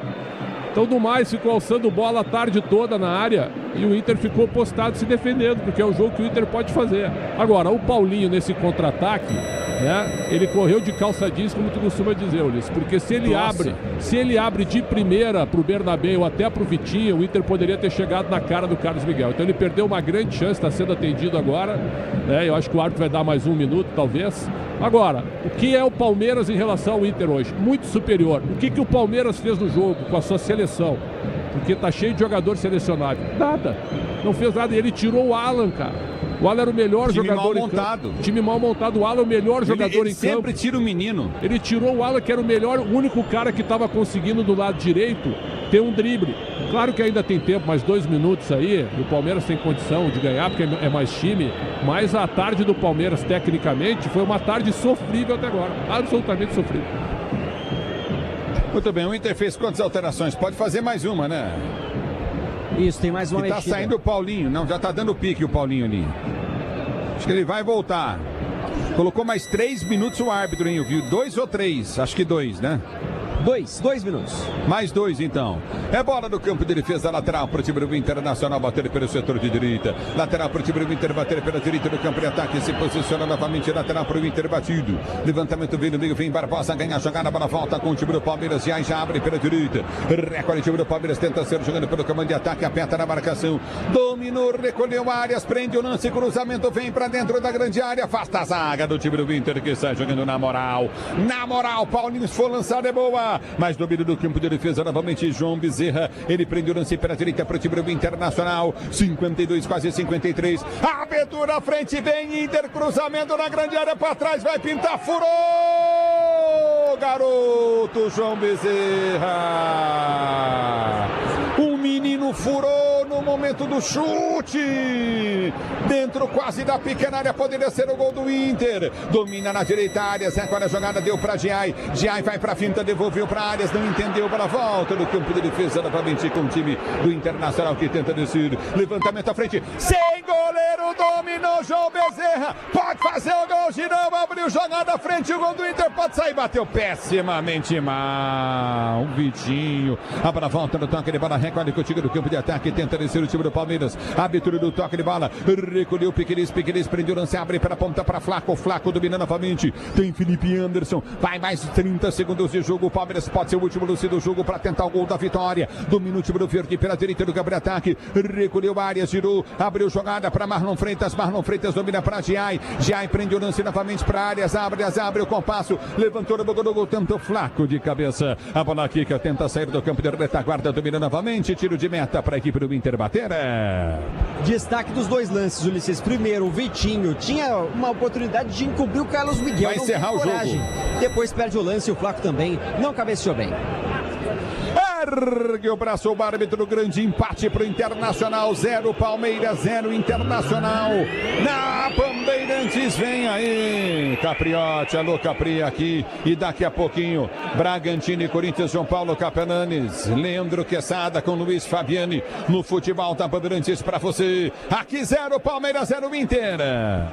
Speaker 2: Então, do mais, ficou alçando bola a tarde toda na área e o Inter ficou postado se defendendo, porque é o jogo que o Inter pode fazer. Agora, o Paulinho nesse contra-ataque, né, ele correu de calça jeans, como tu costuma dizer, Ulisses, porque se ele abre de primeira pro Bernabé ou até pro Vitinho, o Inter poderia ter chegado na cara do Carlos Miguel. Então ele perdeu uma grande chance, está sendo atendido agora, né, eu acho que o árbitro vai dar mais um minuto, talvez. Agora, o que é o Palmeiras em relação ao Inter hoje? Muito superior. O que o Palmeiras fez no jogo com a sua seleção? Porque tá cheio de jogador selecionável. Nada. Não fez nada. E ele tirou o Alan, cara. O Alan era o melhor
Speaker 19: time
Speaker 2: jogador
Speaker 19: mal montado.
Speaker 2: Time mal montado. O Alan é o melhor jogador
Speaker 19: ele
Speaker 2: em campo.
Speaker 19: sempre tira o menino.
Speaker 2: Ele tirou o Alan, que era o único cara que estava conseguindo do lado direito ter um drible. Claro que ainda tem tempo, mais 2 minutos aí. E o Palmeiras tem condição de ganhar, porque é mais time. Mas a tarde do Palmeiras, tecnicamente, foi uma tarde sofrível até agora. Absolutamente sofrível.
Speaker 19: Muito bem, o Inter fez quantas alterações? Pode fazer mais uma, né?
Speaker 7: Isso, tem mais uma
Speaker 19: mexida. Tá saindo o Paulinho. Não, já tá dando pique o Paulinho ali. Acho que ele vai voltar. Colocou mais 3 minutos o árbitro, hein? Viu? 2 ou 3? Acho que 2, né?
Speaker 7: 2 minutos.
Speaker 19: Mais 2, então. É bola no campo de defesa, lateral para o time do Internacional, bater pelo setor de direita. Lateral para o time do Inter, bater pela direita do campo de ataque. Se posiciona novamente, lateral para o Inter, batido. Levantamento vem no meio, vem Barbosa, ganha a jogada, bola volta com o time do Palmeiras. E aí já abre pela direita. Recorde o time do Palmeiras, tenta ser jogando pelo comando de ataque, aperta na marcação. Dominou, recolheu áreas, prende o lance, cruzamento, vem para dentro da grande área. Afasta a zaga do time do Inter, que sai jogando na moral. Na moral, Paulinho, se for lançado é boa. Mais domínio do campo de defesa, novamente João Bezerra. Ele prende o lance para a direita para o time do Internacional. 52, quase 53. Abertura à frente, vem Inter, cruzamento na grande área para trás, vai pintar, furou! Garoto João Bezerra. O menino furou no momento do chute. Dentro quase da pequena área, poderia ser o gol do Inter. Domina na direita área, Zé, agora a jogada deu para Giai. Giai vai para a finta, devolveu para Arias, não entendeu, para a volta no campo de defesa, novamente com o time do Internacional que tenta descer. Levantamento à frente, sem goleiro, dominou João Bezerra. Pode fazer o gol, Girão, abriu jogada à frente, o gol do Inter pode sair, bateu pessimamente mal. O Vitinho, abre a volta no toque de bola, recolhe contigo do campo de ataque, tenta descer o time do Palmeiras. Abertura do toque de bola, recolheu Piqueires, prendeu o lance, abre para a ponta para Flaco domina novamente. Tem Felipe Anderson, vai mais 30 segundos de jogo. O Palmeiras pode ser o último lance do jogo para tentar o gol da vitória. Domina o time do Verde pela direita do campo de ataque, recolheu áreas, girou, abriu jogada para Marlon Freitas domina para Giai prende o lance novamente para Arias, abre o compasso, levantou no gol, tentou Flaco de cabeça. A bola aqui que tenta sair do campo de retaguarda, domina novamente, tiro de meta para a equipe do Inter bater.
Speaker 7: Destaque dos 2 lances, Ulisses. Primeiro, o Vitinho tinha uma oportunidade de encobrir o Carlos Miguel.
Speaker 19: Vai encerrar o jogo.
Speaker 7: Depois perde o lance, o Flaco também não cabeceou bem.
Speaker 19: Ergue o braço, o árbitro, grande empate para o Internacional, 0 Palmeiras, 0 Internacional. Na Bandeirantes, vem aí Capriotti, alô Capri aqui, e daqui a pouquinho Bragantino e Corinthians, João Paulo Capelanes, Leandro Quesada com Luiz Fabiani no futebol da Bandeirantes para você. Aqui 0 Palmeiras, 0 Inter.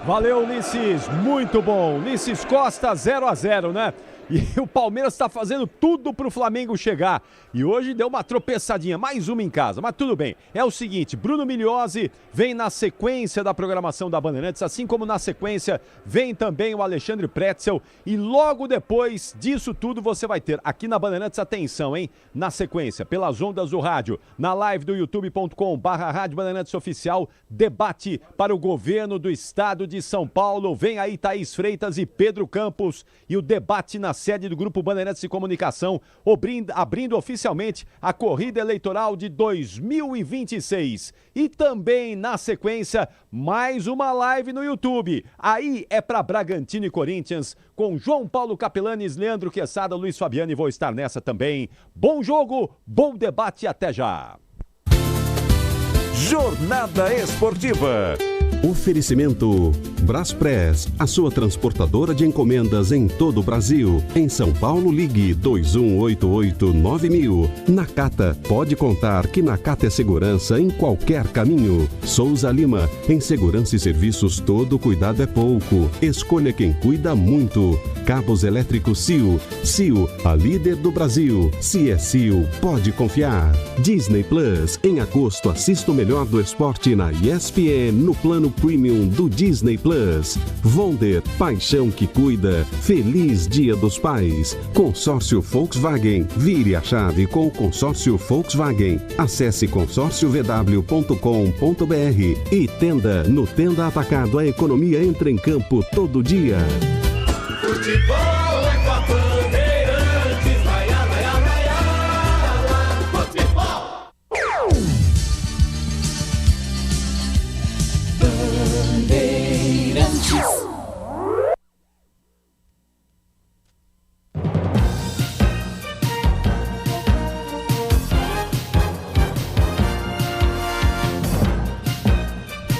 Speaker 4: Valeu, Ulisses, muito bom. Ulisses Costa, 0-0, né? E o Palmeiras está fazendo tudo para o Flamengo chegar. E hoje deu uma tropeçadinha, mais uma em casa, mas tudo bem. É o seguinte, Bruno Migliozzi vem na sequência da programação da Bandeirantes, assim como na sequência vem também o Alexandre Pretzel. E logo depois disso tudo você vai ter aqui na Bandeirantes, atenção, hein? Na sequência, pelas ondas do rádio, na live do youtube.com/Rádio Bandeirantes Oficial, debate para o governo do estado de São Paulo. Vem aí Thaís Freitas e Pedro Campos e o debate na sede do Grupo Bandeirantes de Comunicação, abrindo oficialmente a corrida eleitoral de 2026. E também, na sequência, mais uma live no YouTube. Aí é para Bragantino e Corinthians, com João Paulo Capelanes, Leandro Quesada, Luiz Fabiani. Vou estar nessa também. Bom jogo, bom debate, até já.
Speaker 16: Jornada Esportiva. Oferecimento Braspress, a sua transportadora de encomendas em todo o Brasil. Em São Paulo, ligue 2188-9000. Nakata, pode contar que Nakata é segurança em qualquer caminho. Souza Lima, em segurança e serviços todo cuidado é pouco. Escolha quem cuida muito. Cabos elétricos Sil. Sil, a líder do Brasil. Se é Sil, pode confiar. Disney Plus, em agosto assista o melhor do esporte na ESPN no plano Premium do Disney Plus. Wonder, paixão que cuida. Feliz Dia dos Pais. Consórcio Volkswagen. Vire a chave com o consórcio Volkswagen. Acesse consórciovw.com.br e Tenda. No Tenda Atacado, a economia entra em campo todo dia.
Speaker 6: Futebol é com a Bandeirantes, vai, futebol.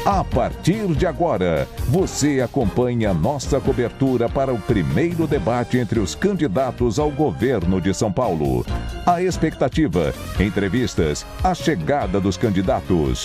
Speaker 10: A partir de agora, você acompanha nossa cobertura para o primeiro debate entre os candidatos ao governo de São Paulo. A expectativa, entrevistas, a chegada dos candidatos.